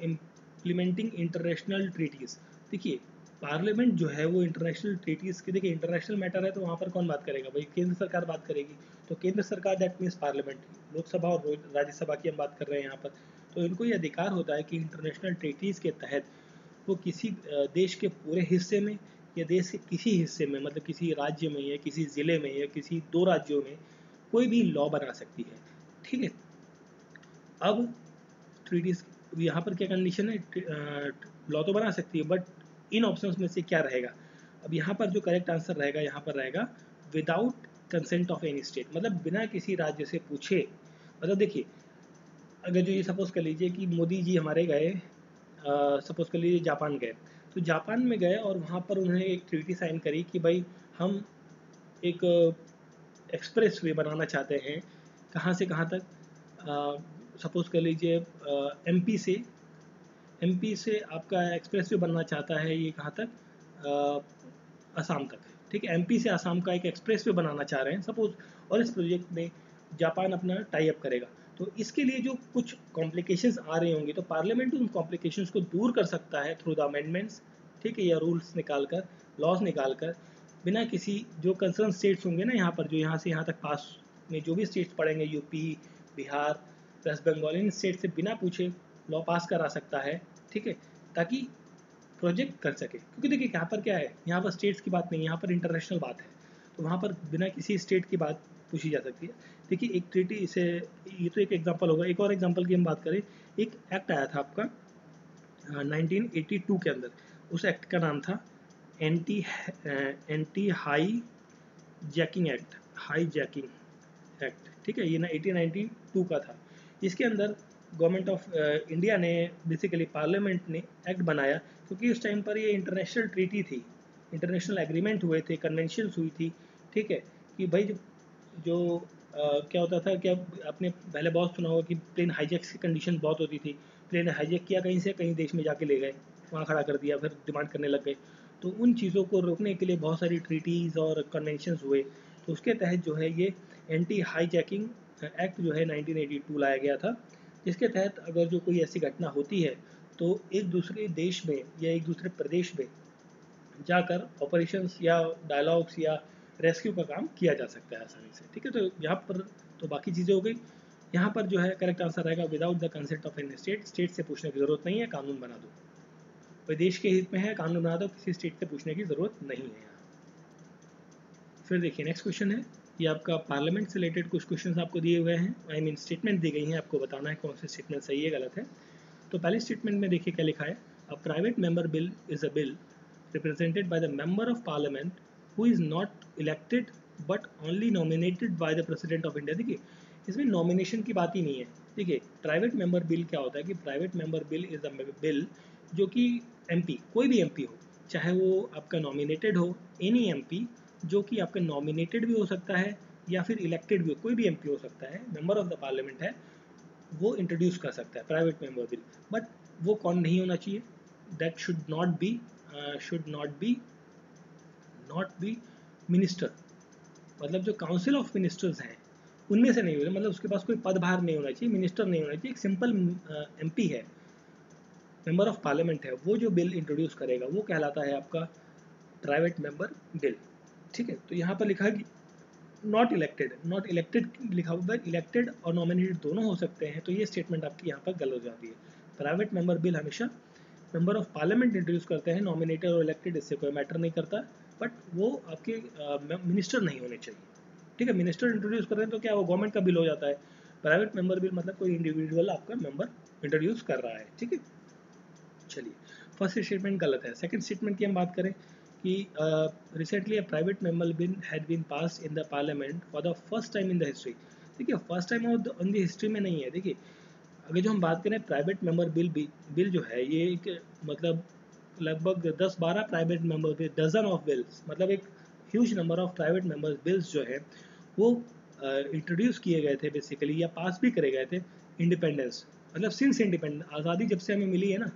implementing international treaties। देखिए पार्लियामेंट जो है वो इंटरनेशनल ट्रीटीज के, देखिए international matter है तो वहाँ पर कौन बात करेगा भाई, केंद्र सरकार बात करेगी। तो केंद्र सरकार दैट मीन्स पार्लियामेंट, लोकसभा और राज्यसभा की हम बात कर रहे हैं यहाँ पर। तो इनको ये अधिकार होता है कि इंटरनेशनल ट्रीटीज़ के तहत वो किसी देश के पूरे हिस्से में या देश के किसी हिस्से में, मतलब किसी राज्य में या किसी ज़िले में या किसी 2 राज्यों में कोई भी लॉ बना सकती है। ठीक है, अब ट्रीटीज यहाँ पर क्या कंडीशन है, लॉ तो बना सकती है बट इन ऑप्शंस में से क्या रहेगा। अब यहाँ पर जो करेक्ट आंसर रहेगा, यहाँ पर रहेगा without consent of any state, मतलब बिना किसी राज्य से पूछे। मतलब देखिए अगर जो ये सपोज कर लीजिए कि मोदी जी हमारे गए, सपोज कर लीजिए जापान गए, तो जापान में गए और वहाँ पर उन्होंने एक ट्रीटी साइन करी कि भाई हम एक एक्सप्रेस वे बनाना चाहते हैं, कहाँ से कहाँ तक, सपोज कर लीजिए एमपी से आपका एक्सप्रेस वे बनना चाहता है, ये कहाँ तक, असम तक। ठीक है, एमपी से असम का एक एक्सप्रेस वे बनाना चाह रहे हैं सपोज, और इस प्रोजेक्ट में जापान अपना टाई अप करेगा। तो इसके लिए जो कुछ कॉम्प्लिकेशंस आ रही होंगी तो पार्लियामेंट उन कॉम्प्लिकेशंस को दूर कर सकता है थ्रू द अमेंडमेंट्स। ठीक है, या रूल्स निकाल कर, लॉज निकाल कर, बिना किसी जो कंसर्न स्टेट्स होंगे ना यहाँ पर, जो यहाँ से यहाँ तक पास में जो भी स्टेट्स पड़ेंगे, UP, Bihar, West Bengal state से बिना पूछे लॉ पास करा सकता है, ठीक है, ताकि प्रोजेक्ट कर सके। क्योंकि देखिए यहाँ पर क्या है, यहाँ पर स्टेट्स की बात नहीं, यहाँ पर इंटरनेशनल बात है, तो वहाँ पर बिना किसी स्टेट की बात पूछी जा सकती है। देखिए एक ट्रीटी इसे, ये तो एक एग्जांपल होगा, एक और एग्जांपल की हम बात करें, एक एक्ट आया था आपका 1982 के अंदर, उस एक्ट का नाम था anti high jacking act, high jacking act, ठीक है, ये ना 1892 का था। इसके अंदर गवर्नमेंट ऑफ इंडिया ने बेसिकली पार्लियामेंट ने एक्ट बनाया, क्योंकि उस टाइम पर ये इंटरनेशनल ट्रीटी थी, इंटरनेशनल एग्रीमेंट हुए थे, कन्वेंशंस हुई थी, ठीक है, कि भाई जो क्या होता था, क्या आपने पहले बहुत सुना होगा कि प्लेन हाईजैक्स की कंडीशन बहुत होती थी, प्लेन हाईजैक किया कहीं से कहीं देश में जाके ले गए, वहाँ खड़ा कर दिया, फिर डिमांड करने लग गए। तो उन चीज़ों को रोकने के लिए बहुत सारी ट्रीटीज़ और कन्वेंशंस हुए, तो उसके तहत जो है ये एंटी हाईजैकिंग एक्ट जो है 1982 लाया गया था, जिसके तहत अगर जो कोई ऐसी घटना होती है तो एक दूसरे देश में या एक दूसरे प्रदेश में जाकर ऑपरेशंस या डायलॉग्स या रेस्क्यू का काम किया जा सकता है आसानी से, ठीक है। तो यहाँ पर तो बाकी चीज़ें हो गई, यहाँ पर जो है करेक्ट आंसर रहेगा without the consent of any state, state से पूछने की जरूरत नहीं है, कानून बना दो, कोई देश के हित में है कानून बना दो, किसी स्टेट से पूछने की जरूरत नहीं है यहाँ। फिर देखिए नेक्स्ट क्वेश्चन है, ये आपका पार्लियामेंट से रिलेटेड कुछ क्वेश्चन आपको दिए हुए हैं, आई मीन स्टेटमेंट दी गई हैं, आपको बताना है कौन सी स्टेटमेंट सही है गलत है। तो पहले स्टेटमेंट में देखिए क्या लिखा है, अ private member bill is a bill represented by the member of parliament who is not elected but only nominated by the president of India। देखिए इसमें नॉमिनेशन की बात ही नहीं है। देखिए प्राइवेट मेंबर बिल क्या होता है कि private member bill is a bill जो कि एमपी, कोई भी एमपी हो, चाहे वो आपका नॉमिनेटेड हो, एनी एमपी जो कि आपका नॉमिनेटेड भी हो सकता है या फिर इलेक्टेड भी हो, कोई भी एमपी हो सकता है, मेंबर ऑफ द पार्लियामेंट है, वो इंट्रोड्यूस कर सकता है प्राइवेट मेंबर बिल। बट वो कौन नहीं होना चाहिए, that should not be minister, मतलब जो काउंसिल ऑफ मिनिस्टर्स हैं उनमें से नहीं होगा, मतलब उसके पास कोई पदभार नहीं होना चाहिए, मिनिस्टर नहीं होना चाहिए, एक सिंपल एमपी है, मेंबर ऑफ पार्लियामेंट है, वो जो बिल इंट्रोड्यूस करेगा वो कहलाता है आपका प्राइवेट मेंबर बिल, ठीक है। तो यहाँ पर लिखा है कि नॉट इलेक्टेड, नॉट इलेक्टेड लिखा हुआ है, इलेक्टेड और नॉमिनेटेड दोनों हो सकते हैं, तो ये स्टेटमेंट आपकी यहाँ पर गलत हो जाती है। प्राइवेट मेंबर बिल हमेशा मेंबर ऑफ पार्लियामेंट इंट्रोड्यूस करते हैं, नॉमिनेटेड और इलेक्टेड इससे कोई मैटर नहीं करता, बट वो आपके मिनिस्टर नहीं होने चाहिए, ठीक है। मिनिस्टर इंट्रोड्यूस कर रहे हैं तो क्या वो गवर्नमेंट का बिल हो जाता है, प्राइवेट मेंबर बिल मतलब कोई इंडिविजुअल आपका मेंबर इंट्रोड्यूस कर रहा है, ठीक है। चलिए फर्स्ट स्टेटमेंट गलत है। सेकंड स्टेटमेंट की हम बात करें कि recently a private member bill had been passed in the parliament for the first time in the history. देखिए first time on the history में नहीं है। देखिए अगर जो हम बात करें प्राइवेट मेंबर बिल जो है ये एक मतलब लगभग 10-12 private member bill, dozen of bills, मतलब एक huge number of private member bills जो है वो इंट्रोड्यूस किए गए थे बेसिकली, या पास भी करे गए थे इंडिपेंडेंस, मतलब सिंस इंडिपेंडेंस, आज़ादी जब से हमें मिली है ना,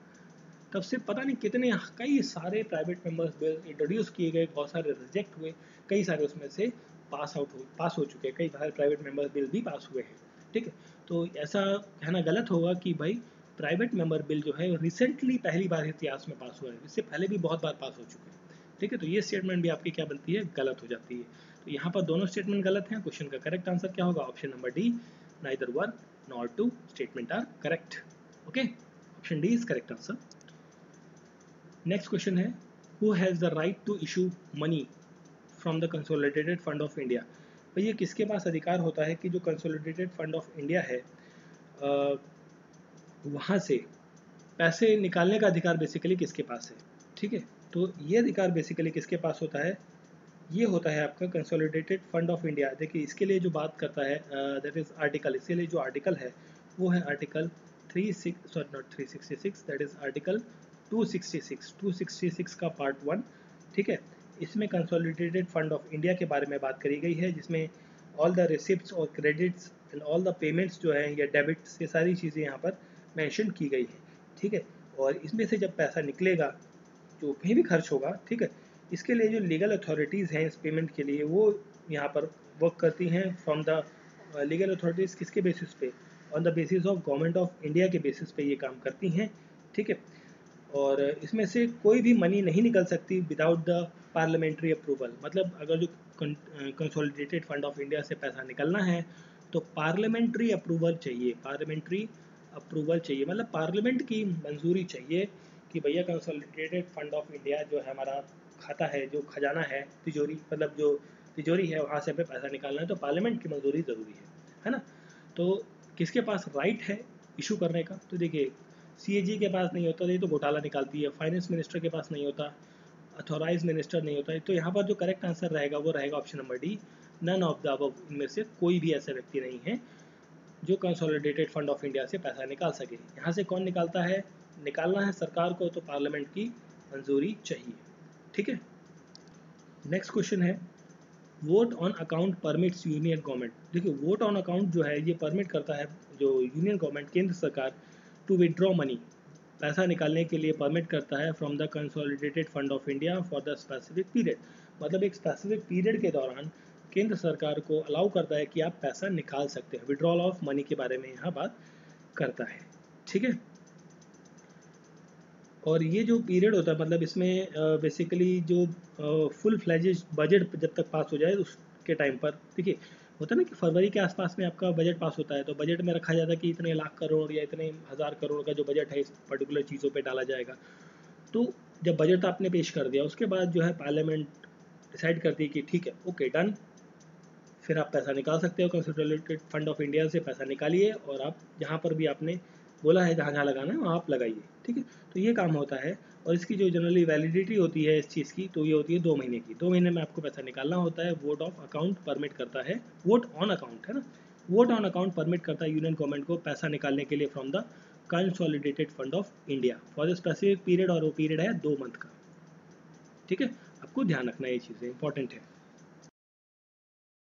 तब से पता नहीं कितने कई सारे प्राइवेट मेंबर्स बिल इंट्रोड्यूस किए गए, बहुत सारे रिजेक्ट हुए, कई सारे उसमें से पास हो चुके हैं, कई सारे प्राइवेट मेंबर बिल भी पास हुए हैं, ठीक है। तो ऐसा कहना गलत होगा कि भाई प्राइवेट मेंबर बिल जो है रिसेंटली पहली बार इतिहास में पास हुआ है, इससे पहले भी बहुत बार पास हो चुके हैं, ठीक है। तो ये स्टेटमेंट भी आपकी क्या बनती है, गलत हो जाती है। तो यहाँ पर दोनों स्टेटमेंट गलत हैं। क्वेश्चन का करेक्ट आंसर क्या होगा, option number D, neither one nor two statement are correct, okay, option D is correct answer. Next question है, who has the right to issue money from the consolidated fund of India. भाई ये किसके पास अधिकार होता है कि जो consolidated fund of India है वहाँ से पैसे निकालने का अधिकार बेसिकली किसके पास है, ठीक है। तो ये अधिकार बेसिकली किसके पास होता है, ये होता है आपका कंसोलिडेटेड फंड ऑफ इंडिया। देखिए इसके लिए जो बात करता है दैट इज आर्टिकल, इसके लिए जो आर्टिकल है वो है आर्टिकल 366 दैट इज आर्टिकल 266 का पार्ट 1, ठीक है। इसमें कंसोलिडेटेड फंड ऑफ इंडिया के बारे में बात करी गई है, जिसमें ऑल द रिसिप्ट्स और credits and all the payments जो हैं या डेबिट्स, ये सारी चीज़ें यहाँ पर मेंशन की गई है, ठीक है। और इसमें से जब पैसा निकलेगा जो कहीं भी खर्च होगा, ठीक है, इसके लिए जो लीगल अथॉरिटीज़ हैं इस पेमेंट के लिए वो यहाँ पर वर्क करती हैं फ्रॉम द लीगल अथॉरिटीज़, किसके बेसिस पे, on the basis of government of India के बेसिस पे ये काम करती हैं, ठीक है। और इसमें से कोई भी मनी नहीं निकल सकती विदाउट द पार्लियामेंट्री अप्रूवल, मतलब अगर जो कंसोलिडेटेड फंड ऑफ इंडिया से पैसा निकलना है तो पार्लियामेंट्री अप्रूवल चाहिए, पार्लियामेंट्री अप्रूवल चाहिए, मतलब पार्लियामेंट की मंजूरी चाहिए कि भैया कंसोलिडेटेड फंड ऑफ इंडिया जो है हमारा खाता है, जो खजाना है, तिजोरी, मतलब जो तिजोरी है वहाँ से हमें पैसा निकालना है, तो पार्लियामेंट की मंजूरी ज़रूरी है ना। तो किसके पास राइट है इशू करने का, तो देखिए सीएजी के पास नहीं होता, ये तो घोटाला निकालती है, फाइनेंस मिनिस्टर के पास नहीं होता, अथॉराइज मिनिस्टर नहीं होता है, तो यहाँ पर जो करेक्ट आंसर रहेगा वो रहेगा option number D, none of the above, इनमें से कोई भी ऐसा व्यक्ति नहीं है जो कंसोलिडेटेड फंड ऑफ इंडिया से पैसा निकाल सके। यहाँ से कौन निकालता है, निकालना है सरकार को, तो पार्लियामेंट की मंजूरी चाहिए, ठीक है। नेक्स्ट क्वेश्चन है, vote on account permits union government. देखिए वोट ऑन अकाउंट जो है ये परमिट करता है जो यूनियन गवर्नमेंट, केंद्र सरकार, टू विड्रॉ मनी, पैसा निकालने के लिए परमिट करता है from the consolidated fund of India for the specific period, मतलब एक स्पेसिफिक पीरियड के दौरान केंद्र सरकार को अलाउ करता है कि आप पैसा निकाल सकते हैं, विड्रॉल ऑफ मनी के बारे में यहाँ बात करता है, ठीक है। और ये जो पीरियड होता है, मतलब इसमें बेसिकली जो फुल फ्लैजेज बजट जब तक पास हो जाए उसके टाइम पर, देखिए होता है ना कि फरवरी के आसपास में आपका बजट पास होता है, तो बजट में रखा जाता है कि इतने लाख करोड़ या इतने हज़ार करोड़ का जो बजट है इस पर्टिकुलर चीज़ों पे डाला जाएगा। तो जब बजट आपने पेश कर दिया उसके बाद जो है पार्लियामेंट डिसाइड करती है कि ठीक है, ओके डन, फिर आप पैसा निकाल सकते हो, कंसोलिडेटेड फंड ऑफ इंडिया से पैसा निकालिए और आप जहाँ पर भी आपने बोला है जहाँ जहाँ लगाना है वहाँ आप लगाइए, ठीक है। तो ये काम होता है, और इसकी जो जनरली वैलिडिटी होती है इस चीज़ की, तो ये होती है 2 महीने की, 2 महीने में आपको पैसा निकालना होता है। वोट ऑफ अकाउंट परमिट करता है, वोट ऑन अकाउंट है ना, वोट ऑन अकाउंट परमिट करता है यूनियन गवर्नमेंट को पैसा निकालने के लिए from the consolidated fund of India for the specific period, और वो पीरियड है 2 मंथ का, ठीक है। आपको ध्यान रखना ये चीज़ें इंपॉर्टेंट है।